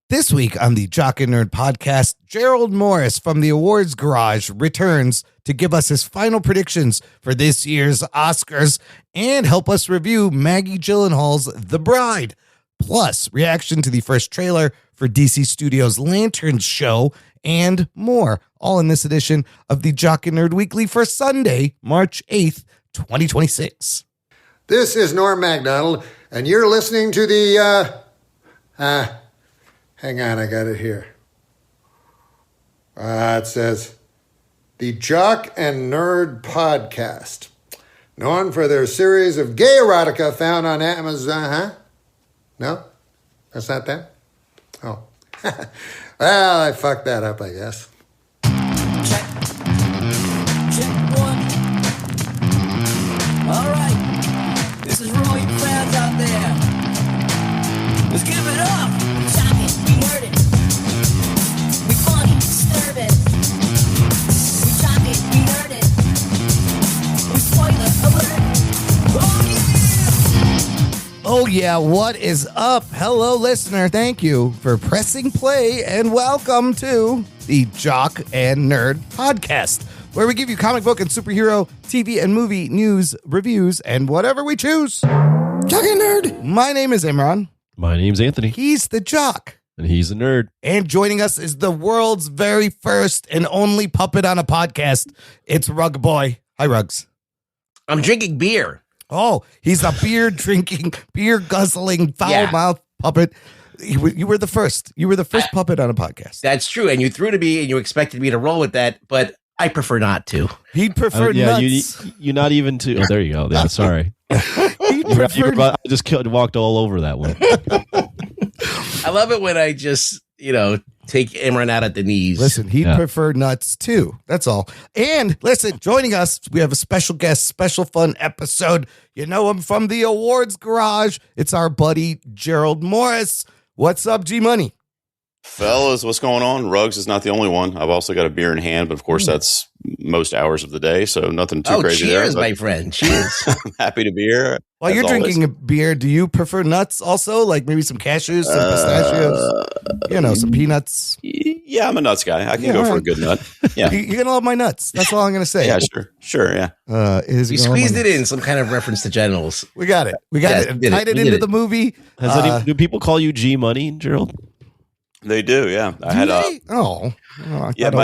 This week on the Jock and Nerd Podcast, Gerald Morris from the Awards Garage returns to give us his final predictions for this year's Oscars and help us review Maggie Gyllenhaal's The Bride, plus reaction to the first trailer for DC Studios' Lantern show and more, all in this edition of the Jock and Nerd Weekly for Sunday, March 8th, 2026. This is Norm MacDonald, and you're listening to the, hang on, I got it here. It says, the Jock and Nerd Podcast, known for their series of gay erotica found on Amazon, No? That's not that? Oh. Well, I fucked that up, I guess. Check. Check one. All right. This is for all you fans out there. Let's give it up. We talk it, we nerd it. We funny, disturb it. We talk it, we nerd it. We spoiler alert. Oh yeah, what is up? Hello, listener. Thank you for pressing play and welcome to the Jock and Nerd Podcast, where we give you comic book and superhero, TV and movie news, reviews, and whatever we choose. Jock and Nerd. My name is Imran. My name's Anthony. He's the Jock. And he's a nerd. And joining us is the world's very first and only puppet on a podcast. It's Rug Boy. Hi, Rugs. I'm drinking beer. Oh, he's a beer drinking, beer guzzling, foul mouth puppet. You were the first. You were the first puppet on a podcast. That's true. And you threw to me and you expected me to roll with that, but I prefer not to. He'd prefer nuts. You not even to. Oh, there you go. Yeah, sorry. I just walked all over that one. I love it when I just, take Imran out at the knees. Listen, he'd prefer nuts too. That's all. And listen, joining us, we have a special guest, special fun episode. You know him from the Awards Garage. It's our buddy, Gerald Morris. What's up, G-Money? Fellas, what's going on? Ruggs is not the only one. I've also got a beer in hand, but of course that's most hours of the day, so nothing too crazy cheers, there. My friend. Cheers. I'm happy to be here. While you're drinking a beer, do you prefer nuts also? Like maybe some cashews, some pistachios, some peanuts? Yeah, I'm a nuts guy. I can go for a good nut. Yeah. You're going to love my nuts. That's all I'm going to say. Yeah, sure, yeah. You squeezed it in, some kind of reference to genitals. We got it. Tied it into the movie. Do people call you G-Money, Gerald? They do, yeah. My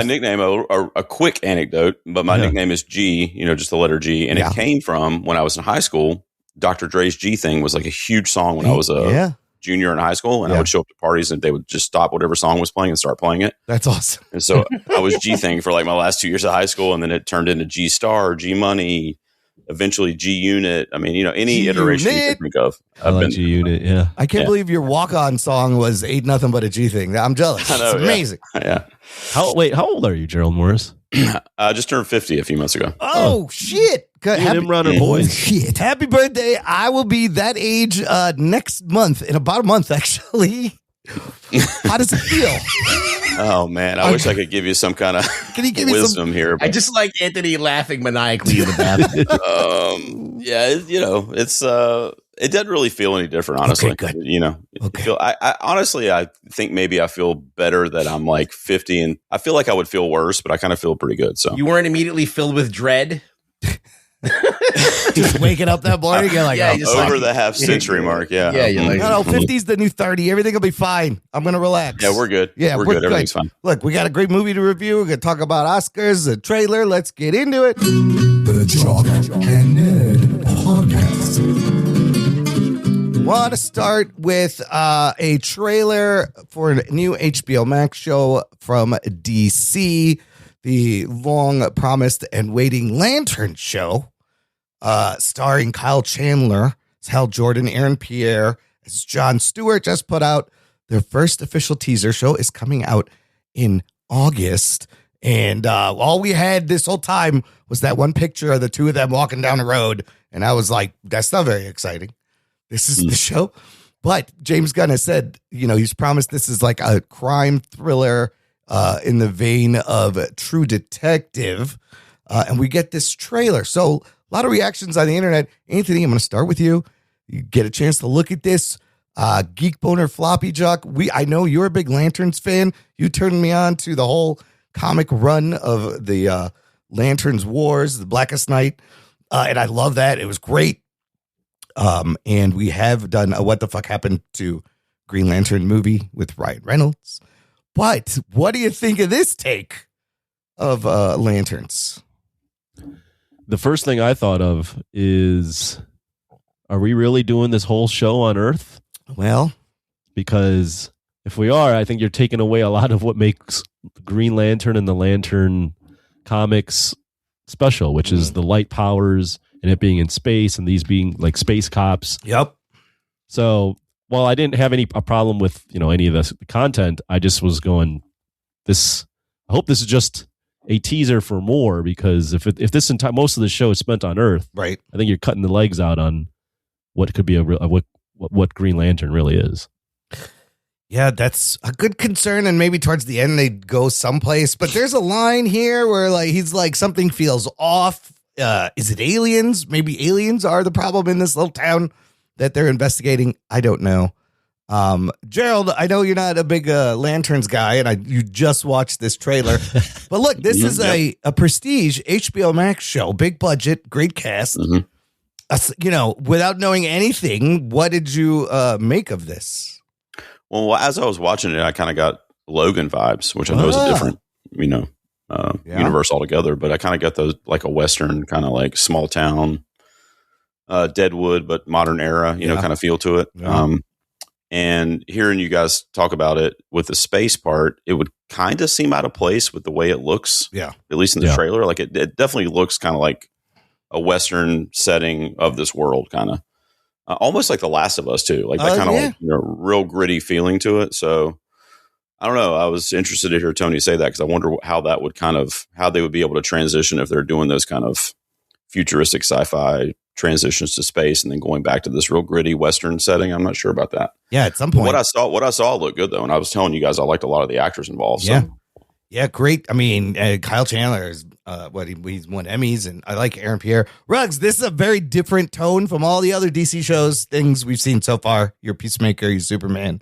nickname, a quick anecdote, but my nickname is G, just the letter G. And it came from when I was in high school. Dr. Dre's G Thing was like a huge song when I was a junior in high school. And I would show up to parties and they would just stop whatever song was playing and start playing it. That's awesome. And so I was G Thing for like my last 2 years of high school. And then it turned into G Star, G Money, eventually G Unit. I mean, any G-Unit. iteration you can think of. I like G Unit, yeah. I can't believe your walk-on song was Ain't Nothing But a G Thing. I'm jealous. I know, it's amazing. Yeah. How old are you, Gerald Morris? I just turned 50 a few months ago. Oh, shit. Happy boys. Shit. Happy birthday. I will be that age next month, in about a month, actually. How does it feel? Oh, man. I wish I could give you some kind of wisdom here. I just like Anthony laughing maniacally in the bathroom. It doesn't really feel any different, honestly. Okay, good. Okay. I think maybe I feel better that I'm like 50, and I feel like I would feel worse, but I kind of feel pretty good. So you weren't immediately filled with dread? Just waking up that morning, you're like, over the half century mark. Yeah. Yeah. You're like, no, 50's the new 30. Everything will be fine. I'm going to relax. Yeah, we're good. Yeah, we're good. Everything's fine. Look, we got a great movie to review. We're going to talk about Oscars, the trailer. Let's get into it. The Jock and Nerd Podcast. Want to start with a trailer for a new HBO Max show from DC, the long promised and waiting Lantern show, starring Kyle Chandler, as Hal Jordan, Aaron Pierre, as Jon Stewart, just put out their first official teaser. Show is coming out in August. And all we had this whole time was that one picture of the two of them walking down the road. And I was like, that's not very exciting. This is the show. But James Gunn has said, he's promised this is like a crime thriller in the vein of True Detective. And we get this trailer. So a lot of reactions on the internet. Anthony, I'm going to start with you. You get a chance to look at this. Geek Boner Floppy Jock. I know you're a big Lanterns fan. You turned me on to the whole comic run of the Lanterns Wars, the Blackest Night. And I love that. It was great. And we have done a What the Fuck Happened to Green Lantern movie with Ryan Reynolds. But what do you think of this take of Lanterns? The first thing I thought of is, are we really doing this whole show on Earth? Well, because if we are, I think you're taking away a lot of what makes Green Lantern and the Lantern comics special, which is the light powers and it being in space and these being like space cops. Yep. So while I didn't have a problem with any of the content, I just was going, I hope this is just a teaser for more, because if this entire most of the show is spent on Earth, right, I think you're cutting the legs out on what could be what Green Lantern really is. Yeah, that's a good concern, and maybe towards the end they go someplace. But there's a line here where he's like, something feels off. Is it aliens? Maybe aliens are the problem in this little town that they're investigating. I don't know. Gerald, I know you're not a big Lanterns guy, and you just watched this trailer. But look, this is a prestige HBO Max show, big budget, great cast. Without knowing anything, what did you make of this? Well, as I was watching it, I kind of got Logan vibes, which I know is a different, universe altogether. But I kind of got those like a Western kind of like small town, Deadwood, but modern era, kind of feel to it. Yeah. And hearing you guys talk about it with the space part, it would kind of seem out of place with the way it looks. Yeah. At least in the trailer. Like it definitely looks kind of like a Western setting of this world, kind of. Almost like The Last of Us too, like that kind of like, real gritty feeling to it. So I don't know. I was interested to hear Tony say that, because I wonder how that would how they would be able to transition if they're doing those kind of futuristic sci-fi transitions to space and then going back to this real gritty Western setting. I'm not sure about that. Yeah, at some point. What I saw looked good though, and I was telling you guys I liked a lot of the actors involved. So. Yeah, great. I mean, Kyle Chandler is he's won Emmys, and I like Aaron Pierre. Ruggs, this is a very different tone from all the other DC shows, things we've seen so far. You're Peacemaker, you're Superman.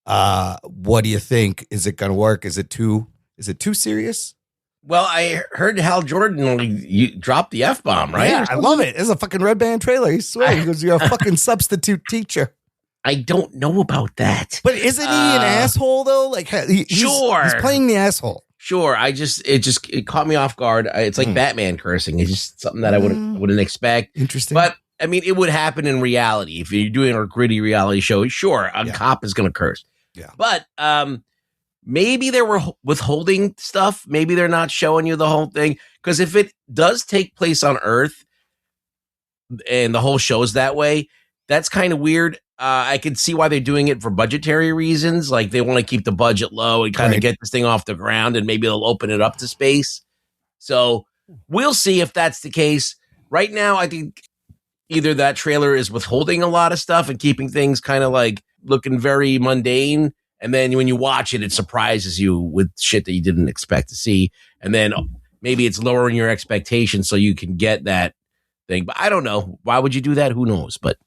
What do you think? Is it going to work? Is it too serious? Well, I heard Hal Jordan you dropped the F-bomb, right? Yeah, I love it. It's a fucking Red Band trailer. He swears he goes, "You're a fucking substitute teacher." I don't know about that. But isn't he an asshole though? Like, he's playing the asshole. Sure. It caught me off guard. It's like Batman cursing. It's just something that I wouldn't expect. Interesting. But I mean, it would happen in reality. If you're doing a gritty reality show, sure, a cop is going to curse. Yeah. But maybe they were withholding stuff. Maybe they're not showing you the whole thing. Because if it does take place on Earth and the whole show's that way, that's kind of weird. I can see why they're doing it for budgetary reasons. Like they want to keep the budget low and kind of get this thing off the ground, and maybe they'll open it up to space. So we'll see if that's the case. Right now, I think either that trailer is withholding a lot of stuff and keeping things kind of like looking very mundane. And then when you watch it, it surprises you with shit that you didn't expect to see. And then maybe it's lowering your expectations so you can get that thing. But I don't know. Why would you do that? Who knows? But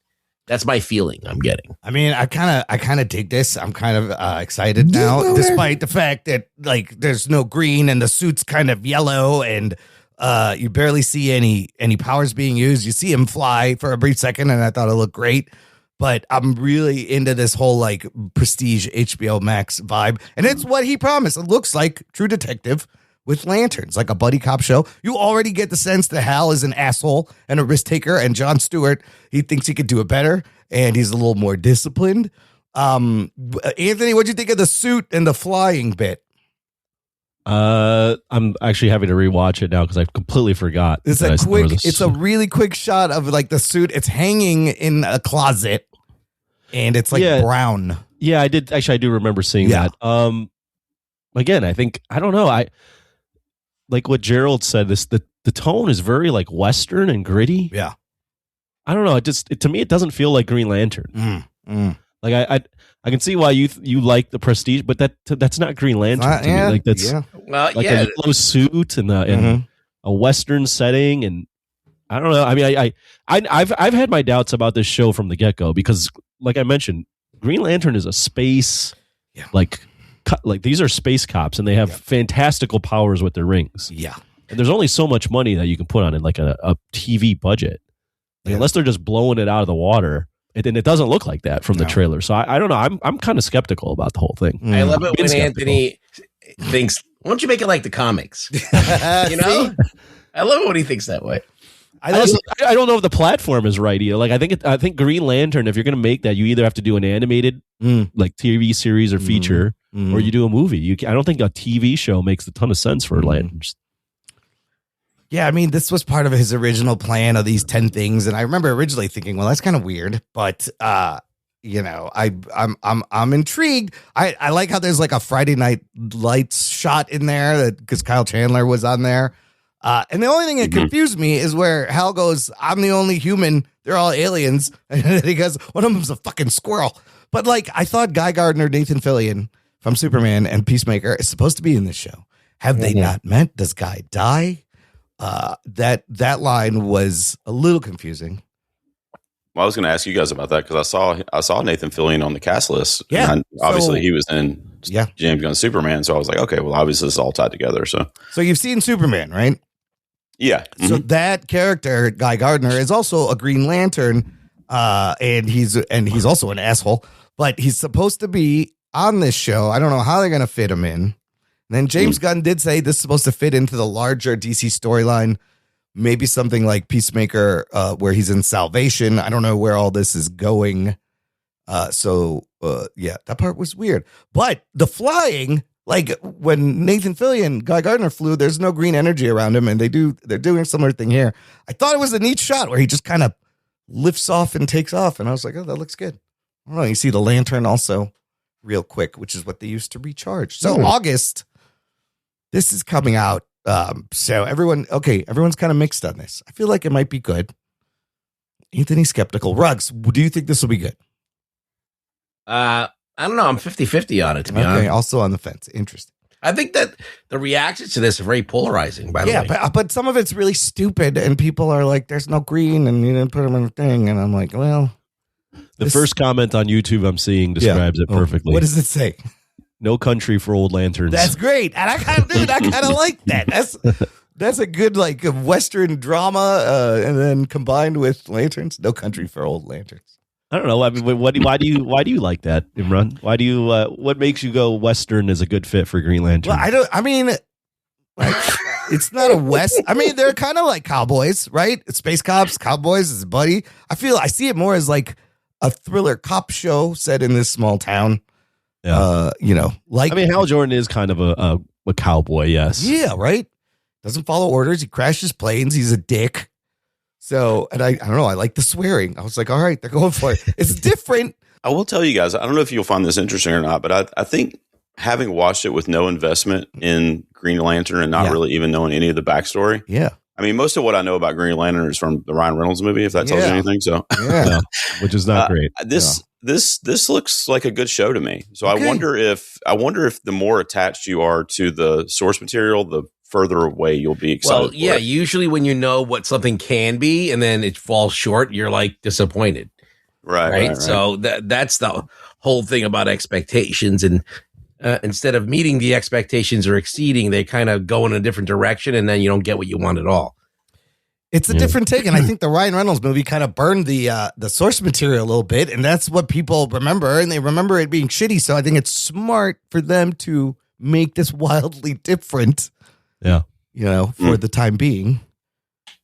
that's my feeling I'm getting. I mean, I kind of dig this. I'm kind of excited now, despite the fact that like there's no green and the suit's kind of yellow, and you barely see any powers being used. You see him fly for a brief second, and I thought it looked great. But I'm really into this whole like prestige HBO Max vibe, and it's what he promised. It looks like True Detective with lanterns, like a buddy cop show. You already get the sense that Hal is an asshole and a risk taker, and Jon Stewart, he thinks he could do it better, and he's a little more disciplined. Anthony, what'd you think of the suit and the flying bit? I'm actually having to rewatch it now because I completely forgot. It's a really quick shot of like the suit. It's hanging in a closet, and it's like brown. Yeah, I do remember seeing that. Again, I don't know. I like what Gerald said. The tone is very like Western and gritty. Yeah, I don't know. To me, it doesn't feel like Green Lantern. Like I can see why you like the Prestige, but that's not Green Lantern to me. Like that's like a yellow suit and a Western setting, and I don't know. I mean, I've had my doubts about this show from the get go because, like I mentioned, Green Lantern is a space, like these are space cops, and they have fantastical powers with their rings. Yeah. And there's only so much money that you can put on it, like a TV budget. Like, unless they're just blowing it out of the water. And it doesn't look like that from the trailer. So I don't know. I'm kind of skeptical about the whole thing. I love it when Anthony thinks, why don't you make it like the comics? You know? I love it when he thinks that way. I don't know if the platform is right either. Like I think Green Lantern, if you're going to make that, you either have to do an animated like TV series or feature, or you do a movie. I don't think a TV show makes a ton of sense for lanterns. Yeah, I mean, this was part of his original plan of these 10 things, and I remember originally thinking, well, that's kind of weird, but you know, I'm intrigued. I like how there's like a Friday Night Lights shot in there because Kyle Chandler was on there. And the only thing that confused me is where Hal goes, I'm the only human. They're all aliens. And then he goes, one of them's a fucking squirrel. But like, I thought Guy Gardner, Nathan Fillion from Superman and Peacemaker is supposed to be in this show. Have they not met? Does Guy die? That line was a little confusing. Well, I was going to ask you guys about that because I saw Nathan Fillion on the cast list. Yeah, and obviously he was in James Gunn's Superman. So I was like, okay, well, obviously it's all tied together. So you've seen Superman, right? Yeah. So that character, Guy Gardner, is also a Green Lantern, and he's also an asshole. But he's supposed to be on this show. I don't know how they're going to fit him in. And then James Gunn did say this is supposed to fit into the larger DC storyline. Maybe something like Peacemaker, where he's in Salvation. I don't know where all this is going. Yeah, that part was weird. But the flying, like when Nathan Fillion, Guy Gardner flew, there's no green energy around him, and they're doing a similar thing here. I thought it was a neat shot where he just kind of lifts off and takes off, and I was like, oh, that looks good. I don't know. You see the lantern also real quick, which is what they used to recharge. So August, this is coming out. So everyone's kind of mixed on this. I feel like it might be good. Anthony's skeptical. Ruggs, do you think this will be good? I don't know. I'm 50-50 on it, to be honest. Also on the fence. Interesting. I think that the reactions to this are very polarizing, by the way. Yeah, but some of it's really stupid, and people are like, there's no green, and you didn't put them in a thing. And I'm like, well. The first comment on YouTube I'm seeing describes it perfectly. What does it say? No country for old lanterns. That's great. And I kind of like that. That's a good, like, Western drama, and then combined with lanterns. No country for old lanterns. I don't know. I mean, why do you like that, Imran? Why do you? What makes you go Western is a good fit for Green Lantern? Well, it's not a West. I mean, they're kind of like cowboys, right? It's space cops, cowboys, is buddy. I see it more as like a thriller cop show set in this small town. Yeah. Hal Jordan is kind of a cowboy. Yes. Yeah. Right. Doesn't follow orders. He crashes planes. He's a dick. So, and I don't know. I like the swearing. I was like, all right, they're going for it. It's different. I will tell you guys, I don't know if you'll find this interesting or not, but I think having watched it with no investment in Green Lantern and not really even knowing any of the backstory. Yeah. I mean, most of what I know about Green Lantern is from the Ryan Reynolds movie, if that tells you anything. So, which is not great. This looks like a good show to me. So I wonder if the more attached you are to the source material, the further away you'll be excited. Well, yeah, usually when you know what something can be and then it falls short, you're like disappointed. Right. So that's the whole thing about expectations. And instead of meeting the expectations or exceeding, they kind of go in a different direction, and then you don't get what you want at all. It's a different take, and I think the Ryan Reynolds movie kind of burned the source material a little bit, and that's what people remember, and they remember it being shitty. So I think it's smart for them to make this wildly different. Yeah, for the time being,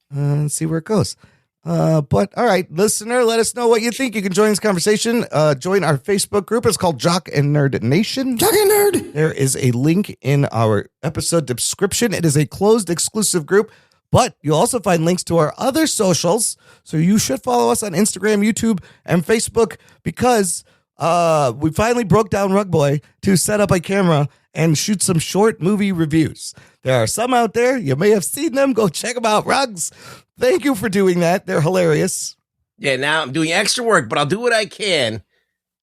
and see where it goes. But all right, listener, let us know what you think. You can join this conversation. Join our Facebook group. It's called Jock and Nerd Nation. Jock and Nerd. There is a link in our episode description. It is a closed, exclusive group, but you'll also find links to our other socials. So you should follow us on Instagram, YouTube, and Facebook, because we finally broke down Rug Boy to set up a camera and shoot some short movie reviews. There are some out there. You may have seen them. Go check them out. Rugs, thank you for doing that. They're hilarious. Yeah, now I'm doing extra work, but I'll do what I can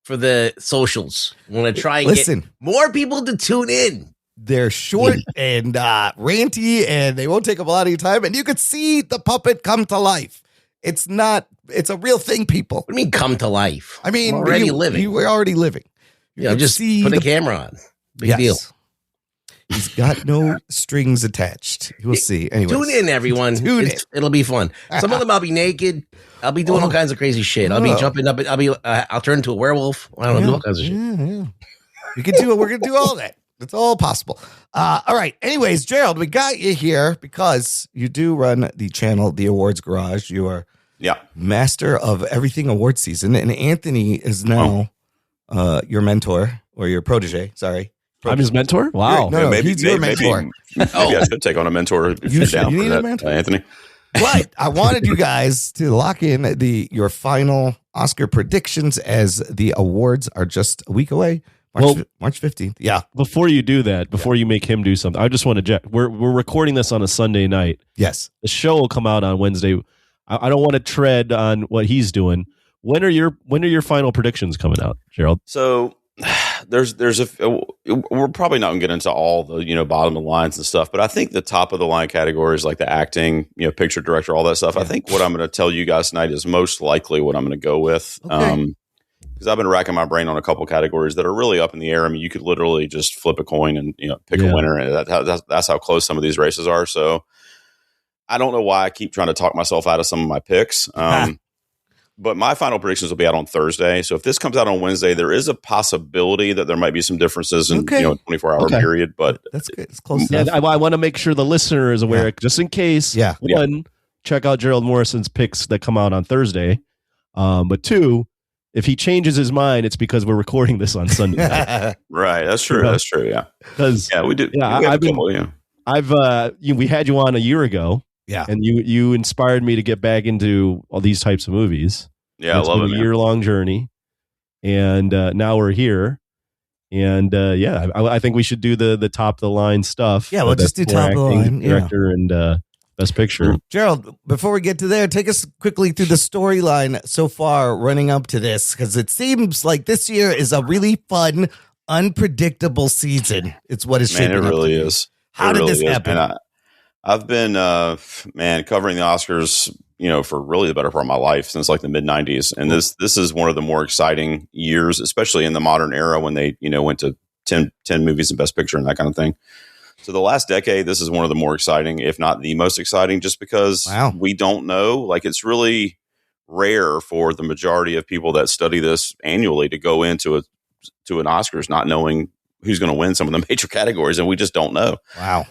for the socials. I'm going to try and get more people to tune in. They're short and ranty, and they won't take up a lot of your time. And you could see the puppet come to life. It's not. It's a real thing, people. What do you mean come to life? I mean, we're already living. You were already living. Just put the camera on. Big deal. He's got no strings attached. You will see. Anyway, tune in, everyone. It'll be fun. Some of them I'll be naked. I'll be doing all kinds of crazy shit. I'll be jumping up. I'll turn into a werewolf. I don't know, do all kinds of shit. Yeah. We can do it. We're gonna do all that. It's all possible. All right. Anyways, Gerald, we got you here because you do run the channel, The Awards Garage. You are master of everything award season, and Anthony is now your mentor or your protege. Sorry. I'm his mentor? Wow. No, he's your mentor. Maybe I should take on a mentor if you down for that, mentor? Anthony. But I wanted you guys to lock in your final Oscar predictions as the awards are just a week away. March 15th. Yeah. Before you do that, before you make him do something, I just want to we're recording this on a Sunday night. Yes. The show will come out on Wednesday. I don't want to tread on what he's doing. When are your final predictions coming out, Gerald? So we're probably not going to get into all the bottom of the lines and stuff, but I think the top of the line categories like the acting, picture director, all that stuff. Yeah. I think what I'm going to tell you guys tonight is most likely what I'm going to go with. Okay. Because I've been racking my brain on a couple categories that are really up in the air. I mean, you could literally just flip a coin and pick a winner, and that's how close some of these races are. So I don't know why I keep trying to talk myself out of some of my picks. But my final predictions will be out on Thursday. So if this comes out on Wednesday, there is a possibility that there might be some differences in a 24-hour period. But that's good. It's close enough. I want to make sure the listener is aware, just in case. Yeah. One, check out Gerald Morrison's picks that come out on Thursday. But two, if he changes his mind, it's because we're recording this on Sunday night. Right. That's true. That's true. Yeah. Because we do. Yeah, we had you on a year ago. Yeah, and you inspired me to get back into all these types of movies. Yeah, I love it. A year-long journey, and now we're here. And I think we should do the top of the line stuff. Yeah, we'll just do top of the line, director and best picture. Gerald, before we get to there, take us quickly through the storyline so far running up to this, because it seems like this year is a really fun, unpredictable season. It's what it's shaping up. It really is. How did this happen? I've been, covering the Oscars, for really the better part of my life since like the mid 90s. And this is one of the more exciting years, especially in the modern era when they, went to 10 movies and best picture and that kind of thing. So the last decade, this is one of the more exciting, if not the most exciting, just because we don't know. Like, it's really rare for the majority of people that study this annually to go into an Oscars not knowing who's going to win some of the major categories. And we just don't know. Wow.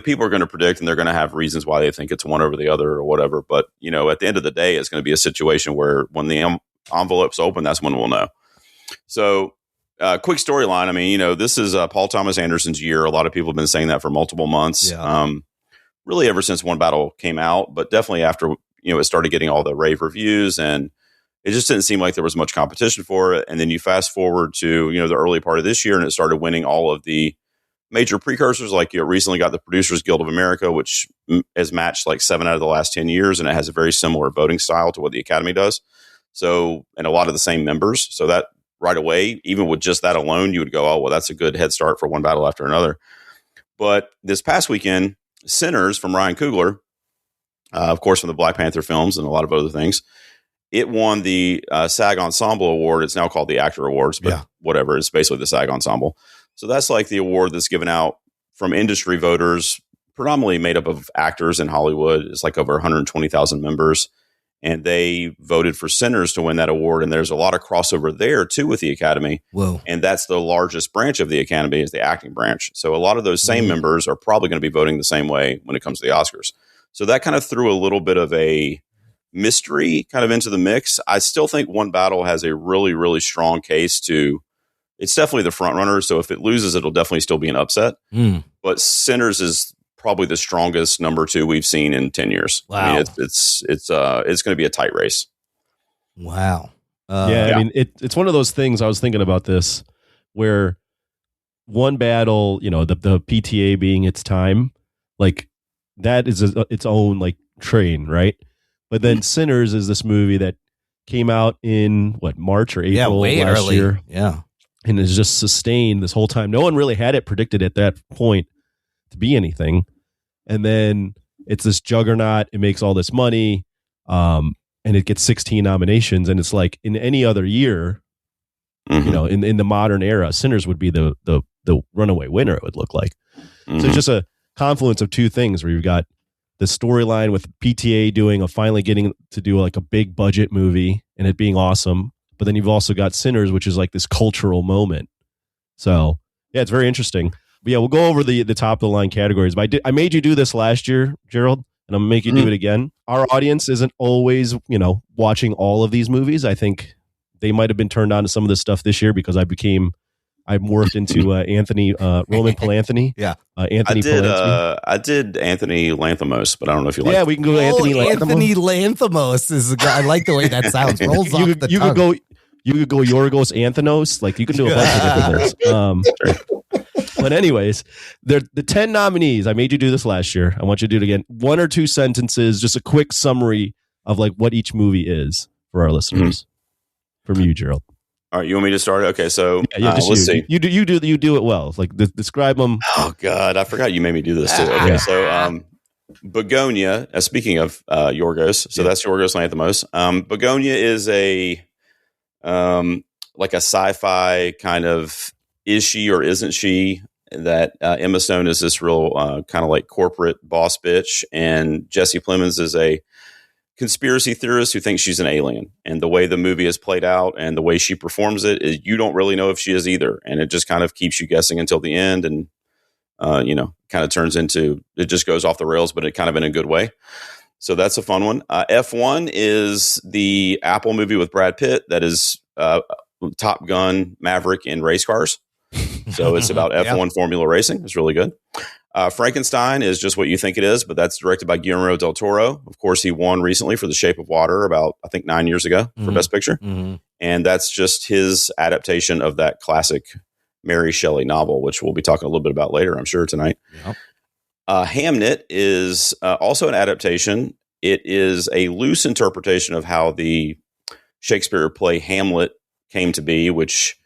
People are going to predict and they're going to have reasons why they think it's one over the other or whatever. But, at the end of the day, it's going to be a situation where when the envelope's open, that's when we'll know. So quick storyline. I mean, this is Paul Thomas Anderson's year. A lot of people have been saying that for multiple months, really ever since One Battle came out, but definitely after, it started getting all the rave reviews, and it just didn't seem like there was much competition for it. And then you fast forward to, the early part of this year, and it started winning all of the major precursors. Like, you recently got the Producers Guild of America, which has matched like 7 out of the last 10 years. And it has a very similar voting style to what the Academy does. So, and a lot of the same members. So that right away, even with just that alone, you would go, oh, well, that's a good head start for one battle after another. But this past weekend, Sinners from Ryan Coogler, of course, from the Black Panther films and a lot of other things, it won the SAG Ensemble Award. It's now called the Actor Awards, but whatever. It's basically the SAG Ensemble. So that's like the award that's given out from industry voters, predominantly made up of actors in Hollywood. It's like over 120,000 members. And they voted for Sinners to win that award. And there's a lot of crossover there, too, with the Academy. Whoa. And that's the largest branch of the Academy, is the acting branch. So a lot of those same members are probably going to be voting the same way when it comes to the Oscars. So that kind of threw a little bit of a mystery kind of into the mix. I still think One Battle has a really, really strong case to... It's definitely the front runner. So if it loses, it'll definitely still be an upset. But Sinners is probably the strongest number 2 we've seen in 10 years. Wow. I mean, it's going to be a tight race. Wow. I mean, it's one of those things. I was thinking about this where One Battle, the PTA being its time, like that is its own like train, right? But then Sinners is this movie that came out in March or April way last early. year. Yeah. And is just sustained this whole time. No one really had it predicted at that point to be anything. And then it's this juggernaut. It makes all this money. and it gets 16 nominations, and it's like in any other year, you know, in the modern era, Sinners would be the runaway winner, it would look like. So it's just a confluence of two things where you've got the storyline with PTA finally getting to do like a big budget movie and it being awesome, but then you've also got Sinners, which is like this cultural moment. So yeah, it's very interesting. But yeah, we'll go over the top of the line categories. But I made you do this last year, Gerald, and I'm gonna make you do it again. Our audience isn't always, you know, watching all of these movies. I think they might have been turned on to some of this stuff this year because I morphed into Anthony Roman Polanthony. Yeah, Anthony. I did Anthony Lanthimos, but I don't know if you like. Yeah, we can go Anthony Lanthimos. Anthony Lanthimos is a guy. I like the way that sounds. Rolls off the tongue. You could go Yorgos Anthos. Like you can do a bunch of different things. But anyways, the 10 nominees. I made you do this last year. I want you to do it again. 1 or 2 sentences, just a quick summary of like what each movie is for our listeners. From you, Gerald. All right, you want me to start? Okay, so let's see. You do it well. Like describe them. Oh God, I forgot you made me do this too. Okay, so Begonia. Speaking of Yorgos, so that's Yorgos Lanthimos. Begonia is a like a sci-fi kind of is she or isn't she? That Emma Stone is this real kind of like corporate boss bitch, and Jesse Plemons is a conspiracy theorist who thinks she's an alien. And the way the movie is played out and the way she performs it is you don't really know if she is either. And it just kind of keeps you guessing until the end. And, you know, kind of turns into, it just goes off the rails, but it kind of in a good way. So that's a fun one. F1 is the Apple movie with Brad Pitt that is Top Gun, Maverick, and race cars. So it's about F1 Formula racing. It's really good. Frankenstein is just what you think it is, but that's directed by Guillermo del Toro. Of course, he won recently for The Shape of Water about, I think, 9 years ago for Best Picture. And that's just his adaptation of that classic Mary Shelley novel, which we'll be talking a little bit about later, I'm sure, tonight. Hamnet is also an adaptation. It is a loose interpretation of how the Shakespeare play Hamlet came to be, which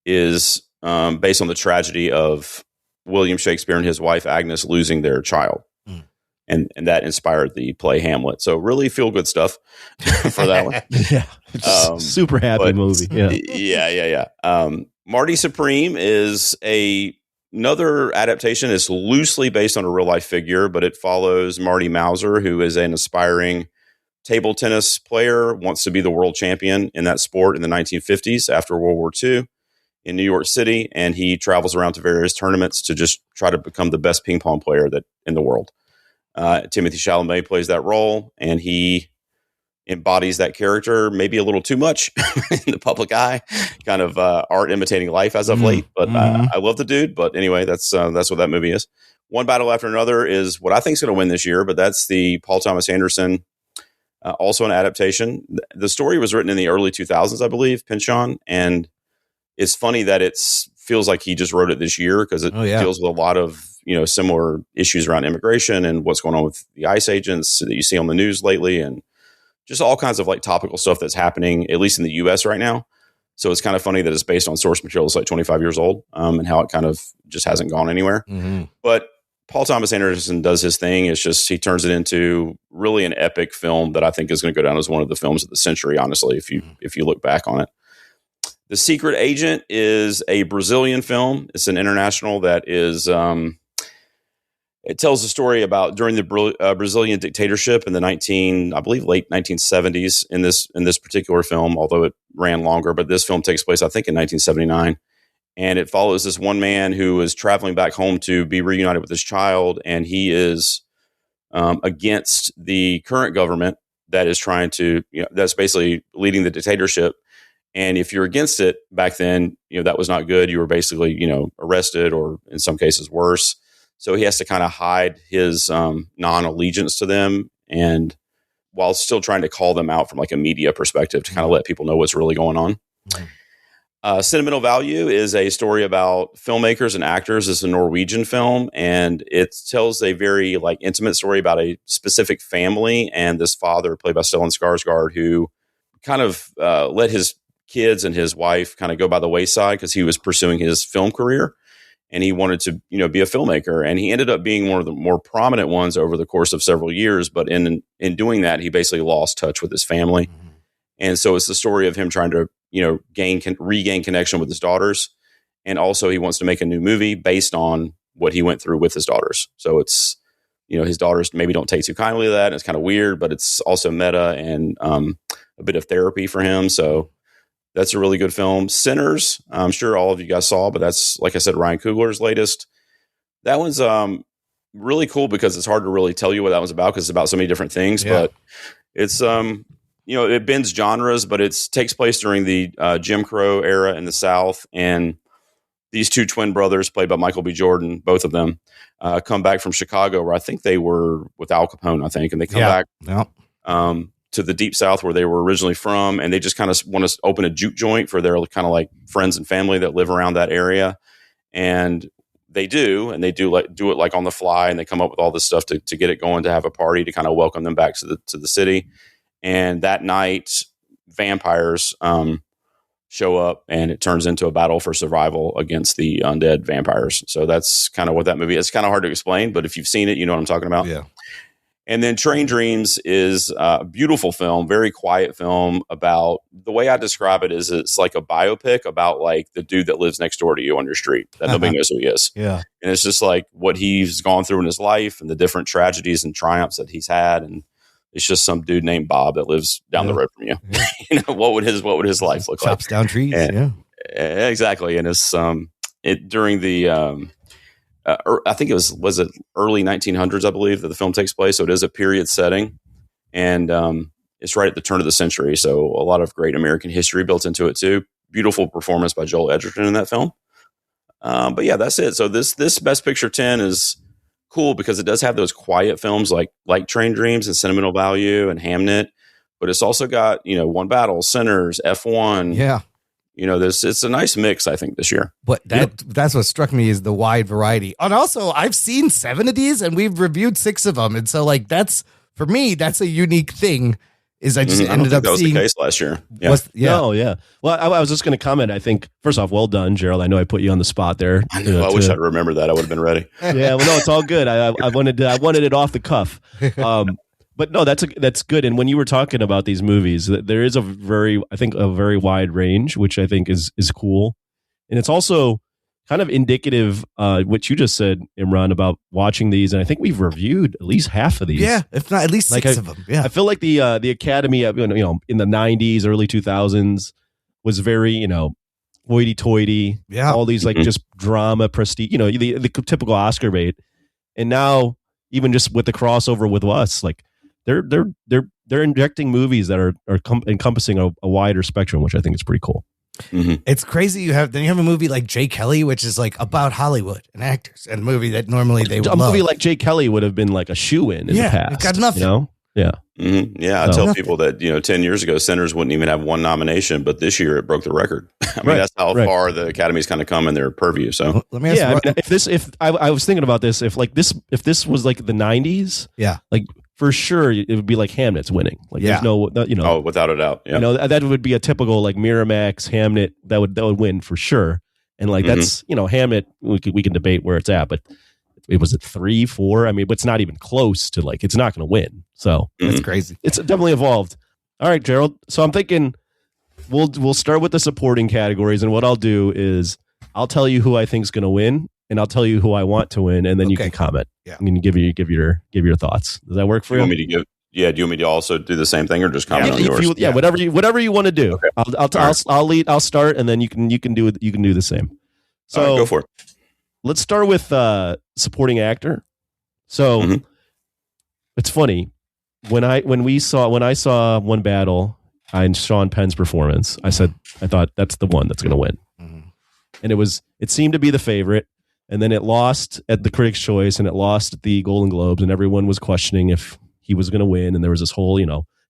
is based on the tragedy of William Shakespeare and his wife Agnes losing their child. And that inspired the play Hamlet. So really feel good stuff for that one. Yeah. Super happy movie. Yeah. Marty Supreme is another adaptation. It's loosely based on a real life figure, but it follows Marty Mauser, who is an aspiring table tennis player, wants to be the world champion in that sport in the 1950s after World War II. In New York City, and he travels around to various tournaments to just try to become the best ping pong player in the world. Timothée Chalamet plays that role, and he embodies that character maybe a little too much in the public eye, kind of art imitating life as of late. But I love the dude. But anyway, that's what that movie is. One Battle After Another is what I think is going to win this year, but that's the Paul Thomas Anderson, also an adaptation. The story was written in the early 2000s, I believe, Pinchon, and it's funny that it feels like he just wrote it this year because it deals with a lot of, you know, similar issues around immigration and what's going on with the ICE agents that you see on the news lately, and just all kinds of like topical stuff that's happening, at least in the U.S. right now. So it's kind of funny that it's based on source material that's like 25 years old, and how it kind of just hasn't gone anywhere. But Paul Thomas Anderson does his thing. It's just he turns it into really an epic film that I think is going to go down as one of the films of the century, honestly, if you look back on it. The Secret Agent is a Brazilian film. It's an international that is, it tells a story about during the Brazilian dictatorship in the late 1970s in this particular film, although it ran longer, but this film takes place, I think, in 1979. And it follows this one man who is traveling back home to be reunited with his child. And he is against the current government that is trying to, that's basically leading the dictatorship. And if you're against it back then, that was not good. You were basically, arrested or in some cases worse. So he has to kind of hide his non-allegiance to them, and while still trying to call them out from like a media perspective to kind of let people know what's really going on. Sentimental Value is a story about filmmakers and actors. It's a Norwegian film, and it tells a very like intimate story about a specific family and this father played by Stellan Skarsgård who kind of let his kids and his wife kind of go by the wayside because he was pursuing his film career. and he wanted to, be a filmmaker. And he ended up being one of the more prominent ones over the course of several years. But in doing that, he basically lost touch with his family. Mm-hmm. And so it's the story of him trying to, regain connection with his daughters. And also he wants to make a new movie based on what he went through with his daughters. So it's, his daughters maybe don't take too kindly to that. And it's kind of weird, but it's also meta and a bit of therapy for him. So that's a really good film. Sinners, I'm sure all of you guys saw, but that's, like I said, Ryan Coogler's latest. That one's really cool because it's hard to really tell you what that was about because it's about so many different things. Yeah. But it's, it bends genres, but it takes place during the Jim Crow era in the South. And these two twin brothers, played by Michael B. Jordan, both of them, come back from Chicago, where I think they were with Al Capone, and they come back to the Deep South where they were originally from, and they just kind of want to open a juke joint for their kind of like friends and family that live around that area, and they do it like on the fly, and they come up with all this stuff to get it going, to have a party to kind of welcome them back to the city, and that night vampires show up, and it turns into a battle for survival against the undead vampires. So that's kind of what that movie is. It's kind of hard to explain, but if you've seen it, you know what I'm talking about. Yeah. And then Train Dreams is a beautiful film, very quiet film about, the way I describe it is it's like a biopic about like the dude that lives next door to you on your street that nobody knows who he is. Yeah. And it's just like what he's gone through in his life and the different tragedies and triumphs that he's had. And it's just some dude named Bob that lives down the road from you. Yeah. What would his life look like? Chops down trees. Exactly. And it's during the I think it was it early 1900s, I believe, that the film takes place. So it is a period setting, and it's right at the turn of the century. So a lot of great American history built into it too. Beautiful performance by Joel Edgerton in that film. But yeah, that's it. So this Best Picture 10 is cool because it does have those quiet films like Train Dreams and Sentimental Value and Hamnet, but it's also got, One Battle, Sinners, F1. Yeah. It's a nice mix, I think, this year. But that's what struck me is the wide variety. And also, I've seen 7 of these and we've reviewed 6 of them. And so like, that's, for me, that's a unique thing. Is I just ended up that was seeing the case last year. Yeah. No, yeah. Well, I was just going to comment. I think first off, well done, Gerald. I know I put you on the spot there. I know. I wish I'd remember that. I would have been ready. Yeah. Well, no, it's all good. I wanted it off the cuff. But no, that's good. And when you were talking about these movies, there is a very wide range, which I think is cool, and it's also kind of indicative, what you just said, Imran, about watching these. And I think we've reviewed at least half of these. Yeah, if not at least 6 of them. Yeah, I feel like the Academy, in the 90s, early 2000s, was very hoity-toity. Yeah, all these like just drama, prestige. The typical Oscar bait. And now, even just with the crossover with us, like they're injecting movies that are encompassing a wider spectrum, which I think is pretty cool. Mm-hmm. It's crazy. You have a movie like Jay Kelly, which is like about Hollywood and actors, and a movie that normally they would love. Movie like Jay Kelly would have been like a shoe-in in the past. It got nothing. Yeah. Mm-hmm. Yeah. I tell people that 10 years ago, Sinners wouldn't even have 1 nomination, but this year it broke the record. That's how far the Academy's kind of come in their purview. So let me ask if I was thinking about this, if this was like the 90s, like for sure it would be like Hamnet's winning. Like there's no, oh, without a doubt. Yeah. That would be a typical like Miramax Hamnet that would win for sure. And like that's Hamnet, we can debate where it's at, but it was at 3, 4. I mean, but it's not even close to like, it's not going to win. So that's crazy. It's definitely evolved. All right, Gerald. So I'm thinking we'll start with the supporting categories. And what I'll do is I'll tell you who I think is going to win, and I'll tell you who I want to win. And then you can comment. Yeah. I'm going to give your thoughts. Does that work for you? Do you want me to also do the same thing or just comment on yours? Whatever you want to do. Okay. I'll lead. I'll start, and then you can do the same. So all right, go for it. Let's start with supporting actor. So it's funny when I saw One Battle and Sean Penn's performance, I thought that's the one that's going to win, and it seemed to be the favorite, and then it lost at the Critics' Choice and it lost at the Golden Globes, and everyone was questioning if he was going to win, and there was this whole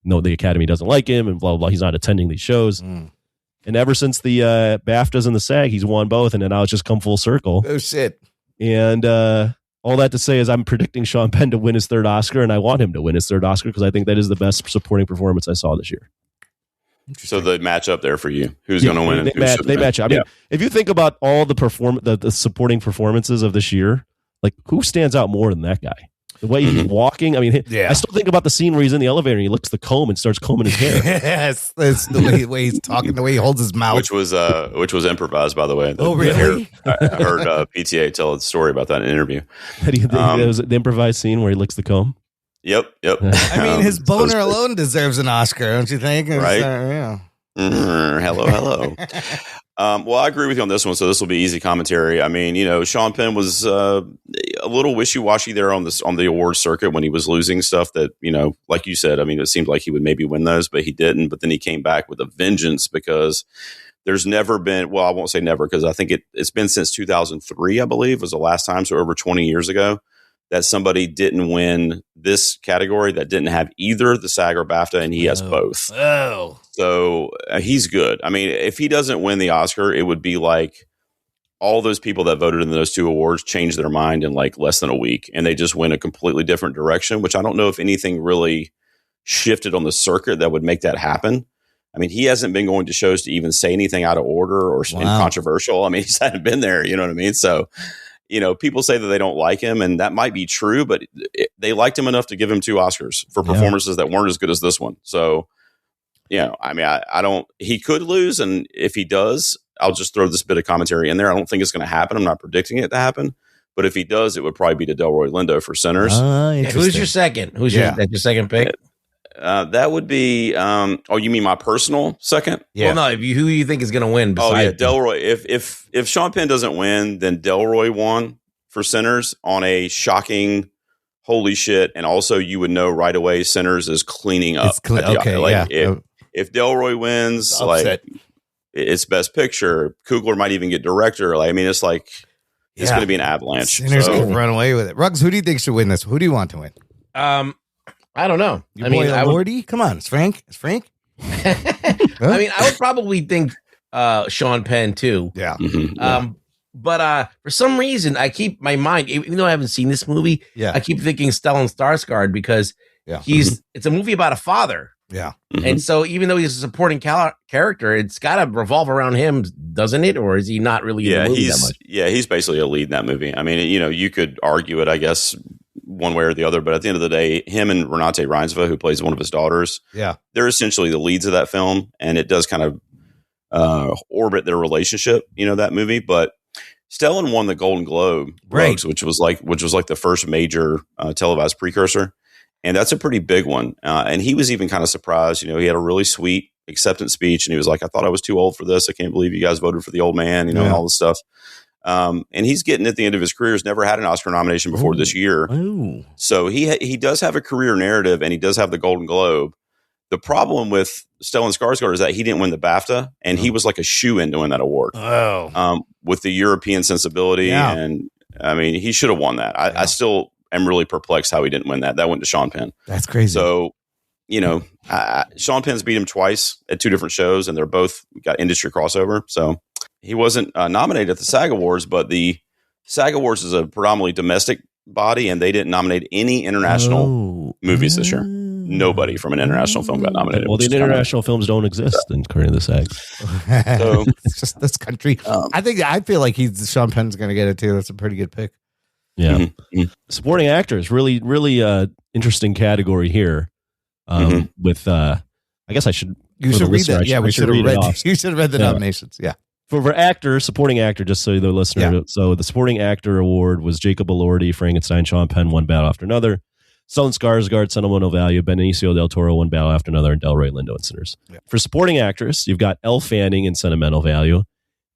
no, the Academy doesn't like him and blah blah blah. He's not attending these shows. And ever since the BAFTAs and the SAG, he's won both, and then now it's just come full circle. Oh, shit. And all that to say is I'm predicting Sean Penn to win his 3rd Oscar, and I want him to win his 3rd Oscar because I think that is the best supporting performance I saw this year. So they match up there for you. Who's going to win? They match up. I mean, if you think about all the supporting performances of this year, like who stands out more than that guy? The way he's walking. I mean, I still think about the scene where he's in the elevator and he looks the comb and starts combing his hair. Yes, it's the way he's talking, the way he holds his mouth, which was improvised, by the I really? I heard PTA tell a story about that in an interview. It was the improvised scene where he licks the comb. Yep. I mean, his boner alone deserves an Oscar, don't you think? Right? Yeah. Hello. Well, I agree with you on this one, so this will be easy commentary. I mean, Sean Penn was a little wishy-washy there on the awards circuit when he was losing stuff that, like you said, I mean, it seemed like he would maybe win those, but he didn't. But then he came back with a vengeance because there's never been, well, I won't say never because I think it's been since 2003, I believe, was the last time, so over 20 years ago, that somebody didn't win this category that didn't have either the SAG or BAFTA, and he has both. Oh. So he's good. I mean, if he doesn't win the Oscar, it would be like all those people that voted in those two awards changed their mind in like less than a week, and they just went a completely different direction, which I don't know if anything really shifted on the circuit that would make that happen. I mean, he hasn't been going to shows to even say anything out of order or controversial. I mean, he's hadn't been there. You know what I mean? So, people say that they don't like him, and that might be true, but they liked him enough to give him 2 Oscars for performances that weren't as good as this one. So, I mean, I don't, he could lose. And if he does, I'll just throw this bit of commentary in there. I don't think it's going to happen. I'm not predicting it to happen. But if he does, it would probably be to Delroy Lindo for Sinners. Who's your second? Who's your second pick? That would be, you mean my personal second? Yeah. Well, no, who you think is going to win? Delroy. If Sean Penn doesn't win, then Delroy won for Sinners on a shocking, holy shit. And also you would know right away Sinners is cleaning up. If Delroy wins, it's Best Picture. Coogler might even get director. Like, I mean, it's like, it's going to be an avalanche. Sinners can run away with it. Ruggs, who do you think should win this? Who do you want to win? I don't know. Lordy? Come on. It's Frank. I mean, I would probably think Sean Penn too. Yeah. But for some reason, I keep my mind, even though I haven't seen this movie, I keep thinking Stellan Skarsgård because it's a movie about a father. Yeah. And so even though he's a supporting character, it's got to revolve around him, doesn't it? Or is he not really in the movie that much? Yeah, he's basically a lead in that movie. I mean, you could argue it, I guess, one way or the other, but at the end of the day, him and Renate Reinsve, who plays one of his daughters, they're essentially the leads of that film, and it does kind of orbit their relationship, that movie. But Stellan won the Golden Globe, which was like the first major televised precursor. And that's a pretty big one. And he was even kind of surprised. He had a really sweet acceptance speech. And he was like, I thought I was too old for this. I can't believe you guys voted for the old man, and all this stuff. And he's getting at the end of his career. He's never had an Oscar nomination before this year. Ooh. So he does have a career narrative, and he does have the Golden Globe. The problem with Stellan Skarsgård is that he didn't win the BAFTA, and he was like a shoe-in to win that award. With the European sensibility. And I mean, he should have won that. I still am really perplexed how he didn't win that. That went to Sean Penn. That's crazy. So, Sean Penn's beat him twice at 2 different shows, and they're both got industry crossover. So he wasn't nominated at the SAG Awards, but the SAG Awards is a predominantly domestic body, and they didn't nominate any international movies this year. Nobody from an international film got nominated. Well, the international films don't exist according to the SAG. So it's just this country. I feel like Sean Penn's going to get it too. That's a pretty good pick. Yeah. Mm-hmm. Supporting actors, really, really interesting category here. With I guess I should. You should read that. Yeah, we should have read. You should have read the nominations. Yeah. For actor, supporting actor, just so the listener. Yeah. So the supporting actor award was Jacob Elordi, Frankenstein, Sean Penn, One Battle After Another. Stellan Skarsgård, Sentimental Value, Benicio del Toro, One Battle After Another, and Delroy Lindo in Sinners. Yeah. For supporting actress, you've got Elle Fanning in Sentimental Value,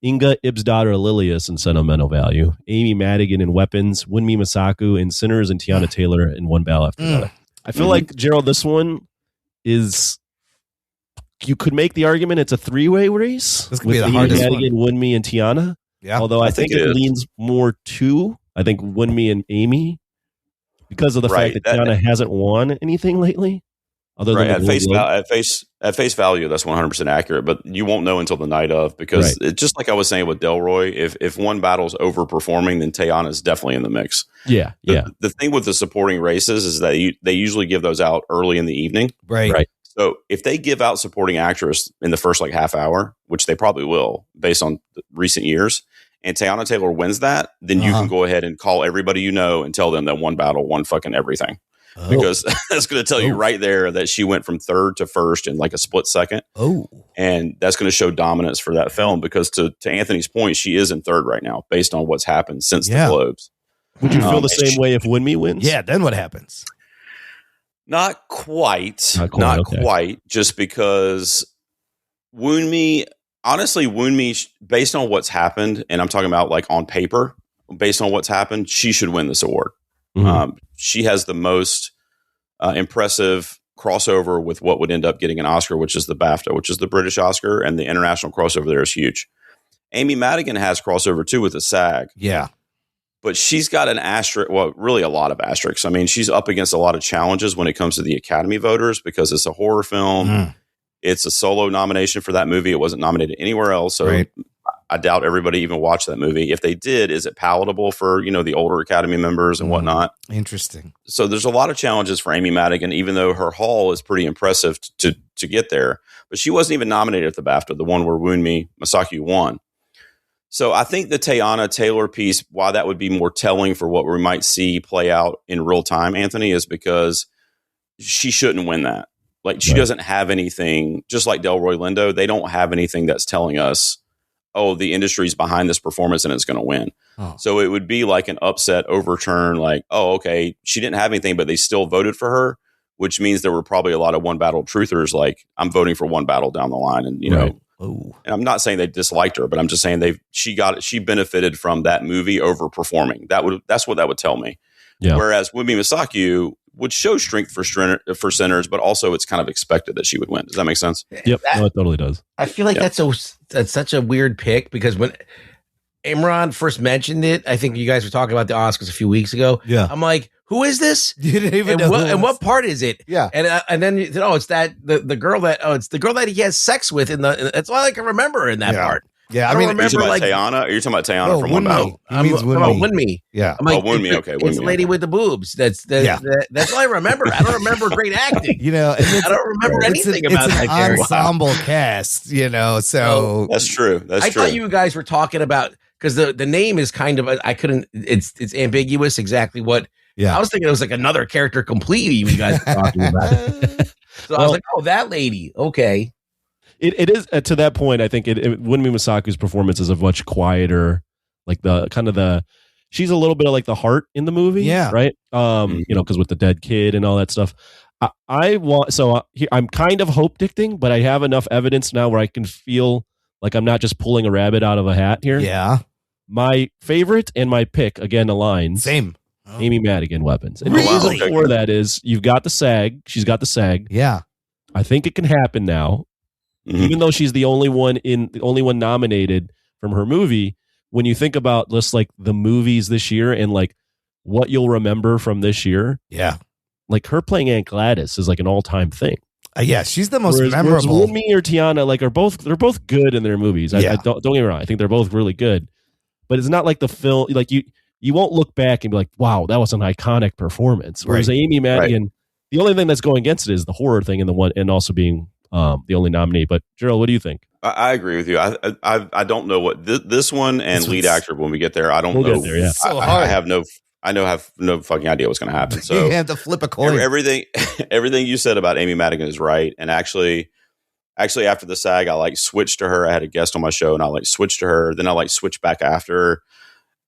Inga Ibsdottir Lilius in Sentimental Value, Amy Madigan in Weapons, Wunmi Masaku in Sinners, and Tiana Taylor in One Battle After Another. I feel like, Gerald, this one is, you could make the argument it's a 3-way race. This could be the hardest Madigan, one. Wunmi, and Tiana. Yeah, although I think it leans more to, I think, Wunmi and Amy, because of the fact that Tiana hasn't won anything lately. Other than at face value, that's 100% accurate, but you won't know until the night of, because it's just like I was saying with Delroy, if one battle's overperforming, then Tiana is definitely in the mix. Yeah, The thing with the supporting races is that they usually give those out early in the evening. Right. So if they give out supporting actress in the first like half hour, which they probably will based on recent years, and Teyana Taylor wins that, then you can go ahead and call everybody you know and tell them that one battle, one fucking everything. Because that's going to tell you right there that she went from third to first in like a split second. And that's going to show dominance for that film because to Anthony's point, she is in third right now based on what's happened since the Globes. Would you feel the same way if Wunmi wins? Yeah, then what happens? Not quite. Not quite. Just because Wunmi, based on what's happened, and I'm talking about like on paper, based on what's happened, she should win this award. She has the most impressive crossover with what would end up getting an Oscar, which is the BAFTA, which is the British Oscar, and the international crossover there is huge. Amy Madigan has crossover too with the SAG. Yeah. But she's got an asterisk, well, really a lot of asterisks. I mean, she's up against a lot of challenges when it comes to the Academy voters because it's a horror film. It's a solo nomination for that movie. It wasn't nominated anywhere else. So I doubt everybody even watched that movie. If they did, is it palatable for, the older Academy members and whatnot? Interesting. So there's a lot of challenges for Amy Madigan, even though her haul is pretty impressive to get there. But she wasn't even nominated at the BAFTA, the one where Wunmi Mosaku won. So I think the Teyana Taylor piece, why that would be more telling for what we might see play out in real time, Anthony, is because she shouldn't win that. Like she doesn't have anything, just like Delroy Lindo, they don't have anything that's telling us, oh, the industry's behind this performance and it's going to win. So it would be like an upset overturn, like, oh, okay, she didn't have anything, but they still voted for her, which means there were probably a lot of one battle truthers like, I'm voting for one battle down the line. And, and I'm not saying they disliked her, but I'm just saying she benefited from that movie overperforming. That's what that would tell me. Yeah. Whereas Wunmi Mosaku would show strength for sinners, but also it's kind of expected that she would win. Does that make sense? Yep, it totally does. I feel like that's such a weird pick because when Imran first mentioned it, I think you guys were talking about the Oscars a few weeks ago. Yeah, I'm like, who is this? You didn't even know. And what part is it? Yeah, and then you said, oh, it's the girl that it's the girl that he has sex with that's all I can remember in that part. Yeah, I mean, remember like Teyana. Are you talking about Teyana from One Battle? I'm talking about Wunmi. Yeah. I'm like, Wunmi. Okay, it's the lady with the boobs. That's all I remember. I don't remember great acting. I don't remember anything about that character. Ensemble cast. So that's true. I thought you guys were talking about because the name is kind of I couldn't. It's ambiguous exactly what. Yeah. I was thinking it was like another character completely. You guys were talking about. So I was like, oh, that lady. Okay. It is to that point. I think Wunmi Mosaku's performance is a much quieter, like she's a little bit of like the heart in the movie, right? Because with the dead kid and all that stuff. I'm kind of hope dicting, but I have enough evidence now where I can feel like I'm not just pulling a rabbit out of a hat here. Yeah, my favorite and my pick again aligns. Same. Amy Madigan weapons. And really? The reason for that is you've got the SAG. She's got the SAG. Yeah, I think it can happen now. Even though she's the only one nominated from her movie, when you think about just like the movies this year and like what you'll remember from this year, like her playing Aunt Gladys is like an all-time thing. Yeah, she's the most memorable. Whereas Wunmi or Teyana they're both good in their movies. I don't get me wrong. I think they're both really good, but it's not like the film. Like you won't look back and be like, wow, that was an iconic performance. Whereas Amy Madigan, the only thing that's going against it is the horror thing and also being the only nominee. But Gerald, what do you think? I agree with you. I don't know what this one and lead actor when we get there. I don't know. Get there, so hard. I have no fucking idea what's going to happen. So you have to flip a coin. Everything you said about Amy Madigan is right. And actually after the SAG, I switched to her. I had a guest on my show, and I switched to her. Then I switched back after.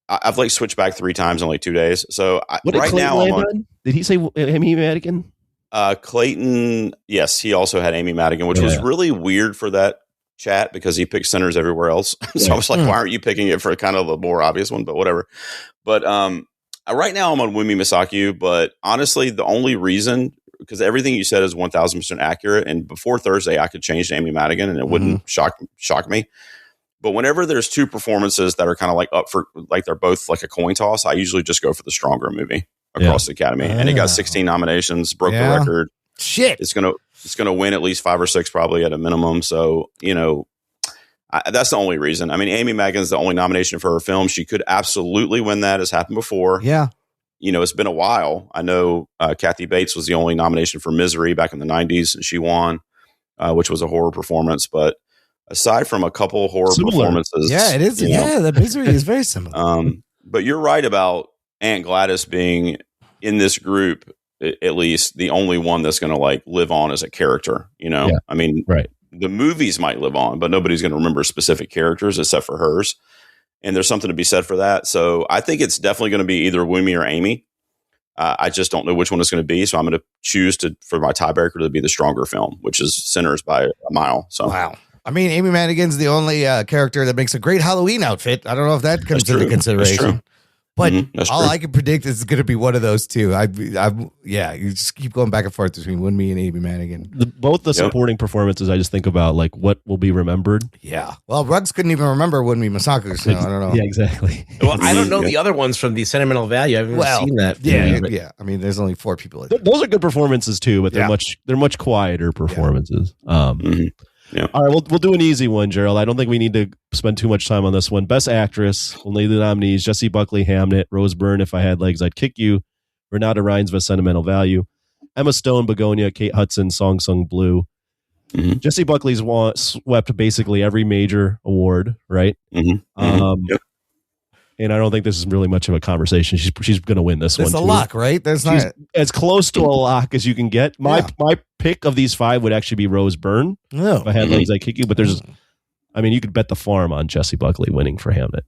I've switched back 3 times in 2 days. So right now, did he say Amy Madigan? Clayton, yes, he also had Amy Madigan, which was really weird for that chat because he picked sinners everywhere else. So I was like, why aren't you picking it for kind of the more obvious one? But whatever. But right now I'm on Wunmi Mosaku. But honestly, the only reason, because everything you said is 1000% accurate, and before Thursday I could change to Amy Madigan and it wouldn't shock me. But whenever there's 2 performances that are kind of up for they're both like a coin toss, I usually just go for the stronger movie across the Academy. And it got 16 nominations, broke the record. Shit. It's gonna win at least 5 or 6 probably at a minimum. So, that's the only reason. I mean, Amy Madigan's the only nomination for her film. She could absolutely win that, as happened before. Yeah. it's been a while. I know Kathy Bates was the only nomination for Misery back in the 90s, and she won, which was a horror performance. But aside from a couple horror performances. Yeah, it is. The Misery is very similar. But you're right about Aunt Gladys being in this group, at least the only one that's going to like live on as a character. I mean, right. The movies might live on, but nobody's going to remember specific characters except for hers. And there's something to be said for that. So I think it's definitely going to be either Woomy or Amy. I just don't know which one it's going to be. So I'm going to choose for my tiebreaker to be the stronger film, which is Sinners by a mile. So wow. I mean, Amy Madigan's the only character that makes a great Halloween outfit. I don't know if that comes into consideration. But all I can predict is it's going to be one of those two. You just keep going back and forth between Wunmi and Amy Madigan. Both the supporting performances, I just think about like what will be remembered. Yeah. Well, Ruggs couldn't even remember Wunmi Masaku, so I don't know. Yeah, exactly. Well, I don't know the other ones from the Sentimental Value. I haven't seen that. Yeah. I mean, there's only 4 people. Those are good performances too, but they're much quieter performances. Yeah. All right, we'll do an easy one, Gerald. I don't think we need to spend too much time on this one. Best Actress, only the nominees: Jessie Buckley, Hamnet; Rose Byrne, If I Had Legs, I'd Kick You; Renata Reinsva, Sentimental Value; Emma Stone, Begonia; Kate Hudson, Song Sung Blue. Jessie Buckley's swept basically every major award, right? And I don't think this is really much of a conversation. She's going to win this one. It's a lock, right? She's as close to a lock as you can get. My pick of these 5 would actually be Rose Byrne. If I Had Legs, I'd Kick You. But you could bet the farm on Jessie Buckley winning for Hamnet.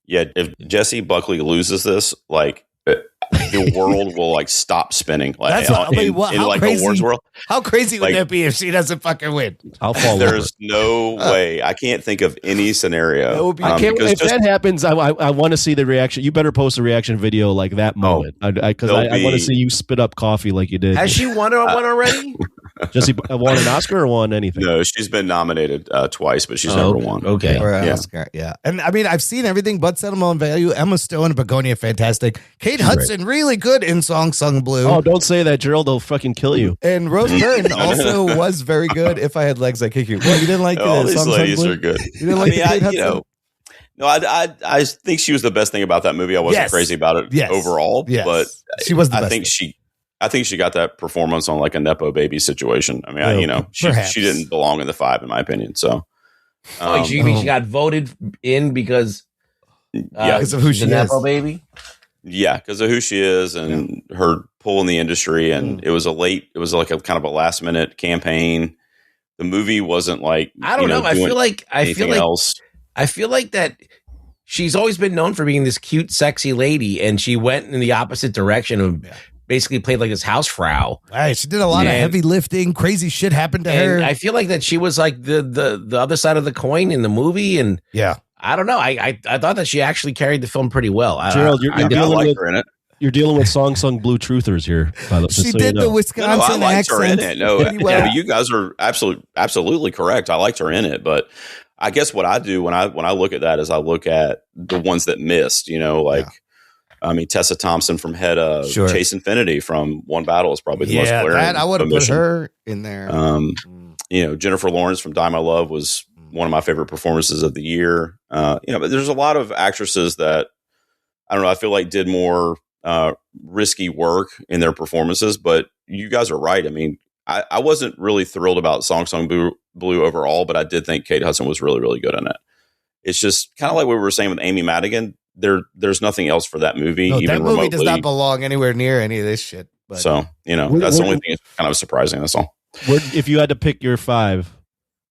Yeah, if Jessie Buckley loses this, like the world will like stop spinning. Like in the awards world. How crazy would that be if she doesn't fucking win? I'll fall. There's no way. I can't think of any scenario. If that happens, I want to see the reaction. You better post a reaction video like that moment, because I want to see you spit up coffee like you did. Has she won one already? Jessie won an Oscar or won anything? No, she's been nominated twice, but she's never won. Okay, for an Oscar, And I mean, I've seen everything but Sentimental Value. Emma Stone and Begonia, fantastic. Kate Hudson, really good in Song Sung Blue. Oh, don't say that, Gerald. They'll fucking kill you. And Rose Byrne also was very good. If I Had Legs, I'd Kick You. Well, you didn't like all these Song ladies Sung Blue? are good. You didn't like Kate Hudson? No, I think she was the best thing about that movie. I wasn't crazy about it overall, but she was the best. I think she got that performance on like a Nepo baby situation. I mean, she didn't belong in the 5 in my opinion. So, she got voted in because of who she is. Nepo baby. Yeah, because of who she is and her pull in the industry, and it was like a kind of a last minute campaign. The movie wasn't like I don't know. I feel like that she's always been known for being this cute, sexy lady, and she went in the opposite direction of basically played like this housefrau. Right, she did a lot of heavy lifting. Crazy shit happened to her. I feel like that she was like the other side of the coin in the movie, and I don't know. I thought that she actually carried the film pretty well. Gerald, you're dealing with Song Sung Blue truthers here. She did the Wisconsin I liked accent. her in it. No, you guys are absolutely correct. I liked her in it, but I guess what I do when I look at that is I look at the ones that missed. Tessa Thompson from Hedda, Chase Infinity from One Battle is probably the most glaring. I would have put her in there. Jennifer Lawrence from Die My Love was one of my favorite performances of the year. But there's a lot of actresses that I don't know. I feel like did more risky work in their performances, but you guys are right. I mean, I wasn't really thrilled about Song Sung Blue overall, but I did think Kate Hudson was really, really good in it. It's just kind of like what we were saying with Amy Madigan. There's nothing else for that movie. No, even that movie remotely. does not belong anywhere near any of this shit. But. So that's the only thing that's kind of surprising. That's all. If you had to pick your 5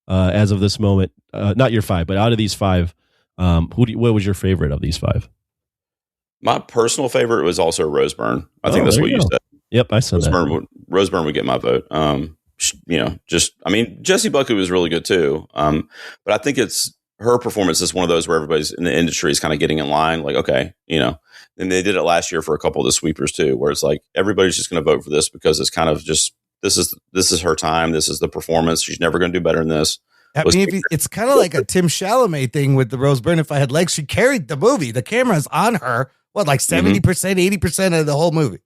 as of this moment, not your 5, but out of these 5, what was your favorite of these 5? My personal favorite was also Rose Byrne. I think that's what you said. Yep, I said that. Rose Byrne would get my vote. Jessie Buckley was really good too. But I think her performance is one of those where everybody's in the industry is kind of getting in line. Like, okay, and they did it last year for a couple of the sweepers too, where it's like everybody's just going to vote for this because it's kind of just this is her time. This is the performance. She's never going to do better than this. I mean, it's kind of like a Tim Chalamet thing with the Rose Byrne. If I Had Legs, she carried the movie. The camera's on her. What, like 70%, 80% of the whole movie?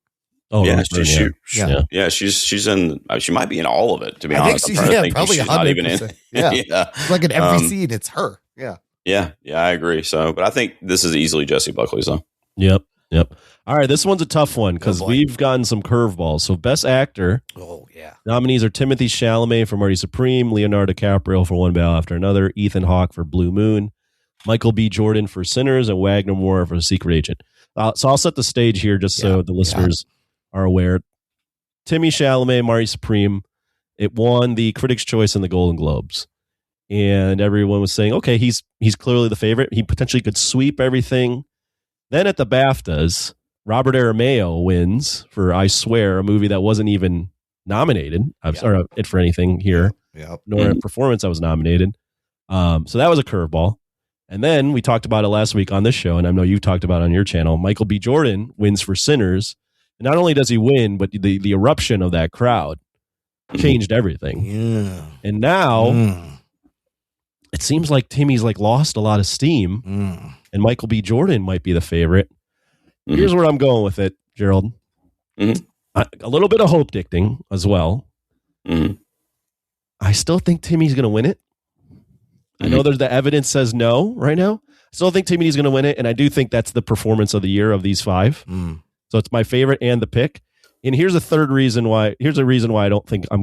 Oh, yeah, she's in. She might be in all of it. To be honest, probably she's not even in. Yeah, it's like in every scene, it's her. Yeah, I agree. So, but I think this is easily Jessie Buckley. So, yep. Yep. All right, this one's a tough one because we've gotten some curveballs. So, Best Actor. Oh, yeah. Nominees are Timothy Chalamet for Marty Supreme, Leonardo DiCaprio for One Battle After Another, Ethan Hawke for Blue Moon, Michael B. Jordan for Sinners, and Wagner Moore for Secret Agent. So I'll set the stage here just so the listeners are aware. Timmy Chalamet, Marty Supreme, it won the Critics' Choice and the Golden Globes. And everyone was saying, okay, he's clearly the favorite. He potentially could sweep everything. Then at the BAFTAs, Robert Aramayo wins for I Swear, a movie that wasn't even nominated. I'm sorry, it for anything here, nor a performance that was nominated. So that was a curveball. And then we talked about it last week on this show, and I know you talked about it on your channel. Michael B. Jordan wins for Sinners. And not only does he win, but the eruption of that crowd changed everything. Yeah. And now it seems like Timmy's lost a lot of steam, and Michael B. Jordan might be the favorite. Here's where I'm going with it, Gerald. A little bit of hope dicting as well. I still think Timmy's going to win it. I know there's the evidence says no right now. I still think Timmy's going to win it, and I do think that's the performance of the year of these five. So it's my favorite and the pick. And here's a third reason why. Here's a reason why I don't think I'm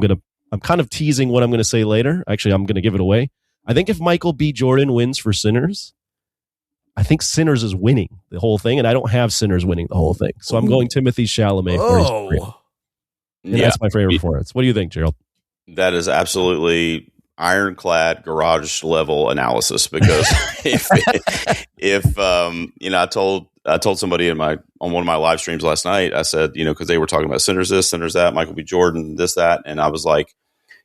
kind of teasing what I'm going to say later. Actually, I'm going to give it away. I think if Michael B. Jordan wins for Sinners, I think Sinners is winning the whole thing, and I don't have Sinners winning the whole thing. So I'm going Timothy Chalamet for his career. And that's my favorite performance. What do you think, Gerald? That is absolutely ironclad garage level analysis, because if I told somebody on one of my live streams last night, I said, because they were talking about Sinners this, Sinners that, Michael B. Jordan, this, that. And I was like,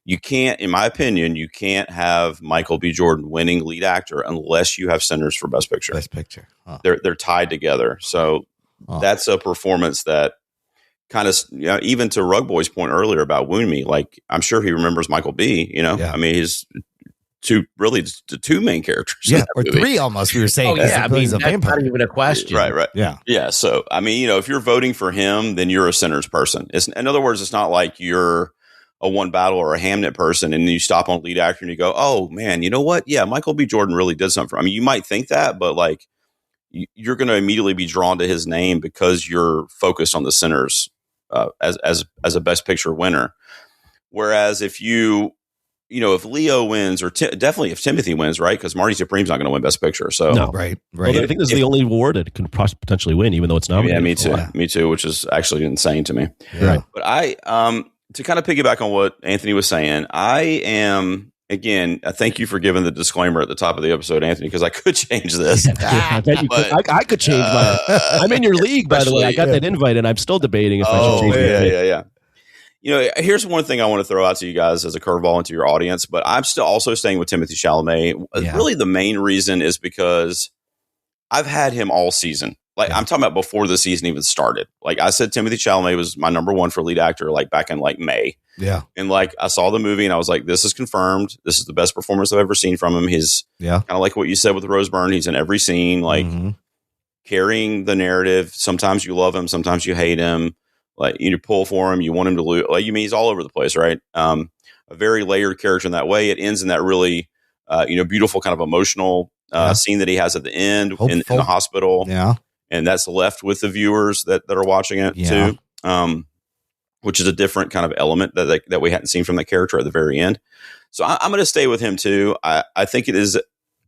you can't, in my opinion, you can't have Michael B. Jordan winning lead actor unless you have Sinners for Best Picture. Best Picture. Huh. They're tied together. So that's a performance that kind of, even to Rug Boy's point earlier about Wound Me, I'm sure he remembers Michael B. I mean, he's the two main characters. Or three almost, we were saying. I mean, that's not even a question. Right. Yeah. So, I mean, if you're voting for him, then you're a Sinners person. In other words, it's not like you're a One Battle or a Hamnet person and you stop on lead actor and you go, oh man, you know what? Yeah, Michael B. Jordan really did something. I mean, you might think that, but you're going to immediately be drawn to his name because you're focused on the Sinners as a Best Picture winner. Whereas if if Leo wins, or definitely if Timothy wins, right? Because Marty Supreme's not going to win Best Picture. So no, right. Well, I think this is the only award that could potentially win, even though it's nominated. Yeah, me too. Which is actually insane to me. Yeah. Right. But I to kind of piggyback on what Anthony was saying, I am, again, thank you for giving the disclaimer at the top of the episode, Anthony, because I could change this. I could change mine. I'm in your league, by the way. I got that invite, and I'm still debating if I should change it. Yeah. Here's one thing I want to throw out to you guys as a curveball into your audience, but I'm still also staying with Timothy Chalamet. Yeah. Really, the main reason is because I've had him all season. I'm talking about before the season even started. I said, Timothy Chalamet was my number one for lead actor, back in May. Yeah. And I saw the movie and I was like, this is confirmed. This is the best performance I've ever seen from him. He's kind of like what you said with Rose Byrne. He's in every scene, carrying the narrative. Sometimes you love him. Sometimes you hate him. You pull for him. You want him to lose. He's all over the place, right? A very layered character in that way. It ends in that really, beautiful kind of emotional scene that he has at the end in the hospital. Yeah. And that's left with the viewers that are watching it too, which is a different kind of element that we hadn't seen from the character at the very end. So I'm going to stay with him too. I think it is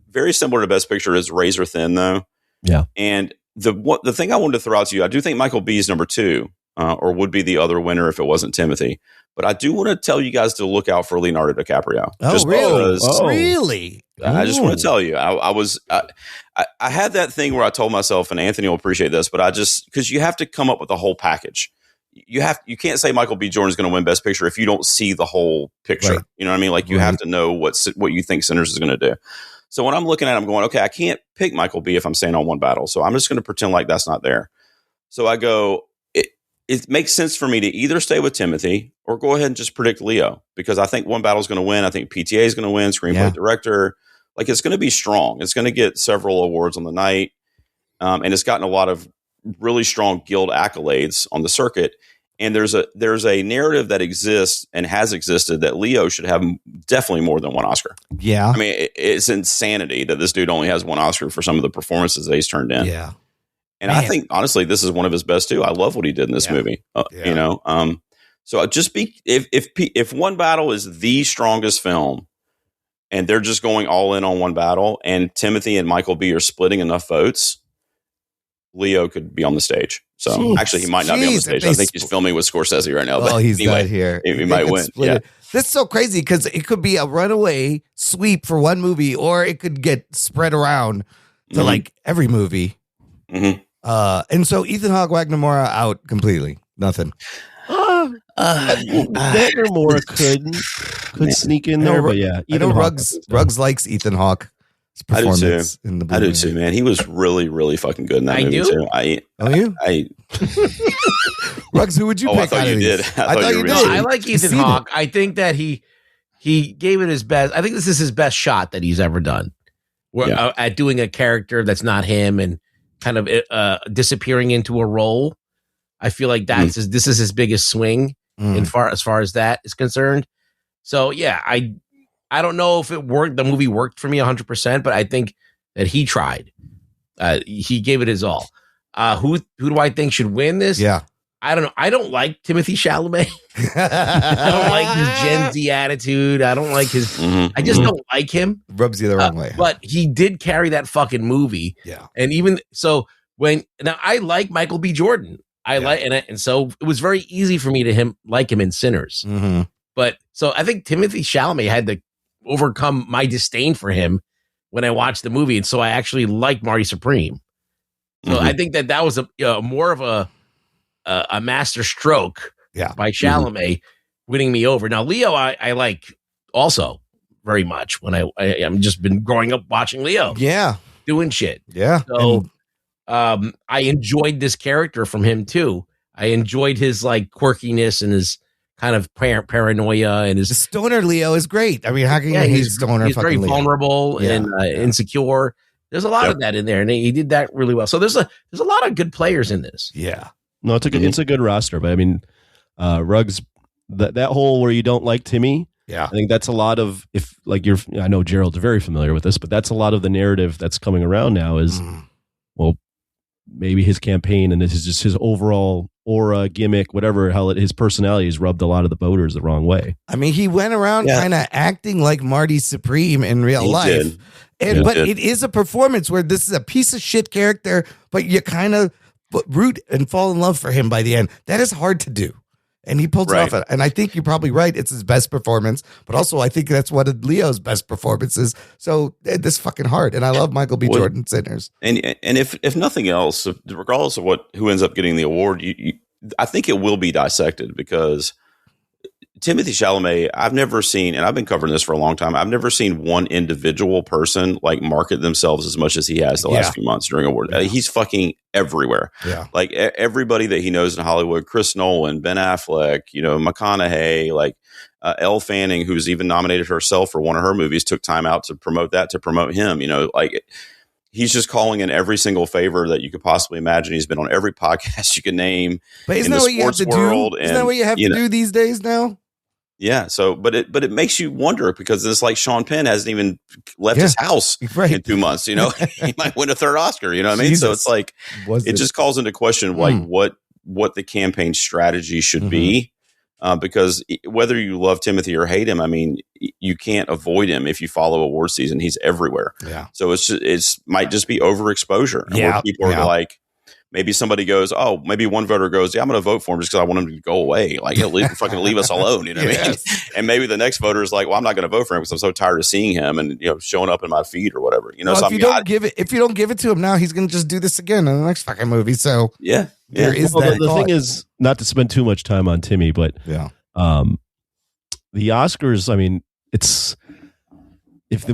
very similar to Best Picture, is razor thin though. Yeah. And the thing I wanted to throw out to you, I do think Michael B is number 2, or would be the other winner if it wasn't Timothy. But I do want to tell you guys to look out for Leonardo DiCaprio. Oh, really? Really? I just want to tell you, I had that thing where I told myself, and Anthony will appreciate this, but because you have to come up with the whole package. You can't say Michael B. Jordan is going to win Best Picture if you don't see the whole picture. Right. You know what I mean? You have to know what you think Sinners is going to do. So when I'm looking at it, I'm going, okay, I can't pick Michael B. if I'm staying on One Battle. So I'm just going to pretend like that's not there. So I go, it makes sense for me to either stay with Timothy or go ahead and just predict Leo, because I think One Battle is going to win. I think PTA is going to win, screenplay director. It's going to be strong. It's going to get several awards on the night. And it's gotten a lot of really strong guild accolades on the circuit. And there's a narrative that exists and has existed that Leo should have definitely more than one Oscar. Yeah. I mean, it's insanity that this dude only has one Oscar for some of the performances that he's turned in. Yeah. And I think, honestly, this is one of his best, too. I love what he did in this movie, you know? So just if One Battle is the strongest film and they're just going all in on one battle and Timothy and Michael B are splitting enough votes, Leo could be on the stage. So actually, he might not be on the stage. I think he's filming with Scorsese right now. Oh, he's not here. He might win. Yeah. This is so crazy because it could be a runaway sweep for one movie, or it could get spread around to like every movie. And so Ethan Hawke, Wagner Moura out completely. Nothing. Wagner Moura could sneak in there, but yeah. I know Ruggs likes Ethan Hawke. Performance in the I do too, man. He was really, really fucking good in that movie too. Ruggs, who would you pick? I thought you did. I thought you did. I like Ethan Hawke. I think that he gave it his best. I think this is his best shot that he's ever done. At doing a character that's not him and kind of disappearing into a role. I feel like this is his biggest swing as far as that is concerned. So yeah, I don't know if it worked. The movie worked for me 100%, but I think that he tried. He gave it his all. Who do I think should win this? Yeah. I don't know. I don't like Timothée Chalamet. I don't like his Gen Z attitude. I don't like his. I just don't like him. Rubs you the wrong way. But he did carry that fucking movie. Yeah. And even so, now I like Michael B. Jordan. And so it was very easy for me to like him in Sinners. But so I think Timothée Chalamet had to overcome my disdain for him when I watched the movie, and so I actually like Marty Supreme. So I think that was more of a master stroke by Chalamet winning me over. Now Leo, I like also very much when I'm just been growing up watching Leo, doing shit, So I enjoyed this character from him too. I enjoyed his like quirkiness and his kind of paranoia, and his stoner Leo is great. I mean, how can you hate stoner? He's very vulnerable and insecure. There's a lot of that in there, and he did that really well. So there's a lot of good players in this. Yeah, no, it's a good roster, but I mean, Ruggs, that whole where you don't like Timmy. Yeah, I think that's a lot of I know Gerald's very familiar with this, but that's a lot of the narrative that's coming around now is, well, maybe his campaign and this is just his overall aura, gimmick, whatever his personality has rubbed a lot of the voters the wrong way. I mean, he went around kind of acting like Marty Supreme in real life. But it is a performance where this is a piece of shit character, but you kind of root and fall in love for him by the end. That is hard to do. And he pulls it off. And I think you're probably right. It's his best performance. But also, I think that's one of Leo's best performances. So this is fucking hard. And I love Michael B. Jordan Sinners. And if nothing else, regardless of who ends up getting the award, I think it will be dissected because Timothée Chalamet, I've never seen, and I've been covering this for a long time, I've never seen one individual person like market themselves as much as he has the last few months during awards. He's fucking everywhere. Yeah. Like everybody that he knows in Hollywood, Chris Nolan, Ben Affleck, McConaughey, like Elle Fanning, who's even nominated herself for one of her movies, took time out to promote him, he's just calling in every single favor that you could possibly imagine. He's been on every podcast you can name. But isn't that what you have to do? Isn't that what you have to do these days now? Yeah. So, but it makes you wonder because it's like Sean Penn hasn't even left his house in 2 months. He might win a third Oscar. You know what I mean? So it's like it just calls into question like what the campaign strategy should be. Because whether you love Timothy or hate him, I mean, you can't avoid him if you follow award season. He's everywhere. Yeah. So it's might just be overexposure. And where people are like, maybe somebody goes, maybe one voter goes, I'm going to vote for him just because I want him to go away. Like, fucking leave us alone. You know what I mean? And maybe the next voter is like, well, I'm not going to vote for him because I'm so tired of seeing him and showing up in my feed or whatever. So if you don't give it to him now, he's going to just do this again in the next fucking movie. So there is that. The thing is, not to spend too much time on Timmy, but the Oscars, I mean, it's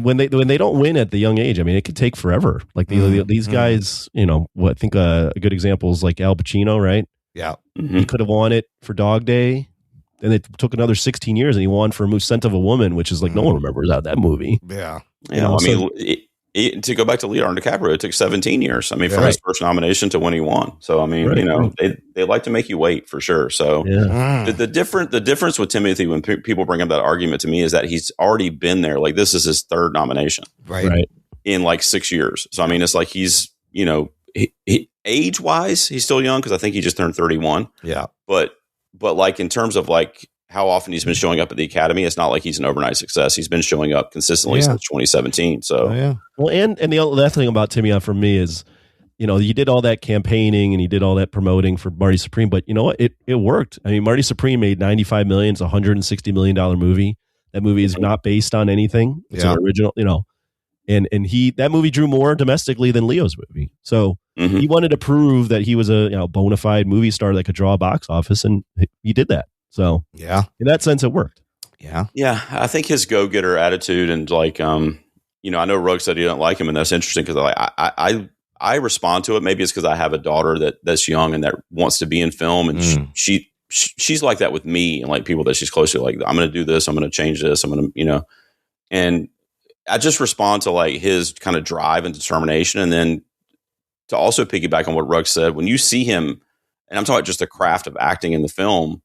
when they don't win at the young age, I mean, it could take forever. Like these guys, I think a good example is like Al Pacino, right? Yeah, he could have won it for Dog Day, and it took another 16 years, and he won for Scent of a Woman, which is like no one remembers that movie. Yeah, to go back to Leonardo DiCaprio, it took 17 years. I mean, from his first nomination to when he won. So I mean, they like to make you wait for sure. So the difference with Timothy when people bring up that argument to me is that he's already been there. Like this is his third nomination, right? In like 6 years. So I mean, it's like he's age wise, he's still young because I think he just turned 31. Yeah. But like in terms of like how often he's been showing up at the Academy, it's not like he's an overnight success. He's been showing up consistently since 2017. So, Well, and the other thing about Timian for me is, you did all that campaigning and you did all that promoting for Marty Supreme, but you know what? It worked. I mean, Marty Supreme made $95 million. It's a $160 million movie. That movie is not based on anything. It's an original, and that movie drew more domestically than Leo's movie. So he wanted to prove that he was a bona fide movie star that could draw a box office, and he did that. So in that sense, it worked. Yeah. I think his go-getter attitude and like, I know Rugg said he didn't like him, and that's interesting because I respond to it. Maybe it's because I have a daughter that's young and that wants to be in film, and she's like that with me and like people that she's close to. Like, I'm going to do this, I'm going to change this, I'm going to, and I just respond to like his kind of drive and determination, and then to also piggyback on what Rugg said, when you see him, and I'm talking just the craft of acting in the film,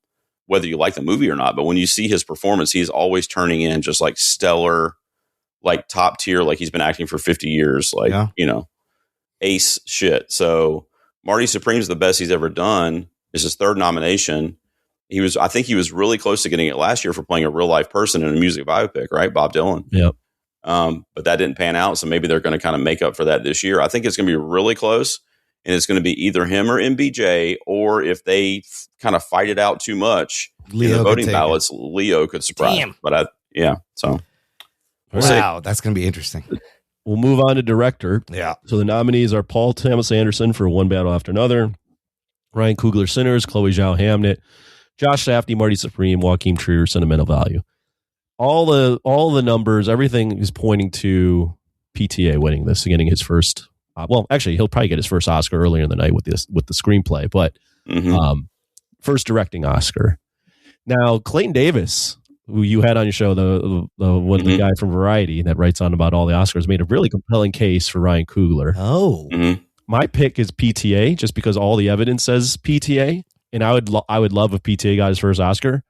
whether you like the movie or not, but when you see his performance, he's always turning in just like stellar, like top tier, like he's been acting for 50 years, like ace shit. So Marty Supreme's the best he's ever done. It's his third nomination. I think he was really close to getting it last year for playing a real life person in a music biopic, right? Bob Dylan. Yep. But that didn't pan out. So maybe they're going to kind of make up for that this year. I think it's going to be really close, and it's going to be either him or MBJ, or if they kind of fight it out too much in the voting ballots, Leo could surprise. Damn. But so. Wow, that's going to be interesting. We'll move on to director. Yeah. So the nominees are Paul Thomas Anderson for One Battle After Another, Ryan Coogler, Sinners, Chloe Zhao, Hamnet, Josh Safdie, Marty Supreme, Joaquin Trier, Sentimental Value. All the numbers, everything is pointing to PTA winning this, getting his first. Well, actually, he'll probably get his first Oscar earlier in the night with the screenplay, but first directing Oscar. Now, Clayton Davis, who you had on your show, the guy from Variety that writes on about all the Oscars, made a really compelling case for Ryan Coogler. Oh, my pick is PTA, just because all the evidence says PTA, and I would love if PTA got his first Oscar.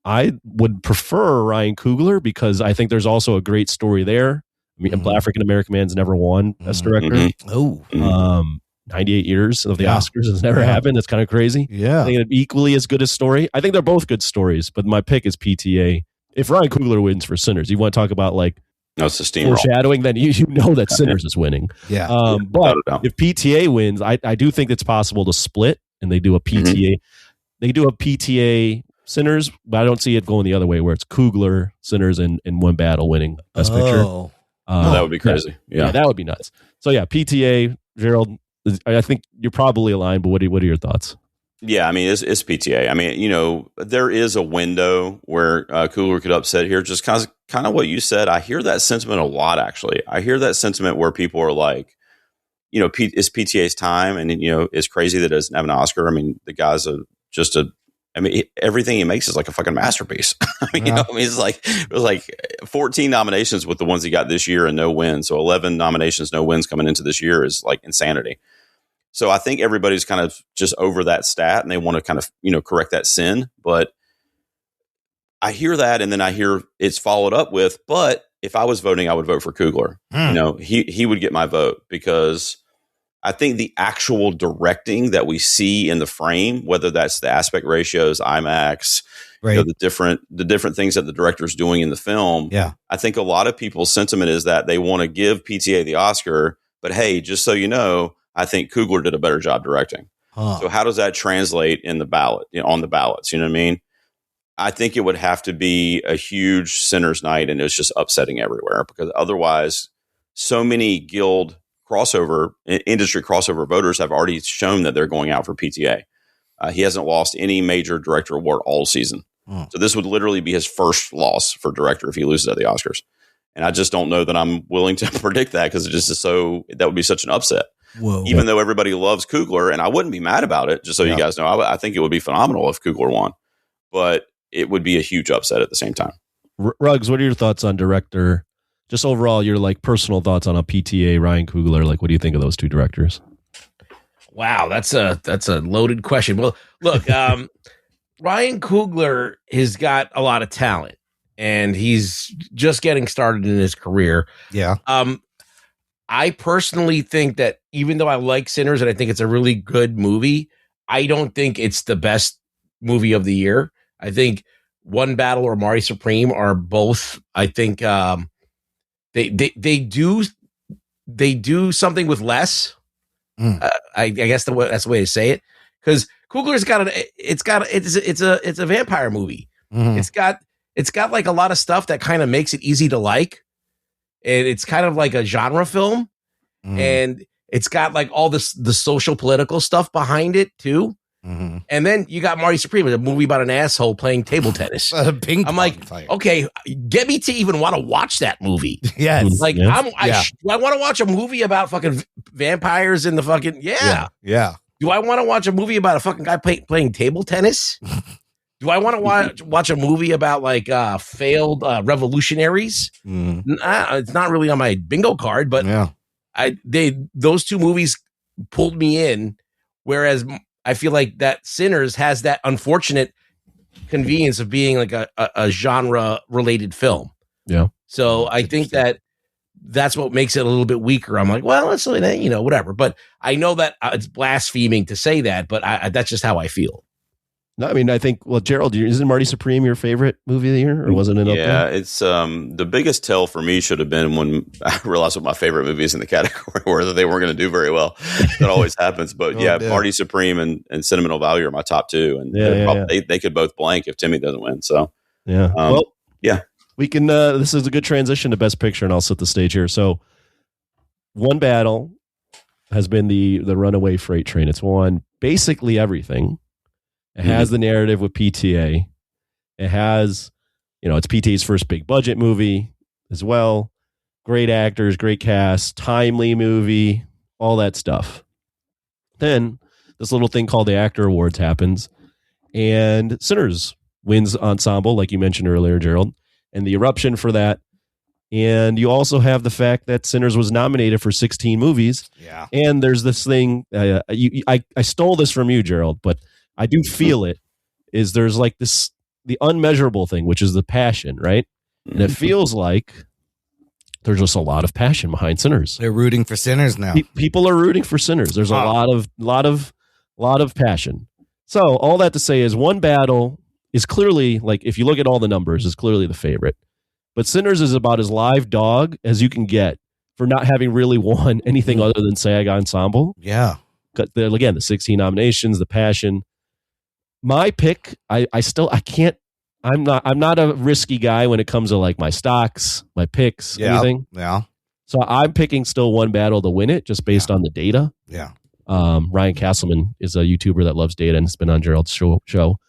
I would prefer Ryan Coogler because I think there's also a great story there. I mean, African American man's never won Best Director. 98 years of the Oscars has never happened. It's kind of crazy. Yeah. I think it's equally as good a story. I think they're both good stories, but my pick is PTA. If Ryan Coogler wins for Sinners, you want to talk about like it's a steamroll foreshadowing, then you know that Sinners is winning. Yeah. But if PTA wins, I do think it's possible to split, and they do a PTA. They do a PTA Sinners, but I don't see it going the other way where it's Coogler, Sinners, and One Battle winning Best Picture. That would be crazy. Yeah, that would be nuts. So yeah, PTA, Gerald, I think you're probably aligned, but what are your thoughts? Yeah, I mean, it's PTA. I mean, there is a window where Coogler could upset here. Just kind of what you said. I hear that sentiment a lot, actually. I hear that sentiment where people are like, it's PTA's time, and it's crazy that it doesn't have an Oscar. I mean, the guy's everything he makes is like a fucking masterpiece. It was like 14 nominations with the ones he got this year and no wins. So 11 nominations, no wins coming into this year is like insanity. So I think everybody's kind of just over that stat, and they want to kind of, correct that sin. But I hear that, and then I hear it's followed up with, but if I was voting, I would vote for Coogler. He would get my vote, because I think the actual directing that we see in the frame, whether that's the aspect ratios, IMAX, right, the different things that the director's doing in the film. Yeah. I think a lot of people's sentiment is that they want to give PTA the Oscar, but hey, just so you know, I think Coogler did a better job directing. So how does that translate in the ballot, on the ballots? You know what I mean? I think it would have to be a huge Sinners night, and it's just upsetting everywhere, because otherwise so many industry crossover voters have already shown that they're going out for PTA. He hasn't lost any major director award all season. So this would literally be his first loss for director if he loses at the Oscars. And I just don't know that I'm willing to predict that, because it just is that would be such an upset. Whoa. Even though everybody loves Coogler, and I wouldn't be mad about it, just so you guys know, I think it would be phenomenal if Coogler won, but it would be a huge upset at the same time. Ruggs, what are your thoughts on director? Just overall, your like personal thoughts on a PTA, Ryan Coogler. Like, what do you think of those two directors? Wow, that's a loaded question. Well, look, Ryan Coogler has got a lot of talent, and he's just getting started in his career. Yeah. I personally think that even though I like Sinners and I think it's a really good movie, I don't think it's the best movie of the year. I think One Battle or Marty Supreme are both. I think they do something with less. I guess that's the way to say it, because Coogler's it's a vampire movie. It's got like a lot of stuff that kind of makes it easy to like, and it's kind of like a genre film, and it's got like all the social political stuff behind it too. And then you got Marty Supreme, a movie about an asshole playing table tennis. I'm like, okay, get me to even want to watch that movie. Yes. Like, yes. Do I want to watch a movie about fucking vampires in the fucking, Yeah. Do I want to watch a movie about a fucking guy playing table tennis? Do I want to watch a movie about like failed revolutionaries? It's not really on my bingo card, but those two movies pulled me in, whereas I feel like that Sinners has that unfortunate convenience of being like a genre related film. Yeah. So I think that's what makes it a little bit weaker. I'm like, well, it's, whatever. But I know that it's blaspheming to say that, but that's just how I feel. No, I mean, I think, well, Gerald, isn't Marty Supreme your favorite movie of the year, or wasn't it? Yeah, it's the biggest tell for me should have been when I realized what my favorite movies in the category were, that they weren't going to do very well. That always happens. But Marty Supreme and Sentimental Value are my top two, and they could both blank if Timmy doesn't win. So we can. This is a good transition to Best Picture, and I'll set the stage here. So, One Battle has been the runaway freight train. It's won basically everything. It has the narrative with PTA. It has, it's PTA's first big budget movie as well. Great actors, great cast, timely movie, all that stuff. Then this little thing called the Actor Awards happens, and Sinners wins Ensemble, like you mentioned earlier, Gerald, and the eruption for that. And you also have the fact that Sinners was nominated for 16 movies. Yeah. And there's this thing, I stole this from you, Gerald, but I do feel it, is there's like the unmeasurable thing, which is the passion, right? And it feels like there's just a lot of passion behind Sinners. They're rooting for Sinners now. People are rooting for Sinners. There's a lot of passion. So all that to say is One Battle is clearly, like, if you look at all the numbers, is clearly the favorite. But Sinners is about as live dog as you can get for not having really won anything other than SAG Ensemble. Yeah. Again, the 16 nominations, the passion. My pick, I'm not a risky guy when it comes to like my stocks, my picks, anything. Yeah. So I'm picking still One Battle to win it just based on the data. Yeah. Ryan Castleman is a YouTuber that loves data and has been on Gerald's show.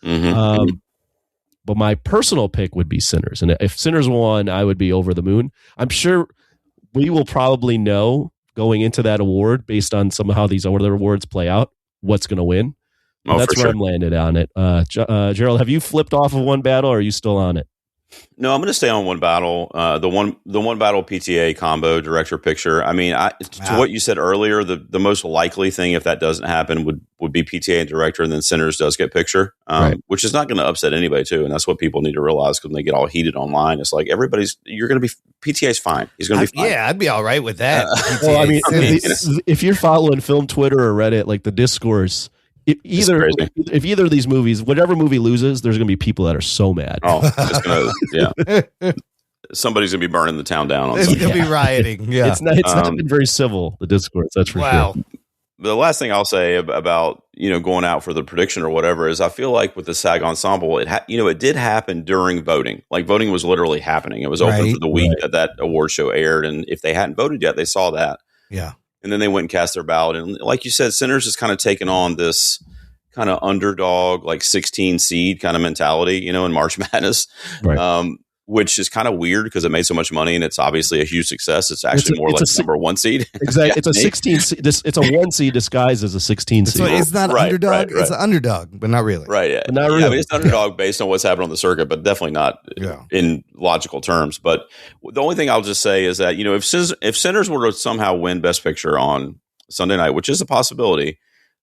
But my personal pick would be Sinners. And if Sinners won, I would be over the moon. I'm sure we will probably know going into that award based on some of how these other awards play out, what's going to win. That's where I'm landed on it. Gerald, have you flipped off of One Battle, or are you still on it? No, I'm going to stay on One Battle. The one Battle PTA combo director picture. I mean, to what you said earlier, the most likely thing if that doesn't happen would be PTA and director, and then Sinners does get picture, which is not going to upset anybody too. And that's what people need to realize when they get all heated online. It's like you're going to be PTA's fine. He's going to be fine. Yeah, I'd be all right with that. Well, I mean, if you're following film Twitter or Reddit, like the discourse. If either of these movies, whatever movie loses, there's going to be people that are so mad. Oh, somebody's going to be burning the town down. There's going to be rioting. Yeah, it's not been very civil, the discourse. That's for sure. The last thing I'll say about going out for the prediction or whatever is I feel like with the SAG Ensemble, it did happen during voting. Like voting was literally happening. It was open for the week that award show aired, and if they hadn't voted yet, they saw that. Yeah. And then they went and cast their ballot. And like you said, Sinners has kind of taken on this kind of underdog, like 16 seed kind of mentality, in March Madness, which is kind of weird because it made so much money and it's obviously a huge success. It's actually more like number one seed. Exactly. It's a 16 seed. It's a 1 seed disguised as a 16 seed. So it's not underdog. It's an underdog, but not really. Right. Yeah. But not really. I mean, it's an underdog based on what's happened on the circuit, but definitely not in logical terms. But the only thing I'll just say is that, if Sinners were to somehow win Best Picture on Sunday night, which is a possibility,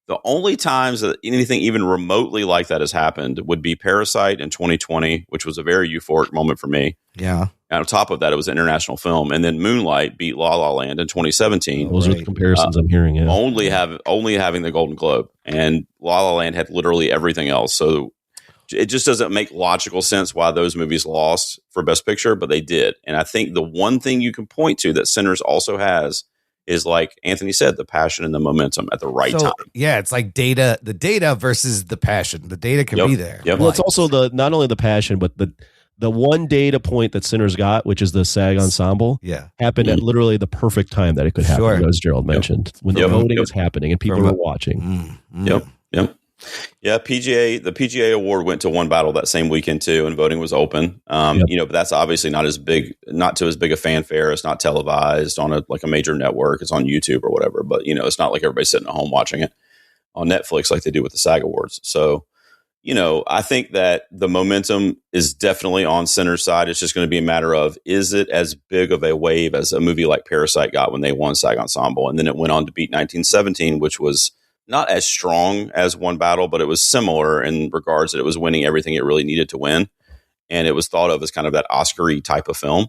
the only times that anything even remotely like that has happened would be Parasite in 2020, which was a very euphoric moment for me. Yeah. And on top of that, it was an international film. And then Moonlight beat La La Land in 2017. Those are the comparisons I'm hearing. Yeah. Only having the Golden Globe, and La La Land had literally everything else. So it just doesn't make logical sense why those movies lost for Best Picture, but they did. And I think the one thing you can point to that Sinners also has is, like Anthony said, the passion and the momentum at the right time. Yeah, it's like the data versus the passion. The data can be there. Well, it's also not only the passion, but the one data point that Sinners got, which is the SAG ensemble, happened at literally the perfect time that it could happen, as Gerald mentioned, when the voting is happening and people are watching. Yep. Yeah, the PGA award went to One Battle that same weekend too, and voting was open. But that's obviously not to as big a fanfare. It's not televised on a major network. It's on YouTube or whatever. But it's not like everybody's sitting at home watching it on Netflix like they do with the SAG Awards. So, I think that the momentum is definitely on Sinners' side. It's just going to be a matter of, is it as big of a wave as a movie like Parasite got when they won SAG Ensemble, and then it went on to beat 1917, which was not as strong as One Battle, but it was similar in regards that it was winning everything it really needed to win. And it was thought of as kind of that Oscar-y type of film.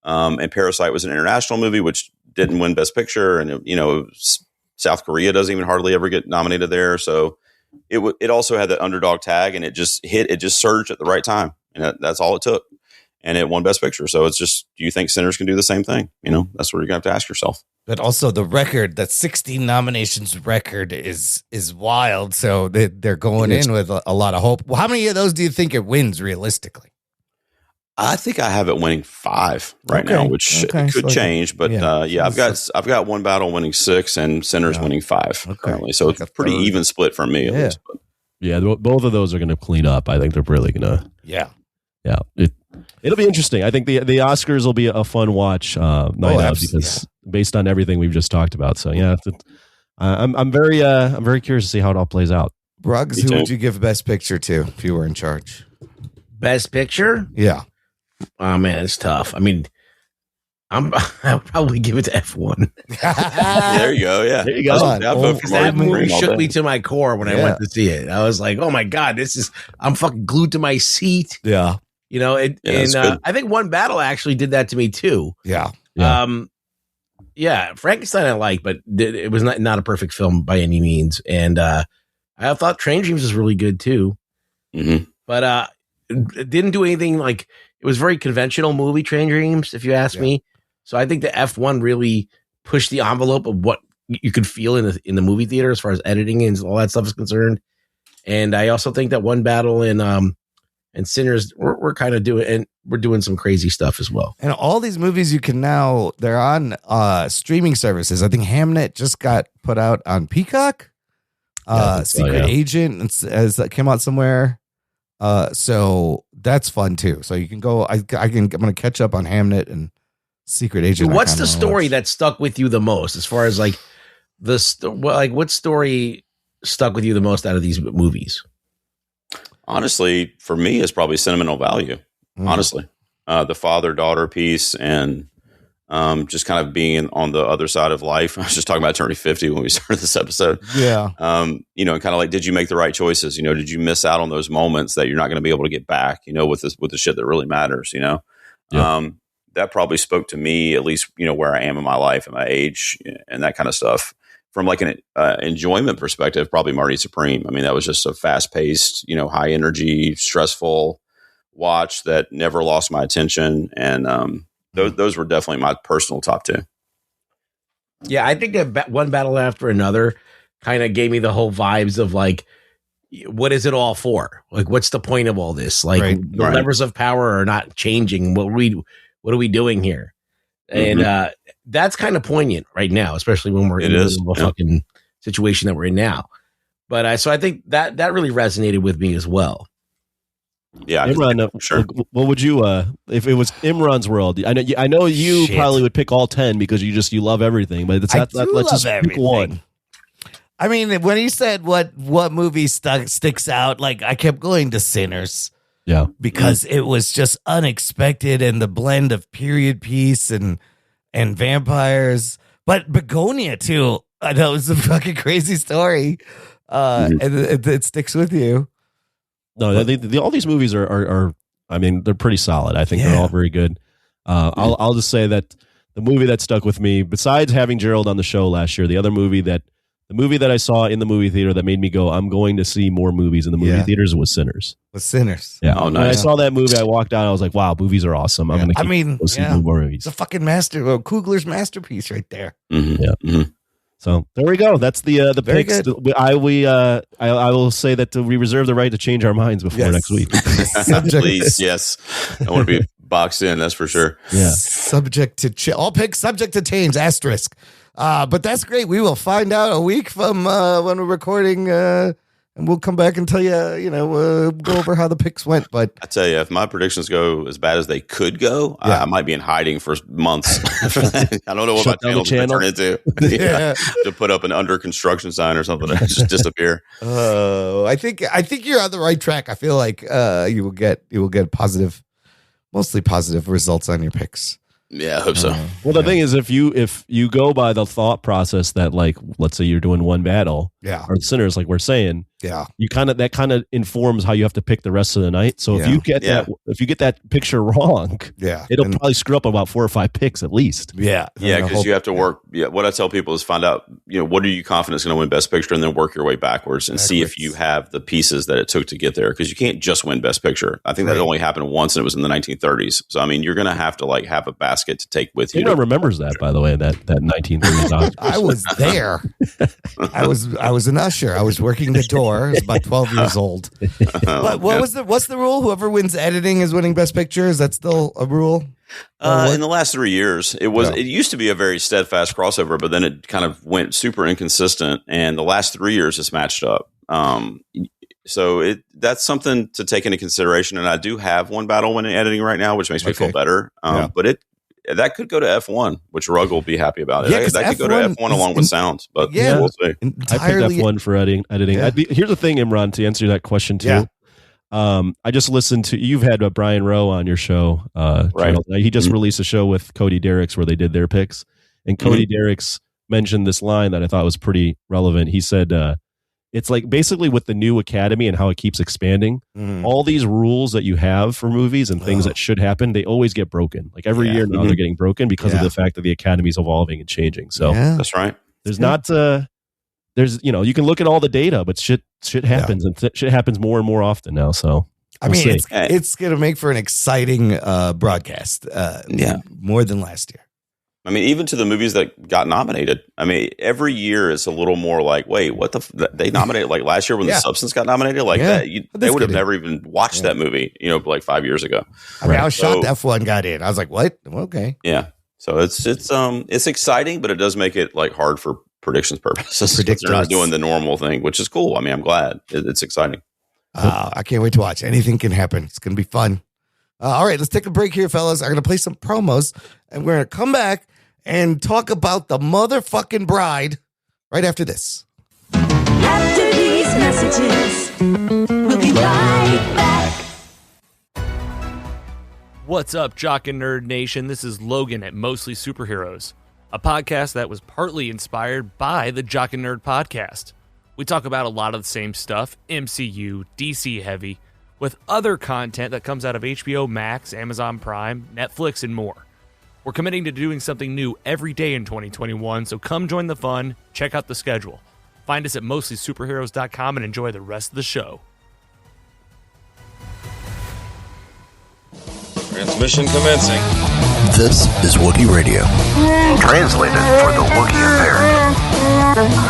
And Parasite was an international movie, which didn't win Best Picture. And, South Korea doesn't even hardly ever get nominated there. So it also had that underdog tag, and it just surged at the right time. And that's all it took. And it won Best Picture. So it's just, do you think Sinners can do the same thing? That's what you're going to have to ask yourself. But also the record, that 16 nominations record is wild. So they're going in with a lot of hope. Well, how many of those do you think it wins realistically? I think I have it winning 5 right now, which could change. But I've got One Battle winning 6 and Sinners winning 5 currently. So it's a pretty even split for me at least. But. Yeah, both of those are going to clean up. I think they're really going to. Yeah. It'll be interesting. I think the Oscars will be a fun watch night out because based on everything we've just talked about. So I'm very curious to see how it all plays out. Ruggs, who would you give Best Picture to if you were in charge? Best Picture? Yeah. Oh man, it's tough. I mean, I'll probably give it to F1. There you go. Yeah, there you go. That movie shook me to my core when I went to see it. I was like, "Oh my god, I'm fucking glued to my seat." Yeah. I think One Battle actually did that to me too. Yeah. Frankenstein I like, but it was not a perfect film by any means. And I thought Train Dreams was really good too. Mm-hmm. But it didn't do anything like, it was a very conventional movie, Train Dreams, if you ask me. So I think the F1 really pushed the envelope of what you could feel in the movie theater as far as editing and all that stuff is concerned. And I also think that One Battle and Sinners, we're kind of doing some crazy stuff as well. And all these movies they're on streaming services. I think Hamnet just got put out on Peacock. Secret Agent came out somewhere. So that's fun too. So you can go. I'm going to catch up on Hamnet and Secret Agent. What's the story that stuck with you the most, as far as like what story stuck with you the most out of these movies? Honestly, for me, it's probably sentimental value. Honestly, the father-daughter piece and just kind of being on the other side of life. I was just talking about turning 50 when we started this episode. Yeah. And kind of like, did you make the right choices? Did you miss out on those moments that you're not going to be able to get back, with the shit that really matters, that probably spoke to me, at least, where I am in my life and my age and that kind of stuff. From like an enjoyment perspective, probably Marty Supreme. I mean, that was just a fast-paced, high energy, stressful watch that never lost my attention. And those were definitely my personal top 2. Yeah, I think that One Battle After Another kind of gave me the whole vibes of like, what is it all for? Like, what's the point of all this? Like, the levers of power are not changing. What are we doing here? And that's kind of poignant right now, especially when we're in a fucking situation that we're in now. But so I think that really resonated with me as well. Yeah, Imran, sure. What would you if it was Imran's world? I know you probably would pick all 10 because you love everything, but let's just pick one. I mean, when he said what movie sticks out, like I kept going to Sinners. Yeah, because it was just unexpected, and the blend of period piece and vampires, but Begonia too. I know, it was a fucking crazy story, and it sticks with you. No, all these movies are I mean, they're pretty solid. I think they're all very good. I'll just say that the movie that stuck with me, besides having Gerald on the show last year, the movie that I saw in the movie theater that made me go, I'm going to see more movies in the movie theaters was Sinners. Yeah. Oh, nice. When I saw that movie, I walked out. I was like, wow, movies are awesome. I'm going to go see more movies. It's a fucking Coogler's masterpiece right there. Mm-hmm. Yeah. Mm-hmm. So there we go. That's the picks. I will say that we reserve the right to change our minds before next week. Please, yes. I want to be boxed in. That's for sure. Yeah. Subject to all picks subject to change. Asterisk. But that's great. We will find out a week from when we're recording, and we'll come back and tell you. Go over how the picks went. But I tell you, if my predictions go as bad as they could go, I might be in hiding for months. I don't know what my channel's going to turn into. To put up an under construction sign or something, and just disappear. I think you're on the right track. I feel like you will get mostly positive results on your picks. Yeah, I hope so. Well, the thing is, if you go by the thought process that, like, let's say you're doing one battle, or Sinners, like we're saying, you that kind of informs how you have to pick the rest of the night. So if you get that picture wrong, it'll probably screw up about 4 or 5 picks at least. Because you have to work. Yeah, what I tell people is find out, what are you confident is going to win Best Picture, and then work your way backwards and see if you have the pieces that it took to get there. Because you can't just win Best Picture. I think that only happened once, and it was in the 1930s. So I mean, you're going to have to have a basket to take with you. Who remembers that, by the way, that 1930s Oscars? I was there. I was an usher. I was working the door. I was about 12 years old. But what's the rule? Whoever wins editing is winning Best Picture. Is that still a rule? In the last 3 years, it was. It used to be a very steadfast crossover, but then it kind of went super inconsistent. And the last 3 years, it's matched up. So that's something to take into consideration. And I do have one battle winning editing right now, which makes me feel better. But that could go to F1, which Rugg will be happy about. That could go to F1 along with sound. But we'll see. I picked F1 for editing. Yeah. Here's the thing, Imran, to answer that question too. Yeah. I just listened to, you've had Brian Rowe on your show. Right. He just released a show with Cody Derricks where they did their picks. And Cody Derricks mentioned this line that I thought was pretty relevant. He said, it's like basically with the new Academy and how it keeps expanding, all these rules that you have for movies and things that should happen, they always get broken. Like every year now they're getting broken because of the fact that the Academy is evolving and changing. So that's right. There's you can look at all the data, but shit happens and shit happens more and more often now. So it's going to make for an exciting broadcast. More than last year. I mean, even to the movies that got nominated. I mean, every year is a little more like, wait, what they nominated like last year when The Substance got nominated? Like that, they would have never even watched that movie, like 5 years ago. I mean, I was shocked F1 got in. I was like, what? Okay. Yeah. So it's exciting, but it does make it like hard for predictions purposes. They're not doing the normal thing, which is cool. I mean, I'm glad. It's exciting. I can't wait to watch. Anything can happen. It's going to be fun. All right, let's take a break here, fellas. I'm going to play some promos, and we're going to come back and talk about The Motherfucking Bride right after this. After these messages, we'll be right back. What's up, Jock and Nerd Nation? This is Logan at Mostly Superheroes, a podcast that was partly inspired by the Jock and Nerd Podcast. We talk about a lot of the same stuff, MCU, DC heavy, with other content that comes out of HBO Max, Amazon Prime, Netflix, and more. We're committing to doing something new every day in 2021, so come join the fun, check out the schedule. Find us at mostlysuperheroes.com and enjoy the rest of the show. Transmission commencing. This is Wookiee Radio. Translated for the Wookiee impaired.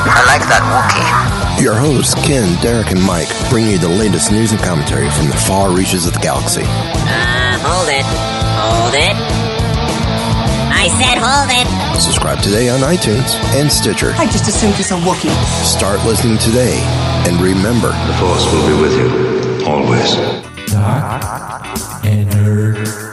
I like that Wookiee. Your hosts, Ken, Derek, and Mike, bring you the latest news and commentary from the far reaches of the galaxy. Hold it. I said hold it. Subscribe today on iTunes and Stitcher. I just assumed it's a Wookiee. Start listening today, and remember, the Force will be with you, always. Jock and Nerd.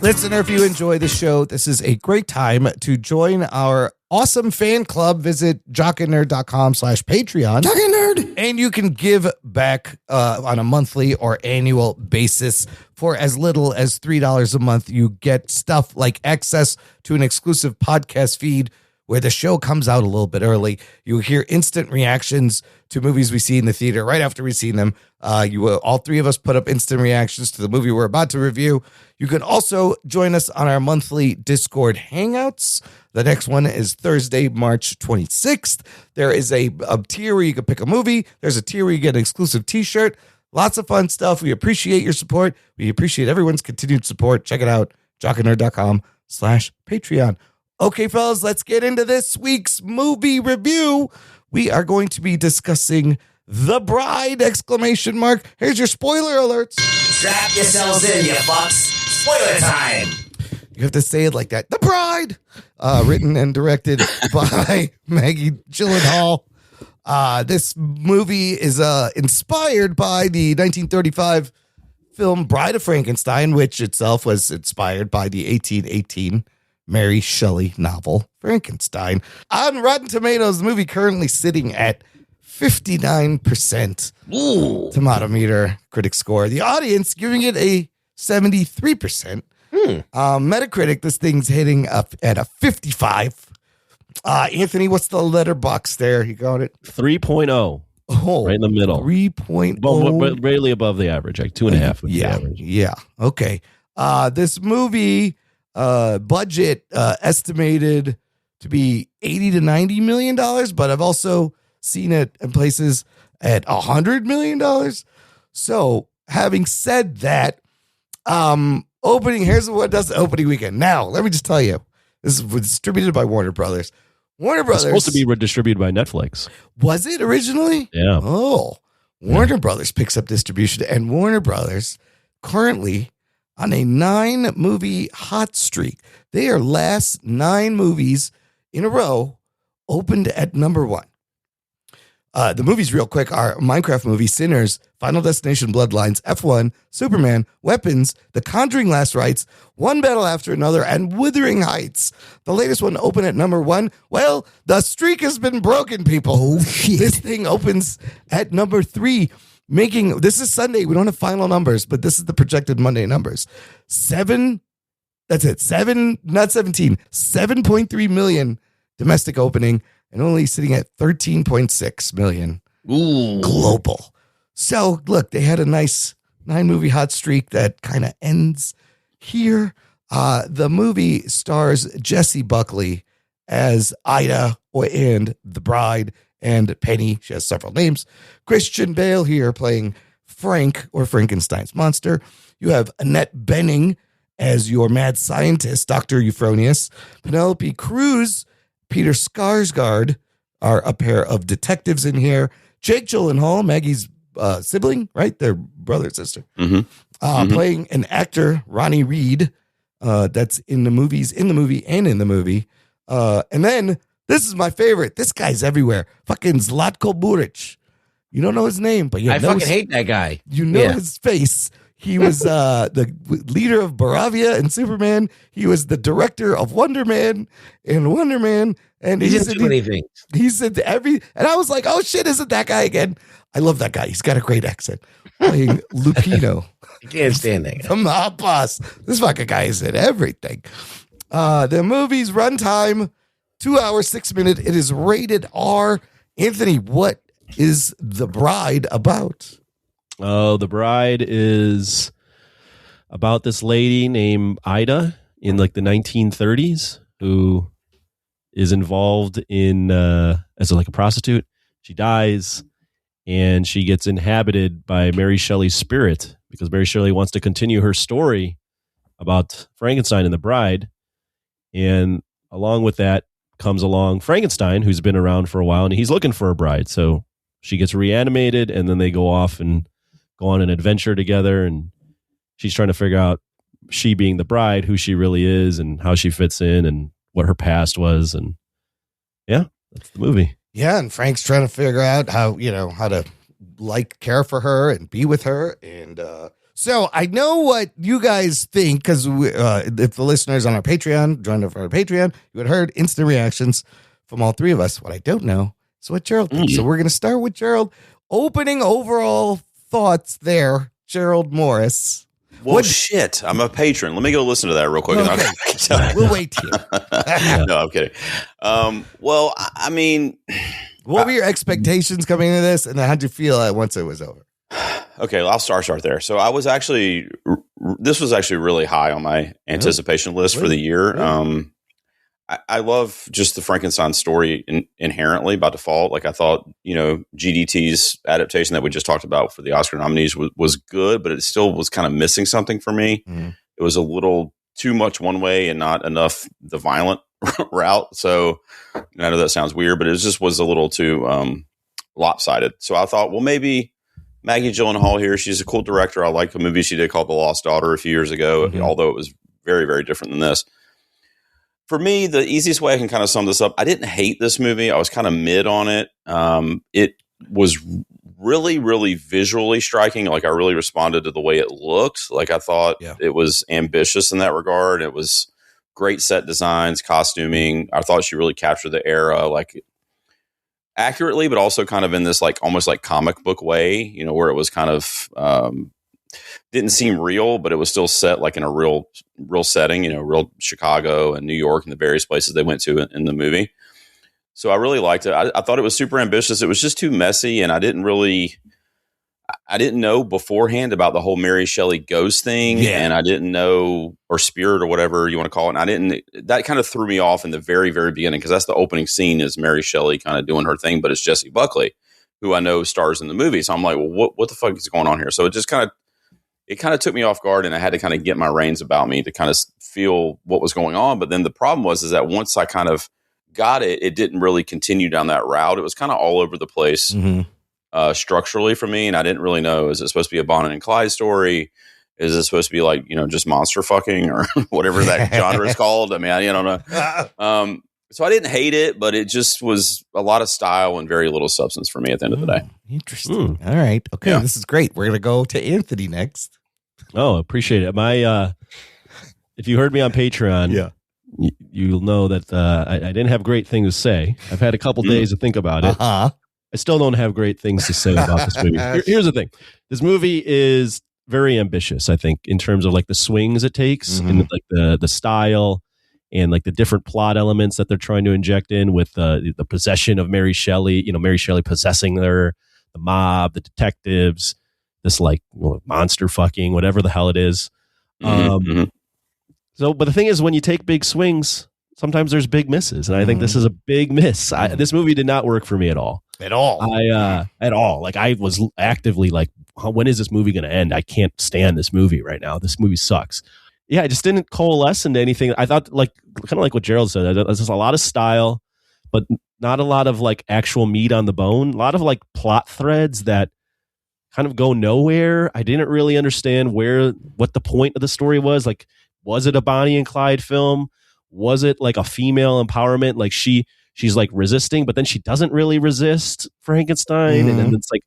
Listener, if you enjoy the show, this is a great time to join our awesome fan club. Visit jockandnerd.com/Patreon. Jock and Nerd. And you can give back on a monthly or annual basis for as little as $3 a month. You get stuff like access to an exclusive podcast feed where the show comes out a little bit early. You hear instant reactions to movies we see in the theater right after we've seen them. All three of us put up instant reactions to the movie we're about to review. You can also join us on our monthly Discord Hangouts. The next one is Thursday, March 26th. There is a tier where you can pick a movie. There's a tier where you get an exclusive t-shirt. Lots of fun stuff. We appreciate your support. We appreciate everyone's continued support. Check it out, jockandnerd.com/Patreon. Okay, fellas, let's get into this week's movie review. We are going to be discussing The Bride, ! Here's your spoiler alerts. Strap yourselves in, you fucks. Spoiler time. You have to say it like that. The Bride, written and directed by Maggie Gyllenhaal. This movie is inspired by the 1935 film Bride of Frankenstein, which itself was inspired by the 1818 Mary Shelley novel Frankenstein. On Rotten Tomatoes, the movie currently sitting at 59% tomato meter critic score. The audience giving it a 73%. Metacritic, this thing's hitting up at a 55. Anthony, what's the letterbox there? You got it? 3.0. Oh, right in the middle. 3.0. But rarely above the average, like 2.5 would be the average. Yeah. Okay. This movie budget estimated to be $80 to $90 million, but I've also seen it in places at $100 million. So having said that, here's what does the opening weekend. Now, let me just tell you, this was distributed by Warner Brothers. Warner Brothers. It's supposed to be distributed by Netflix. Was it originally? Yeah. Oh, Warner Brothers picks up distribution, and Warner Brothers currently on a 9-movie hot streak. Their last 9 movies in a row opened at number 1. The movies, real quick, are Minecraft movie, Sinners, Final Destination, Bloodlines, F1, Superman, Weapons, The Conjuring: Last Rites, One Battle After Another, and Wuthering Heights. The latest one opened at number 1. Well, the streak has been broken, people. Oh, shit. This thing opens at number 3, this is Sunday. We don't have final numbers, but this is the projected Monday numbers. 7.3 million domestic opening, and only sitting at 13.6 million global. So, look, they had a nice 9-movie hot streak that kind of ends here. The movie stars Jessie Buckley as Ida and the Bride, and Penny. She has several names. Christian Bale here playing Frank, or Frankenstein's monster. You have Annette Bening as your mad scientist, Dr. Euphonius. Penelope Cruz, Peter Skarsgård are a pair of detectives in here. Jake Gyllenhaal, Maggie's sibling, right? Their brother and sister. Playing an actor, Ronnie Reed, that's in the movie. And then, this is my favorite. This guy's everywhere. Fucking Zlatko Buric. You don't know his name, but I fucking hate that guy. You know his face. He was the leader of Baravia and Superman. He was the director of Wonder Man and Wonder Man. And he didn't do anything. He said and I was like, oh shit, isn't that guy again? I love that guy. He's got a great accent. Playing Lupino. I can't stand that guy. The mob boss. This fucking guy is in everything. The movie's runtime, 2 hours, 6 minutes. It is rated R. Anthony, what is The Bride about? Oh, The Bride is about this lady named Ida in like the 1930s who is involved in as like a prostitute. She dies and she gets inhabited by Mary Shelley's spirit because Mary Shelley wants to continue her story about Frankenstein and the Bride. And along with that comes along Frankenstein, who's been around for a while, and he's looking for a bride. So she gets reanimated, and then they go off and go on an adventure together. And she's trying to figure out, she being the bride, who she really is and how she fits in and what her past was. And yeah, that's the movie. Yeah. And Frank's trying to figure out how to care for her and be with her. And, so I know what you guys think, because if the listeners on our Patreon joined up for our Patreon, you had heard instant reactions from all three of us. What I don't know is what Gerald thinks. So we're going to start with Gerald. Opening overall thoughts there, Gerald Morris. Well, shit. I'm a patron. Let me go listen to that real quick. Okay. We'll wait here. No, I'm kidding. Well, I mean, what were your expectations coming into this, and then how'd you feel once it was over? Okay, I'll start there. So this was actually really high on my anticipation list for the year. Really? I love just the Frankenstein story inherently by default. Like I thought, GDT's adaptation that we just talked about for the Oscar nominees was good, but it still was kind of missing something for me. Mm-hmm. It was a little too much one way and not enough the violent route. So I know that sounds weird, but it just was a little too lopsided. So I thought, well, maybe Maggie Gyllenhaal here. She's a cool director. I like the movie she did called The Lost Daughter a few years ago, although it was very, very different than this. For me, the easiest way I can kind of sum this up, I didn't hate this movie. I was kind of mid on it. It was really, really visually striking. Like I really responded to the way it looked. Like I thought it was ambitious in that regard. It was great set designs, costuming. I thought she really captured the era like accurately, but also kind of in this like almost like comic book way, where it was kind of didn't seem real, but it was still set like in a real setting, real Chicago and New York and the various places they went to in the movie. So I really liked it. I thought it was super ambitious. It was just too messy. And I didn't know beforehand about the whole Mary Shelley ghost thing. Yeah. And I didn't know, or spirit or whatever you want to call it. And that kind of threw me off in the very, very beginning. Cause that's the opening scene is Mary Shelley kind of doing her thing, but it's Jessie Buckley, who I know stars in the movie. So I'm like, well, what the fuck is going on here? So it just kind of took me off guard, and I had to kind of get my reins about me to kind of feel what was going on. But then the problem was that once I kind of got it, it didn't really continue down that route. It was kind of all over the place structurally for me, and I didn't really know, is it supposed to be a Bonnie and Clyde story? Is it supposed to be like, just monster fucking or whatever that genre is called? I mean, I don't know. So I didn't hate it, but it just was a lot of style and very little substance for me at the end of the day. Interesting. All right. Okay. Yeah. This is great. We're going to go to Anthony next. Oh, appreciate it. If you heard me on Patreon, you'll know that I didn't have great things to say. I've had a couple days to think about it. I still don't have great things to say about this movie. Here's the thing. This movie is very ambitious, I think, in terms of like the swings it takes and like the style and like the different plot elements that they're trying to inject in with the possession of Mary Shelley, Mary Shelley possessing the mob, the detectives, this like monster fucking, whatever the hell it is. So, but the thing is, when you take big swings, sometimes there's big misses. And I think this is a big miss. This movie did not work for me at all. At all. At all. Like I was actively like, when is this movie going to end? I can't stand this movie right now. This movie sucks. Yeah, I just didn't coalesce into anything. I thought like kind of like what Gerald said. There's just a lot of style, but not a lot of like actual meat on the bone. A lot of like plot threads that kind of go nowhere. I didn't really understand what the point of the story was. Like, was it a Bonnie and Clyde film? Was it like a female empowerment? Like she's like resisting, but then she doesn't really resist Frankenstein. And then it's like,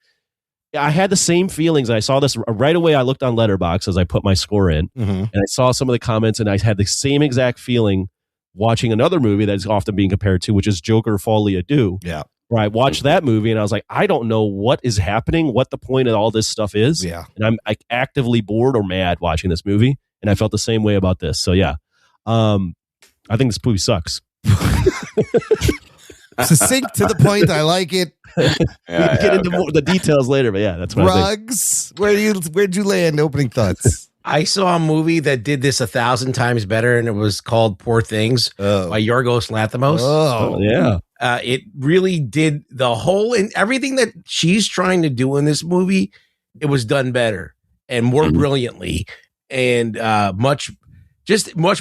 I had the same feelings. I saw this right away. I looked on Letterboxd as I put my score in, and I saw some of the comments, and I had the same exact feeling watching another movie that's often being compared to, which is Joker Folie à Deux. Yeah. Where I watched that movie and I was like, I don't know what is happening, what the point of all this stuff is. Yeah. And I'm like actively bored or mad watching this movie. And I felt the same way about this. So yeah. I think this movie sucks. Succinct to the point. I like it. We can get into more the details later, but yeah, that's what Rugs. Where'd you land? Opening thoughts. I saw a movie that did this 1,000 times better, and it was called Poor Things by Yorgos Lanthimos. Oh yeah. It really did the whole and everything that she's trying to do in this movie. It was done better and more brilliantly, and much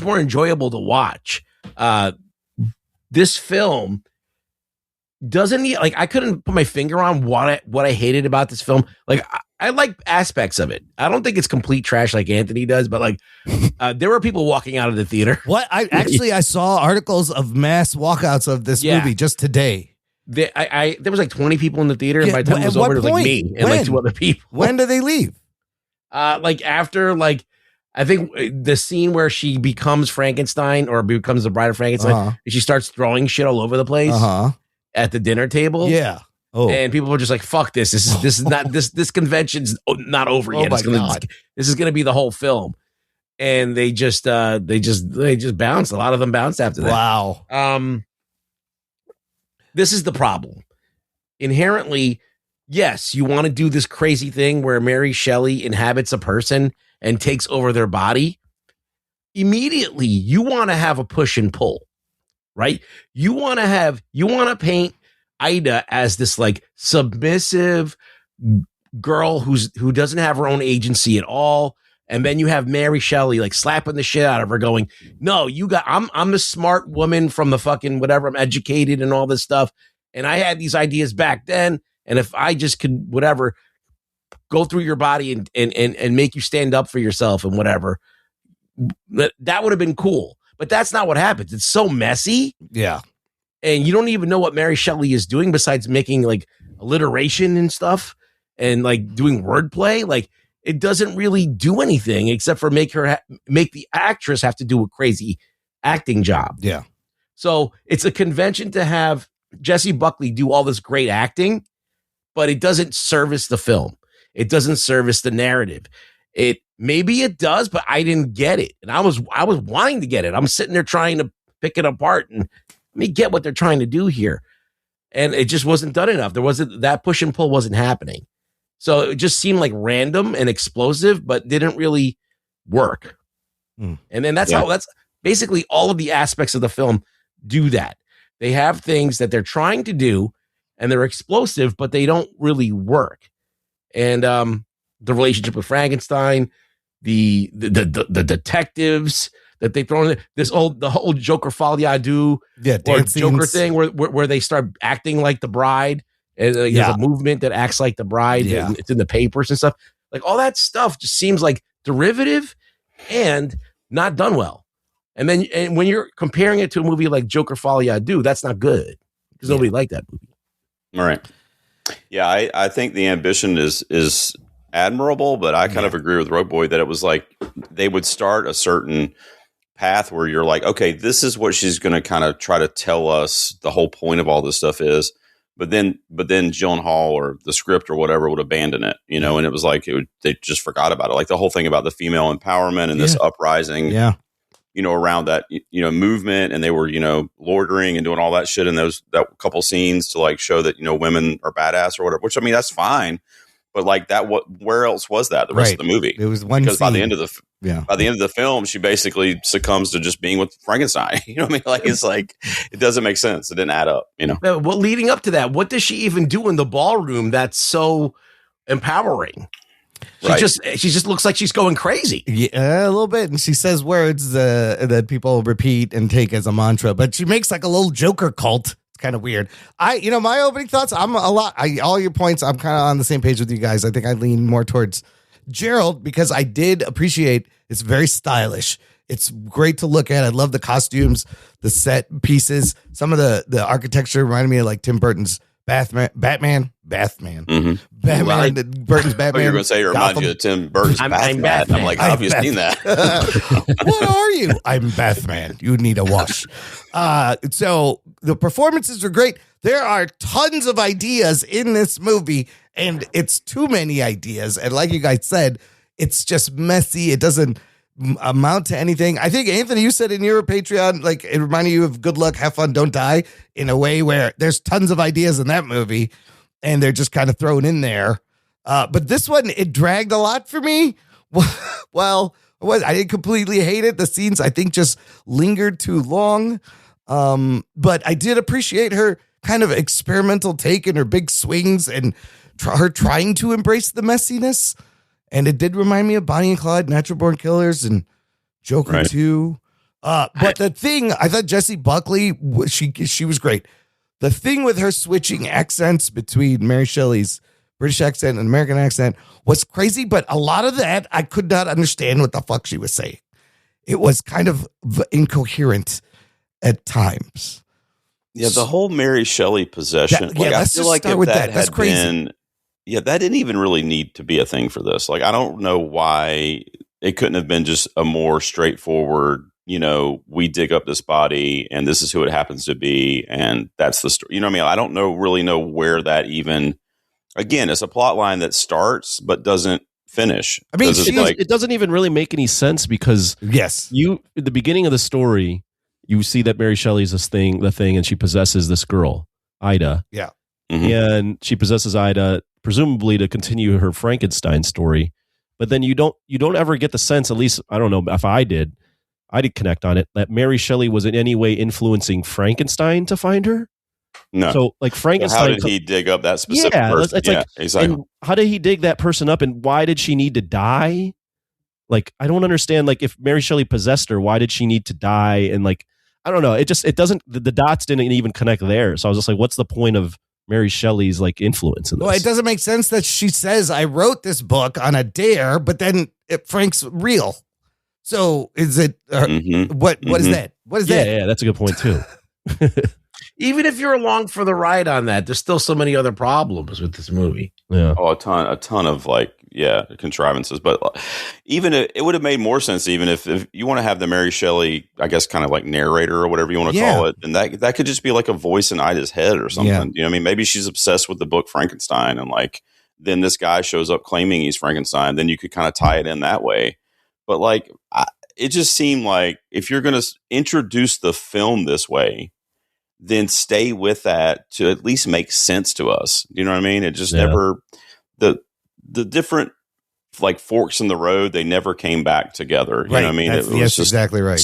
more enjoyable to watch. This film doesn't need, like, I couldn't put my finger on what I hated about this film. Like, I like aspects of it. I don't think it's complete trash like Anthony does, but like there were people walking out of the theater. What? I saw articles of mass walkouts of this movie just today. There was like 20 people in the theater, and by the time it was over, it was like me and like 2 other people. When do they leave? Like after, like, I think the scene where she becomes Frankenstein or becomes the bride of Frankenstein, and she starts throwing shit all over the place at the dinner table. Yeah. And people were just like, "Fuck this! This is not this convention's not over yet. This is gonna be the whole film." And they just bounced. A lot of them bounced after that. Wow. This is the problem. Inherently, yes, you want to do this crazy thing where Mary Shelley inhabits a person and takes over their body. Immediately, you want to have a push and pull, right? You want to paint Ida as this like submissive girl who doesn't have her own agency at all. And then you have Mary Shelley like slapping the shit out of her going, no, I'm the smart woman from the fucking whatever. I'm educated and all this stuff. And I had these ideas back then. And if I just could whatever go through your body and make you stand up for yourself and whatever, that would have been cool. But that's not what happens. It's so messy. Yeah. And you don't even know what Mary Shelley is doing besides making like alliteration and stuff and like doing wordplay. Like it doesn't really do anything except for make the actress have to do a crazy acting job. Yeah. So it's a convention to have Jessie Buckley do all this great acting, but it doesn't service the film. It doesn't service the narrative. Maybe it does, but I didn't get it. And I was wanting to get it. I'm sitting there trying to pick it apart and let me get what they're trying to do here. And it just wasn't done enough. That push and pull wasn't happening. So it just seemed like random and explosive, but didn't really work. And then that's basically all of the aspects of the film do that. They have things that they're trying to do and they're explosive, but they don't really work. And the relationship with Frankenstein, the detectives that they throw in the whole Joker folie à deux or Joker thing where they start acting like the bride. And there's a movement that acts like the bride. And it's in the papers and stuff. Like all that stuff just seems like derivative and not done well. And when you're comparing it to a movie like Joker Folie à Deux, that's not good because nobody liked that movie. All right. Yeah, I think the ambition is admirable, but I kind of agree with Rogue Boy that it was like they would start a certain path where you're like, okay, this is what she's going to kind of try to tell us the whole point of all this stuff is. But then Gyllenhaal or the script or whatever would abandon it, and it was like they just forgot about it. Like the whole thing about the female empowerment and this uprising, around that, movement, and they were, loitering and doing all that shit in that couple scenes to like show that, women are badass or whatever, which I mean, that's fine. But like where else was that the rest of the movie? It was one because scene. by the end of the film, she basically succumbs to just being with Frankenstein. You know what I mean? Like it's like it doesn't make sense. It didn't add up. Well, leading up to that, what does she even do in the ballroom that's so empowering? She just looks like she's going crazy. Yeah, a little bit, and she says words that people repeat and take as a mantra. But she makes like a little Joker cult. Kind of weird. My opening thoughts, all your points, I'm kind of on the same page with you guys. I think I lean more towards Gerald because I did appreciate it's very stylish. It's great to look at. I love the costumes, the set pieces. Some of the architecture reminded me of like Tim Burton's Batman. Mm-hmm. Batman, Burton's Batman. You're going to say it reminds you of Tim Burton's Batman. I'm like, I've seen that. What are you? I'm Batman. You need a wash. So the performances are great. There are tons of ideas in this movie, and it's too many ideas. And like you guys said, it's just messy. It doesn't amount to anything. I think, Anthony, you said in your Patreon, like it reminded you of Good Luck, Have Fun, Don't Die in a way where there's tons of ideas in that movie and they're just kind of thrown in there. But this one, it dragged a lot for me. Well, I didn't completely hate it. The scenes, I think, just lingered too long. But I did appreciate her kind of experimental take and her big swings and her trying to embrace the messiness. And it did remind me of Bonnie and Clyde, Natural Born Killers, and Joker 2. But the thing, I thought Jessie Buckley, she was great. The thing with her switching accents between Mary Shelley's British accent and American accent was crazy, but a lot of that, I could not understand what the fuck she was saying. It was kind of incoherent at times. Yeah, the whole Mary Shelley possession. I feel like if that had been... Yeah, that didn't even really need to be a thing for this. Like, I don't know why it couldn't have been just a more straightforward, we dig up this body and this is who it happens to be. And that's the story. You know what I mean? I don't really know where that even, again, it's a plot line that starts, but doesn't finish. I mean, it doesn't even really make any sense because at the beginning of the story, you see that Mary Shelley's the thing, and she possesses this girl, Ida. Yeah. Mm-hmm. And she possesses Ida, presumably to continue her Frankenstein story. But then you don't ever get the sense, at least I don't know if I did connect on it, that Mary Shelley was in any way influencing Frankenstein to find her. No. So like Frankenstein. How did he dig up that specific person? Exactly. And how did he dig that person up, and why did she need to die? Like, I don't understand. Like, if Mary Shelley possessed her, why did she need to die? And like, I don't know. It doesn't. The dots didn't even connect there. So I was just like, what's the point of Mary Shelley's like influence in this? Well, it doesn't make sense that she says I wrote this book on a dare, but then Frank's real. So is it what is that? What is that? Yeah, that's a good point too. Even if you're along for the ride on that, there's still so many other problems with this movie. Yeah. Oh, a ton of contrivances. But even it would have made more sense even if you want to have the Mary Shelley, I guess, kind of like narrator or whatever you want to call it, and that could just be like a voice in Ida's head or something. Yeah. You know what I mean? Maybe she's obsessed with the book Frankenstein, and like then this guy shows up claiming he's Frankenstein. Then you could kind of tie it in that way. But like, it just seemed like if you're going to introduce the film this way, then stay with that to at least make sense to us. You know what I mean? It just never, the different like forks in the road, they never came back together. You know what I mean? It was just exactly right.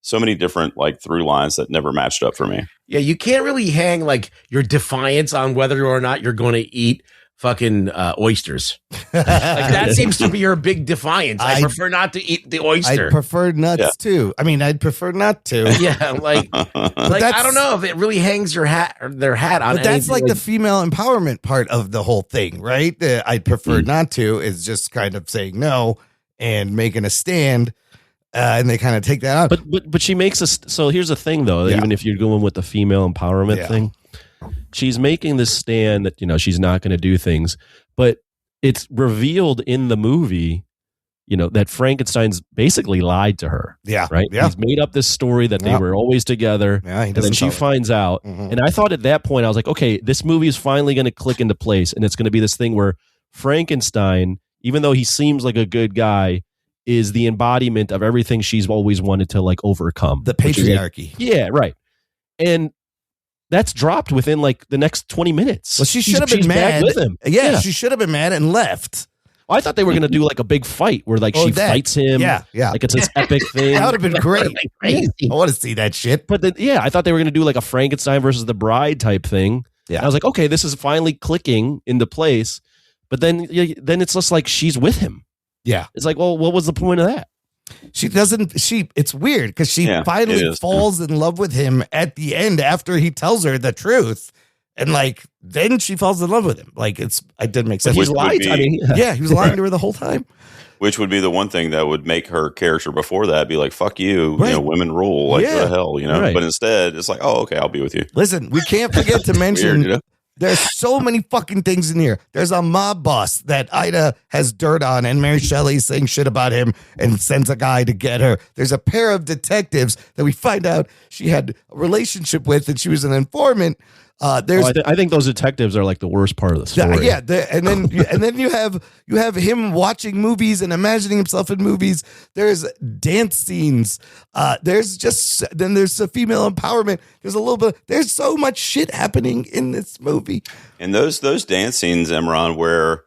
So many different like through lines that never matched up for me. Yeah, you can't really hang like your defiance on whether or not you're going to eat fucking oysters. Like that seems to be your big defiance. I prefer not to eat the oyster. I prefer nuts too. I mean, I'd prefer not to. Yeah, like I don't know if it really hangs their hat on. But that's like the female empowerment part of the whole thing, right? I'd prefer not to is just kind of saying no and making a stand. And they kind of take that out. But she makes us. So here's the thing, though. Even if you're going with the female empowerment thing. She's making this stand that, she's not going to do things, but it's revealed in the movie, that Frankenstein's basically lied to her. Yeah. Right. Yeah. He's made up this story that they were always together. Yeah, and then she finds out. Mm-hmm. And I thought at that point, I was like, okay, this movie is finally going to click into place. And it's going to be this thing where Frankenstein, even though he seems like a good guy, is the embodiment of everything she's always wanted to like overcome. The patriarchy. Yeah. Right. And that's dropped within like the next 20 minutes. Well, she should have been mad with him. Yeah, she should have been mad and left. Well, I thought they were going to do like a big fight where like she fights him. Yeah. Like it's this epic thing. That would have been great. I want to see that shit. But then, I thought they were going to do like a Frankenstein versus the Bride type thing. Yeah. And I was like, okay, this is finally clicking into place. But then it's just like she's with him. Yeah. It's like, well, what was the point of that? It's weird because she finally falls in love with him at the end after he tells her the truth. And like, then she falls in love with him. Like it didn't make sense. He's lied. He was lying to her the whole time. Which would be the one thing that would make her character before that be like, fuck you, women rule. Like, what the hell, Right. But instead, it's like, oh, okay, I'll be with you. Listen, we can't forget to mention weird, there's so many fucking things in here. There's a mob boss that Ida has dirt on, and Mary Shelley's saying shit about him and sends a guy to get her. There's a pair of detectives that we find out she had a relationship with, and she was an informant. I think those detectives are like the worst part of the story. Yeah, and then you have him watching movies and imagining himself in movies. There's dance scenes. There's the female empowerment. There's a little bit. There's so much shit happening in this movie. And those dance scenes, Emron, where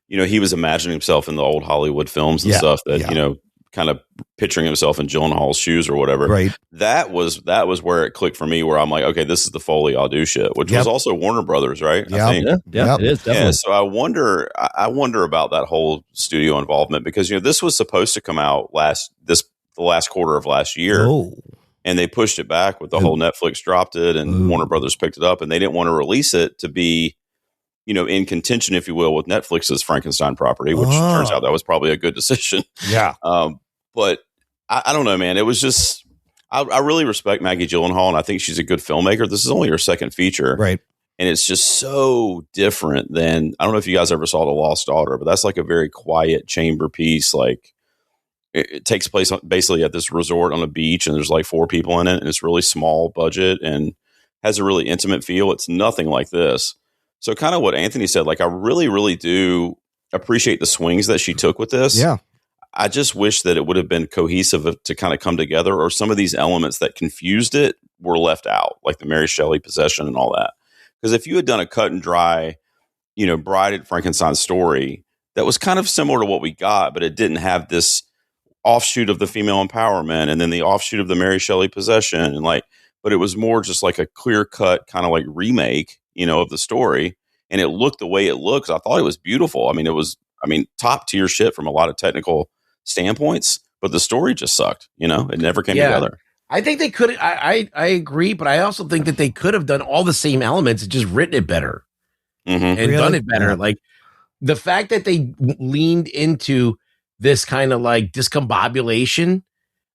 he was imagining himself in the old Hollywood films and stuff that kind of picturing himself in Gyllenhaal's shoes or whatever. Right. That was where it clicked for me, where I'm like, okay, this is the Foley I'll do shit, which was also Warner Brothers, right? Yeah, it is definitely. Yeah, so I wonder about that whole studio involvement because this was supposed to come out the last quarter of last year. Oh. And they pushed it back with the whole Netflix dropped it and Warner Brothers picked it up, and they didn't want to release it to be in contention, if you will, with Netflix's Frankenstein property, which turns out that was probably a good decision. Yeah. But I don't know, man. It was just, I really respect Maggie Gyllenhaal, and I think she's a good filmmaker. This is only her second feature. Right. And it's just so different than, I don't know if you guys ever saw The Lost Daughter, but that's like a very quiet chamber piece. Like, it takes place basically at this resort on a beach, and there's like 4 people in it, and it's really small budget and has a really intimate feel. It's nothing like this. So kind of what Anthony said, like I really, really do appreciate the swings that she took with this. Yeah. I just wish that it would have been cohesive to kind of come together, or some of these elements that confused it were left out, like the Mary Shelley possession and all that. Because if you had done a cut and dry, Bride at Frankenstein's story, that was kind of similar to what we got, but it didn't have this offshoot of the female empowerment and then the offshoot of the Mary Shelley possession. And but it was more just like a clear cut kind of like remake, of the story. And it looked the way it looks. I thought it was beautiful. It was top tier shit from a lot of technical standpoints, but the story just sucked. It never came together. I think they could. I agree, but I also think that they could have done all the same elements and just written it better and done it better. Yeah. Like the fact that they leaned into this kind of like discombobulation.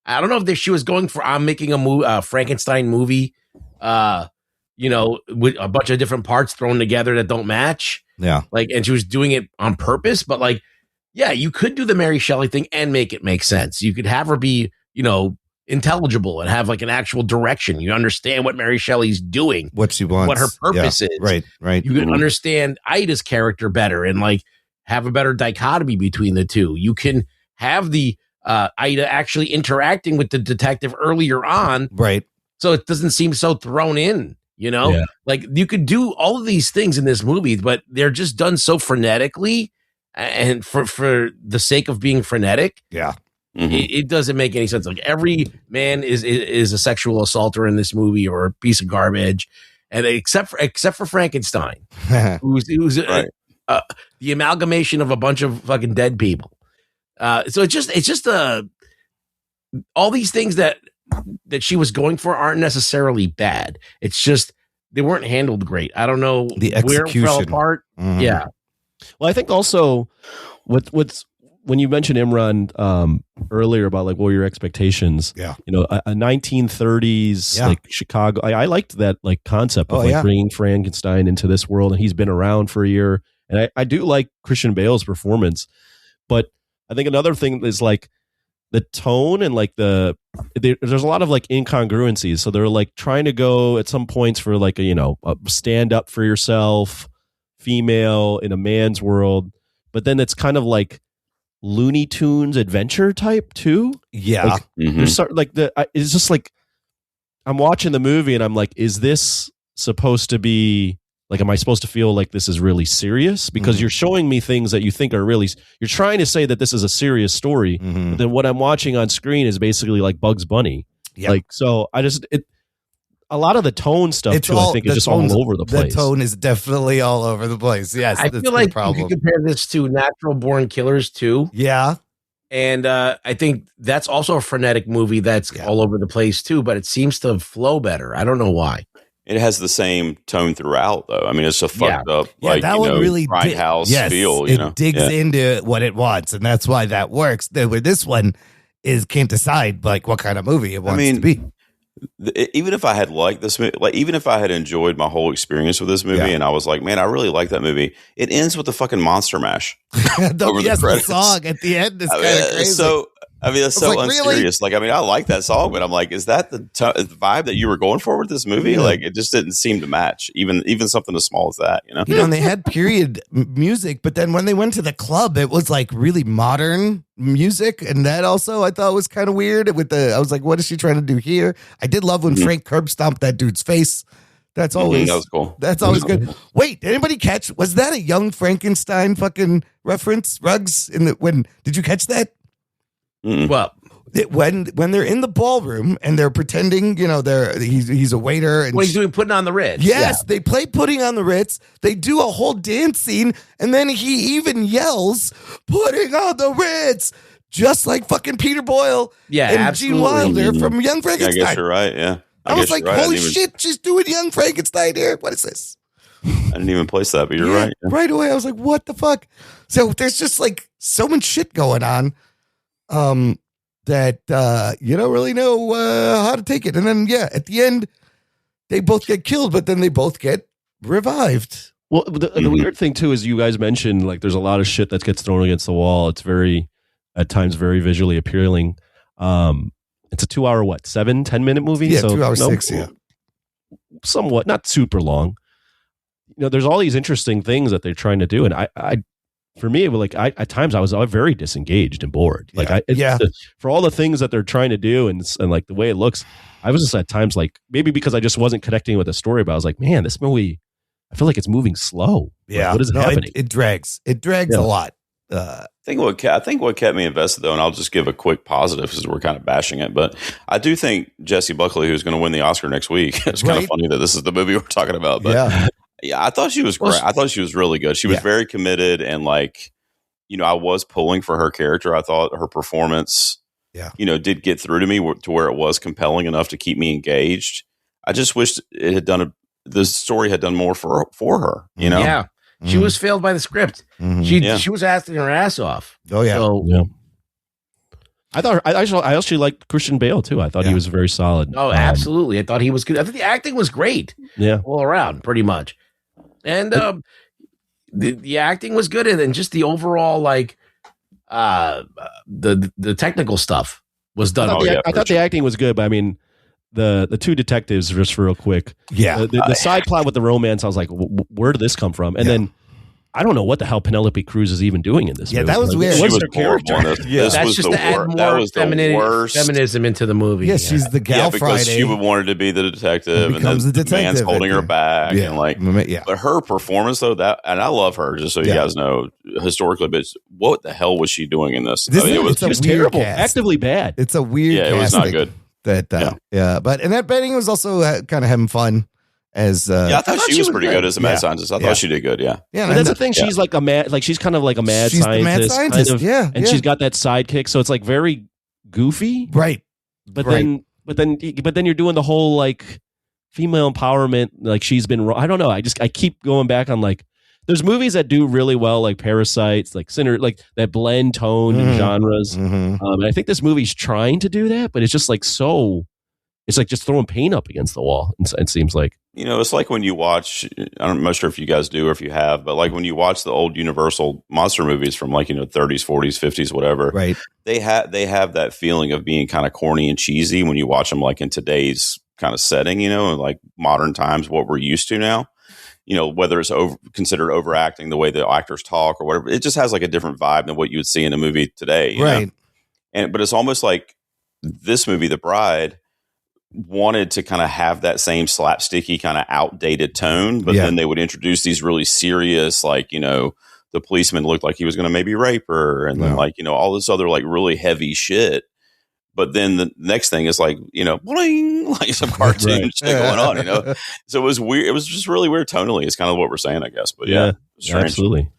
I don't know if she was going for I'm making a Frankenstein movie, with a bunch of different parts thrown together that don't match. Yeah, and she was doing it on purpose. But you could do the Mary Shelley thing and make it make sense. You could have her be, intelligible and have like an actual direction. You understand what Mary Shelley's doing, what she wants, what her purpose is. Right. You can understand Ida's character better and have a better dichotomy between the two. You can have the Ida actually interacting with the detective earlier on. Right. So it doesn't seem so thrown in, Yeah. You could do all of these things in this movie, but they're just done so frenetically and for the sake of being frenetic. Yeah. Mm-hmm. It doesn't make any sense. Like every man is a sexual assaulter in this movie or a piece of garbage, and except for Frankenstein, who's right. The amalgamation of a bunch of fucking dead people. So it's just all these things that she was going for aren't necessarily bad. It's just they weren't handled great. I don't know the execution where it fell apart. Mm-hmm. Yeah. Well, I think also what's when you mentioned Imran earlier about what were your expectations? Yeah, a 1930s Chicago. I liked that concept of bringing Frankenstein into this world, and he's been around for a year. And I do like Christian Bale's performance, but I think another thing is the tone and there's a lot of incongruencies. So they're trying to go at some points for a stand up for yourself, female in a man's world, but then it's kind of Looney Tunes adventure type too. Yeah. There's it's just I'm watching the movie and I'm is this supposed to be am I supposed to feel like this is really serious? Because you're showing me things that you think are really, you're trying to say that this is a serious story. But then what I'm watching on screen is basically Bugs Bunny. Yeah. So a lot of the tone stuff I think is just all over the place. The tone is definitely all over the place. Yes. I feel like you could compare this to Natural Born Killers too. Yeah. And I think that's also a frenetic movie that's all over the place too, but it seems to flow better. I don't know why. It has the same tone throughout, though. It's a fucked up, that one really grindhouse feel. It digs into what it wants, and that's why that works. With this one, can't decide what kind of movie it wants to be. Even if I had liked this movie, even if I had enjoyed my whole experience with this movie, and I was man, I really like that movie. It ends with the fucking monster mash. the song at the end is kind of crazy. So. That's so unserious. Really? I like that song, but I'm is that the vibe that you were going for with this movie? Yeah. It just didn't seem to match, even something as small as that, And they had period music, but then when they went to the club, it was really modern music, and that also I thought was kind of weird. I was what is she trying to do here? I did love when Frank curb stomped that dude's face. That's always that was cool. That's always good. Wait, did anybody catch? Was that a Young Frankenstein fucking reference? Rugs did you catch that? Well, when they're in the ballroom and they're pretending, he's a waiter and he's doing Putting on the Ritz. Yes, they play Putting on the Ritz. They do a whole dance scene, and then he even yells "Putting on the Ritz," just like fucking Peter Boyle and Gene Wilder from Young Frankenstein. Yeah, I guess you're right. Yeah, I was holy shit, she's doing Young Frankenstein here. What is this? I didn't even place that, but you're right. Yeah. Right away, I was what the fuck? So there's just so much shit going on. That you don't really know how to take it. And then at the end they both get killed, but then they both get revived. Well, the weird thing too is you guys mentioned there's a lot of shit that gets thrown against the wall. It's very at times very visually appealing. It's a 2 hour, 10 minute movie? Yeah, so, 2 hours 6, yeah. Somewhat, not super long. There's all these interesting things that they're trying to do. And I for me, at times I was very disengaged and bored. For all the things that they're trying to do and like the way it looks, I was just at times maybe because I just wasn't connecting with the story, but I was like, man, this movie, I feel like it's moving slow. Yeah. What is happening? It drags. It drags a lot. I think what kept me invested, though, and I'll just give a quick positive because we're kind of bashing it, but I do think Jessie Buckley, who's going to win the Oscar next week, it's kind of funny that this is the movie we're talking about. But yeah, I thought she was great. I thought she was really good. She was very committed, and I was pulling for her character. I thought her performance, did get through to me to where it was compelling enough to keep me engaged. I just wished it had the story had done more for her. Yeah. She was failed by the script. Mm-hmm. She was acting her ass off. Oh yeah. So, I actually liked Christian Bale too. I thought he was very solid. Oh, absolutely. I thought he was good. I think the acting was great. Yeah. All around, pretty much. And the acting was good, and then just the overall the technical stuff was done. I thought the acting was good, but I mean the two detectives, just real quick. Yeah. The side plot with the romance, I was like, where did this come from? And then I don't know what the hell Penelope Cruz is even doing in this movie. That was weird. What's her character? That's just to add more feminism into the movie. Yeah, she's the gal because Friday. she wanted to be the detective, and then the man's holding her back. And but her performance, though, and I love her, just so you guys know, historically, but what the hell was she doing in this? It was terrible, actively bad. It's a weird it was not good. But Annette Bening was also kind of having fun as I thought she was pretty good as a mad scientist. I thought she did good. Yeah, but that's the thing. She's like a mad, she's kind of like a mad scientist, kind of, and she's got that sidekick, so it's very goofy, right? But then you're doing the whole female empowerment. She's been, I don't know. I keep going back on there's movies that do really well, like Parasites, that blend tone and genres. Mm-hmm. And I think this movie's trying to do that, but it's just it's just throwing paint up against the wall. It seems like, it's like when you watch, I'm not sure if you guys do or if you have, but when you watch the old Universal monster movies from 30s, 40s, 50s, whatever, right? They have that feeling of being kind of corny and cheesy when you watch them in today's kind of setting, and modern times, what we're used to now. Whether it's considered overacting the way the actors talk or whatever, it just has a different vibe than what you would see in a movie today. Right. But it's almost like this movie, The Bride, wanted to kind of have that same slapsticky kind of outdated tone, but then they would introduce these really serious, the policeman looked like he was going to maybe rape her, and then all this other really heavy shit. But then the next thing is bling, some cartoon shit going on, So it was weird. It was just really weird tonally. It's kind of what we're saying, I guess. But absolutely.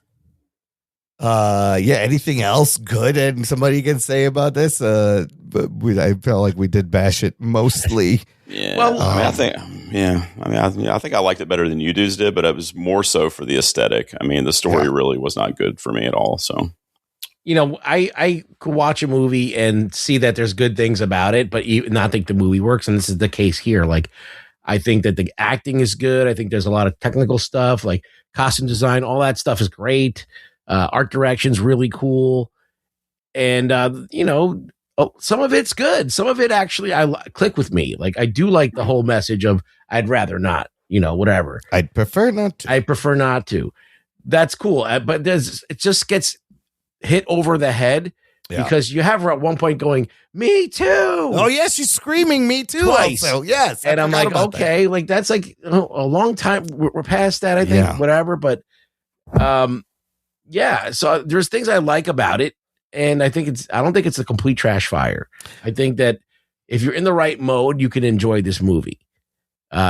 Anything else good and somebody can say about this? But I felt like we did bash it mostly. Yeah. Well, I think I liked it better than you dudes did, but it was more so for the aesthetic. I mean, the story really was not good for me at all. So. I could watch a movie and see that there's good things about it, but not think the movie works. And this is the case here. I think that the acting is good. I think there's a lot of technical stuff, costume design, all that stuff is great. Art direction's really cool. And, some of it's good. Some of it actually, click with me. I do like the whole message of, I'd rather not, whatever. I'd prefer not to. I prefer not to. That's cool. But it just gets hit over the head because you have her at one point going, "Me too." Oh yes, she's screaming "Me too" twice. Also. Yes, and I'm like, okay, that's a long time. We're past that, I think. Whatever, but So there's things I like about it, and I don't think it's a complete trash fire. I think that if you're in the right mode, you can enjoy this movie.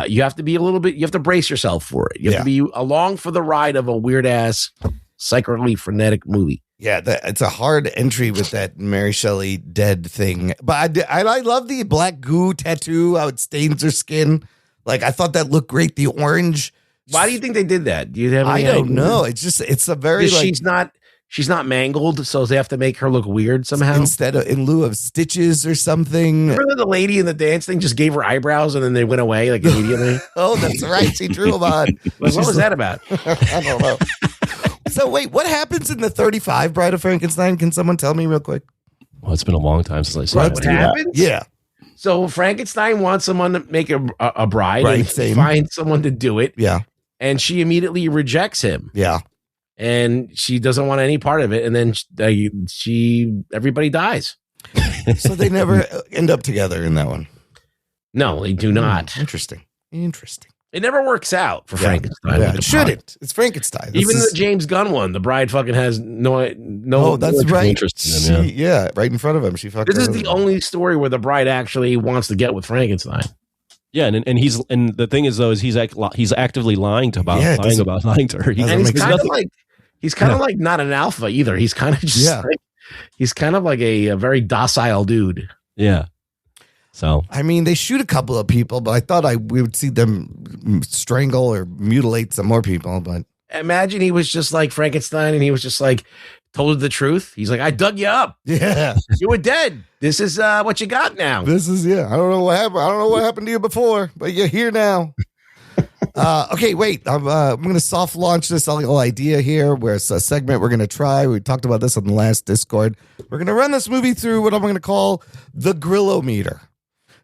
You have to be you have to brace yourself for it. You have to be along for the ride of a weird ass, psychically frenetic movie. Yeah, it's a hard entry with that Mary Shelley dead thing. But I love the black goo tattoo, how it stains her skin. I thought that looked great. The orange. Why do you think they did that? Do you have any I don't know. It's a very she's not mangled, so they have to make her look weird somehow. In lieu of stitches or something. Remember the lady in the dance thing just gave her eyebrows and then they went away immediately? Oh, that's right. She drew them on. What was that about? I don't know. So wait, what happens in the 35 Bride of Frankenstein? Can someone tell me real quick? Well, it's been a long time since I saw What happens? Yeah. So Frankenstein wants someone to make a bride, Right, and same. finds someone to do it. Yeah. And she immediately rejects him. Yeah. And she doesn't want any part of it. And then everybody dies. So they never end up together in that one. No, they do not. Interesting. It never works out for Frankenstein. Yeah, it shouldn't. It's Frankenstein. Even the James Gunn one, the bride fucking has no. Oh, that's right. Interest in him, yeah, right in front of him. She fucking. This is the only story where the bride actually wants to get with Frankenstein. Yeah, and the thing is though is he's actively lying to her. And he's kind of like not an alpha either. He's kind of just he's kind of like a very docile dude. Yeah. So I mean, they shoot a couple of people, but I thought we would see them strangle or mutilate some more people. But imagine he was just like Frankenstein, and he was just like told her the truth. He's like, "I dug you up. Yeah, you were dead. This is what you got now. This is I don't know what happened. I don't know what happened to you before, but you're here now." Okay, wait. I'm going to soft launch this whole idea here, where it's a segment we're going to try. We talked about this on the last Discord. We're going to run this movie through what I'm going to call the Grillo-meter.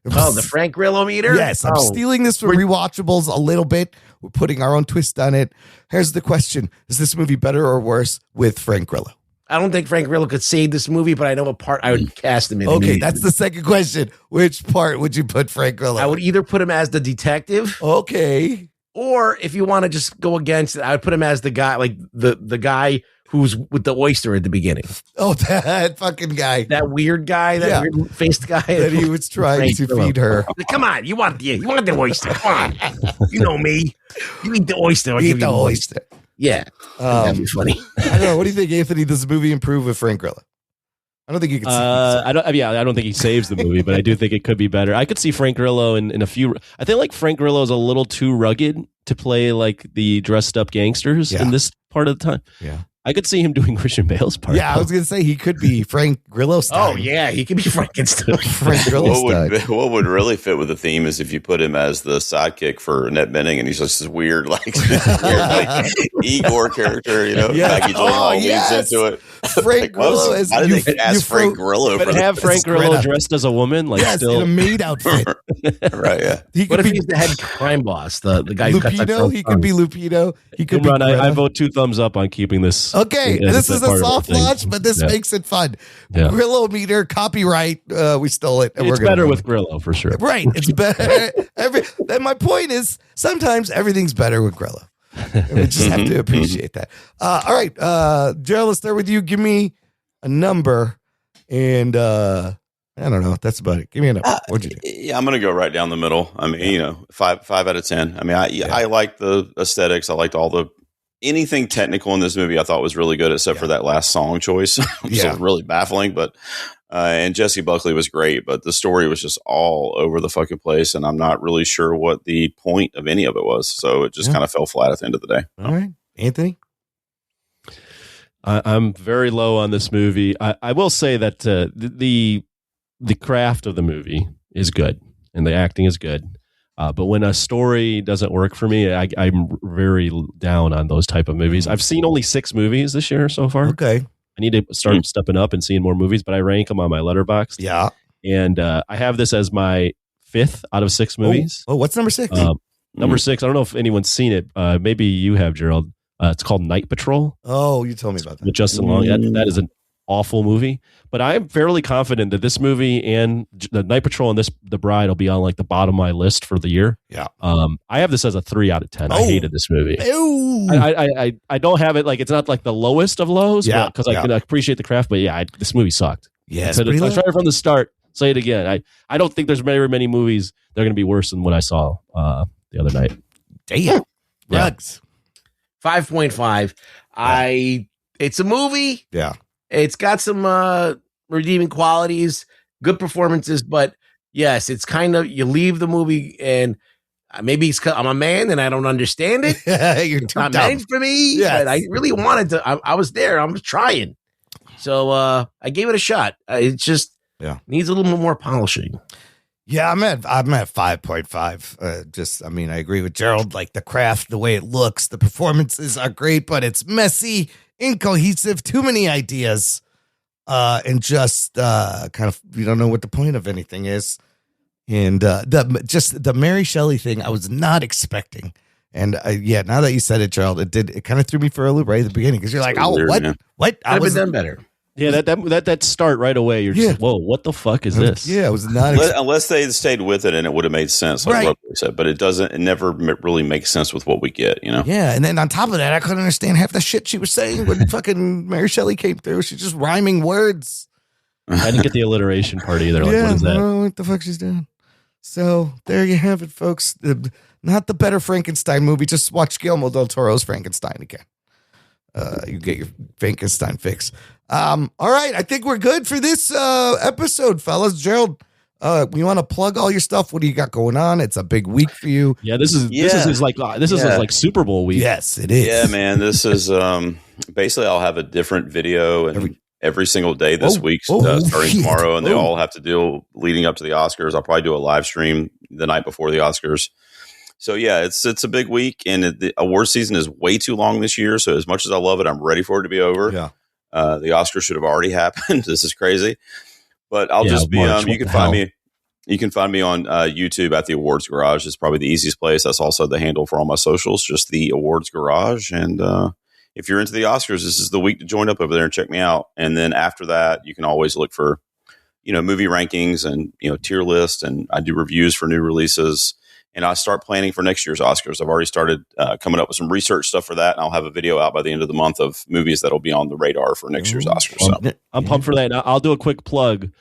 Oh, the Frank Grillo meter? Yes, I'm stealing this from Rewatchables a little bit. We're putting our own twist on it. Here's the question. Is this movie better or worse with Frank Grillo? I don't think Frank Grillo could save this movie, but I know a part I would cast him in. Okay, that's the second question. Which part would you put Frank Grillo? I would either put him as the detective. Okay. Or if you want to just go against it, I would put him as the guy, like the guy who's with the oyster at the beginning. Oh, that fucking guy. That weird guy, that weird-faced guy. That he was trying to feed her. Come on, you want the oyster. Come on. You know me. You eat the oyster. I'll Eat give the you oyster. Yeah. That'd be funny. I don't know. What do you think, Anthony? Does the movie improve with Frank Grillo? I don't think you can see I don't think he saves the movie, but I do think it could be better. I could see Frank Grillo in a few. I think like Frank Grillo is a little too rugged to play like the dressed up gangsters in this part of the time. Yeah. I could see him doing Christian Bale's part. Yeah, I was going to say he could be Frank Grillo style. Oh, yeah, he could be Frankenstein. Frank Grillo style. What would really fit with the theme is if you put him as the sidekick for Annette Bening, and he's just this weird, like Igor character, you know? Yes. Maggie Gyllenhaal leads into it. Frank Grillo is. How did they ask Frank Grillo? But have Frank Grillo dressed as a woman, like yes, still in a maid outfit. Right? Yeah. What if he's the head crime boss? The guy Lupino. He could be Lupino. He could be. I vote 2 thumbs up on keeping this. Okay, this is a soft launch, but this makes it fun. Yeah. Grillo meter, copyright. We stole it. It's better with Grillo for sure. Right. It's better. And my point is, sometimes everything's better with Grillo. We just have to appreciate that. All right, Gerald, let's start with you. Give me a number, and I don't know. That's about it. Give me a number. What'd you do? Yeah, I'm going to go right down the middle. I mean, 5 out of 10. I mean, I like the aesthetics. I liked anything technical in this movie I thought was really good, except for that last song choice, which was really baffling. But and Jesse Buckley was great, but the story was just all over the fucking place, and I'm not really sure what the point of any of it was. So it just kind of fell flat at the end of the day. All right, Anthony. I'm very low on this movie. I will say that the craft of the movie is good and the acting is good. But when a story doesn't work for me, I'm very down on those type of movies. I've seen only 6 movies this year so far. Okay. I need to start stepping up and seeing more movies, but I rank them on my Letterboxd. Yeah. And I have this as my 5th out of 6 movies. Oh, what's number 6? Number 6, I don't know if anyone's seen it. Maybe you have, Gerald. It's called Night Patrol. Oh, you told me about that. With Justin Long. That is an awful movie. But I'm fairly confident that this movie and the Night Patrol and The Bride will be on like the bottom of my list for the year. Yeah. I have this as a 3 out of 10. I hated this movie. Ew. I don't have it like it's not like the lowest of lows. Yeah. Because I can appreciate the craft. But yeah, this movie sucked. Yeah. So I tried from the start. Say it again. I don't think there's very many movies that are going to be worse than what I saw the other night. Damn. Rugs. 5.5. It's a movie. Yeah. It's got some redeeming qualities, good performances, but yes, it's kind of, you leave the movie and maybe it's 'cause I'm a man and I don't understand it. You're too not dumb. meant for me, but I really wanted to. I was there. I was trying. So I gave it a shot. It just needs a little bit more polishing. Yeah, I'm at 5.5. I agree with Gerald. Like the craft, the way it looks, the performances are great, but it's messy. incohesive, too many ideas, and just kind of you don't know what the point of anything is. And the Mary Shelley thing, I was not expecting. And now that you said it, Gerald, it kind of threw me for a loop right at the beginning because you're like, oh, weird, what? Man. What? I was done better. Yeah, that start right away. You're just like, whoa, what the fuck is this? Yeah, it was not unless they stayed with it and it would have made sense, like Rob said. But it doesn't. It never really makes sense with what we get, you know. Yeah, and then on top of that, I couldn't understand half the shit she was saying when fucking Mary Shelley came through. She's just rhyming words. I didn't get the alliteration part either. Like, what is that? I don't know what the fuck she's doing. So there you have it, folks. Not the better Frankenstein movie. Just watch Guillermo del Toro's Frankenstein again. You get your Frankenstein fix. All right, I think we're good for this episode, fellas. Gerald, we want to plug all your stuff. What do you got going on? It's a big week for you. Yeah, this is like Super Bowl week. Yes, it is. Yeah, man. This is basically I'll have a different video and every single day this week, starting tomorrow, and they all have to deal leading up to the Oscars. I'll probably do a live stream the night before the Oscars. So yeah, it's a big week, and the award season is way too long this year. So as much as I love it, I'm ready for it to be over. Yeah. The Oscars should have already happened. This is crazy, but I'll just be. You can find me. You can find me on YouTube at the Awards Garage. It's probably the easiest place. That's also the handle for all my socials. Just the Awards Garage. And if you're into the Oscars, this is the week to join up over there and check me out. And then after that, you can always look for movie rankings and tier lists. And I do reviews for new releases. And I start planning for next year's Oscars. I've already started coming up with some research stuff for that. And I'll have a video out by the end of the month of movies that'll be on the radar for next year's Oscars. So. I'm pumped for that. I'll do a quick plug.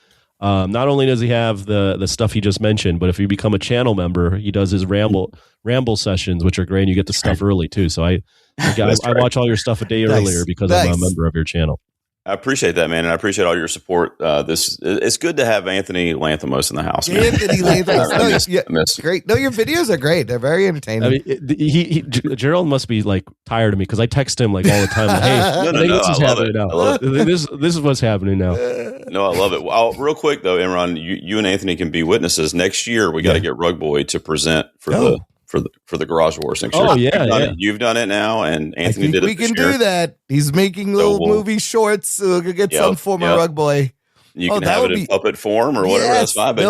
Not only does he have the stuff he just mentioned, but if you become a channel member, he does his ramble sessions, which are great. And you get the stuff early too. So I watch all your stuff a day earlier because I'm a member of your channel. I appreciate that, man, and I appreciate all your support. It's good to have Anthony Lanthimos in the house. Man. Anthony Lanthimos, great. No, your videos are great. They're very entertaining. I mean, Gerald must be like tired of me because I text him like all the time. Like, hey, this is happening now. This is what's happening now. No, I love it. Well, real quick though, Imran, you and Anthony can be witnesses. Next year, we got to get Rug Boy to present for the Garage Wars next year. Oh yeah, you've done it now, and Anthony did it. We can do that. He's making little movie shorts. So we can get some form of Rug Boy. You can have it in puppet form or whatever. That's fine. But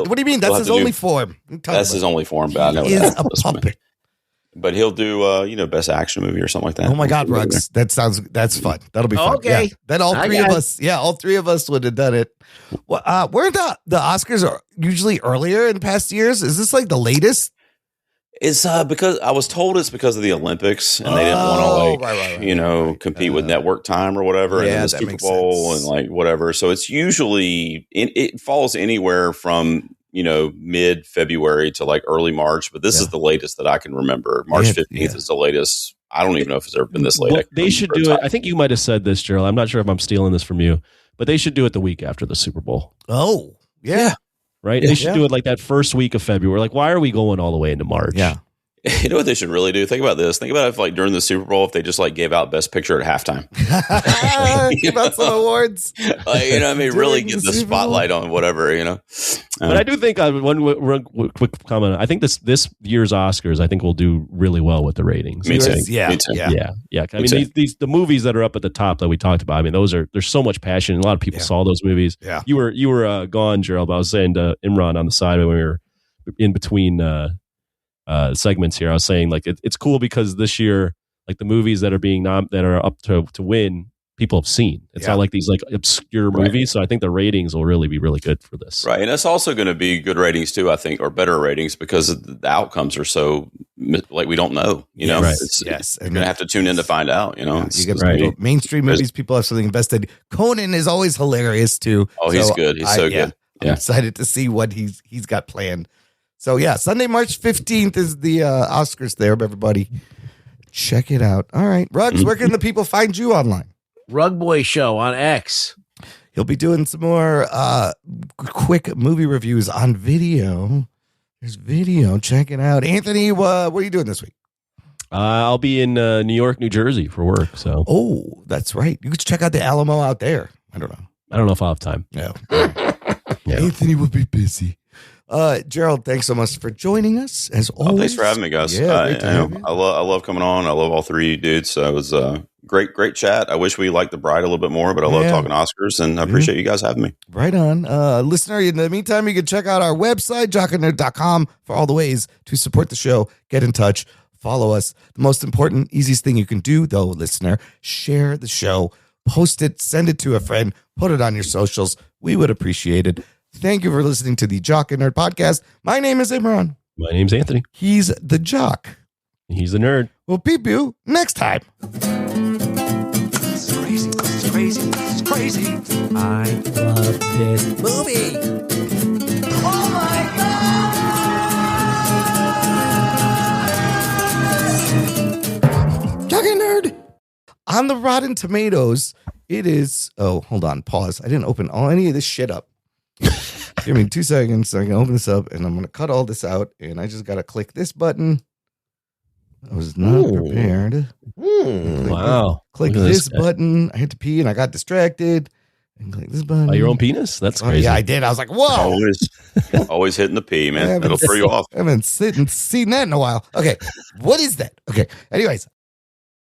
what do you mean? That's his only form. That's his only form. But I know he is a puppet. But he'll do best action movie or something like that. Oh my God, Rugs! that's fun. That'll be fun. Okay. Yeah. Then all three of us would have done it. Well, weren't the Oscars are usually earlier in past years? Is this like the latest? It's because I was told it's because of the Olympics and they didn't want to compete with network time or whatever. And then the Super Bowl and like whatever. So it's usually it falls anywhere from mid-February to like early March, but this is the latest that I can remember. March 15th is the latest. I don't even know if it's ever been this late. Well, they should do it. I think you might have said this, Gerald. I'm not sure if I'm stealing this from you, but they should do it the week after the Super Bowl. Oh, yeah. Right? They should do it like that first week of February. Like, why are we going all the way into March? Yeah. You know what they should really do? Think about this. Think about if, like, during the Super Bowl, if they just like gave out Best Picture at halftime. Give out some awards. Really get the spotlight on whatever. But I do think one quick comment. I think this year's Oscars, I think will do really well with the ratings. Me too. Yeah. I mean, the movies that are up at the top that we talked about. I mean, there's so much passion. A lot of people saw those movies. Yeah. You were gone, Gerald. But I was saying to Imran on the side when we were in between. Segments here, I was saying like it's cool because this year, like the movies that are being that are up to win, people have seen. It's not like these like obscure movies. So I think the ratings will really be really good for this. Right, and it's also going to be good ratings too. I think, or better ratings because the outcomes are so like we don't know. Right. You're going to have to tune in to find out. You get mainstream movies. People have something invested. Conan is always hilarious too. Oh, he's good. He's so good. I'm excited to see what he's got planned. So, Sunday, March 15th is the Oscars there, everybody. Check it out. All right. Ruggs, where can the people find you online? Rug Boy Show on X. He'll be doing some more quick movie reviews on video. There's video. Check it out. Anthony, what are you doing this week? I'll be in New York, New Jersey for work. So. Oh, that's right. You can check out the Alamo out there. I don't know if I'll have time. No. Anthony will be busy. Gerald, thanks so much for joining us. As always, thanks for having me, guys. I love coming on. I love all three dudes. So it was great chat. I wish we liked The Bride a little bit more, but I love talking Oscars, and I appreciate you guys having me. Right on. Listener, in the meantime, you can check out our website, jockandnerd.com, for all the ways to support the show. Get in touch. Follow us. The most important, easiest thing you can do, though, listener, share the show. Post it. Send it to a friend. Put it on your socials. We would appreciate it. Thank you for listening to the Jock and Nerd Podcast. My name is Imran. My name's Anthony. He's the jock. He's the nerd. We'll peep you next time. It's crazy. It's crazy. It's crazy. I love this movie. Oh my God! Jock and Nerd. On the Rotten Tomatoes, it is. Oh, hold on. Pause. I didn't open any of this shit up. Give me 2 seconds so I can open this up, and I'm going to cut all this out, and I just got to click this button. I was not prepared. Wow. Click this button. I had to pee, and I got distracted. And click this button. Your own penis? That's crazy. Yeah, I did. I was like, whoa. Always hitting the pee, man. It'll throw you off. I haven't seen that in a while. Okay. What is that? Okay. Anyways,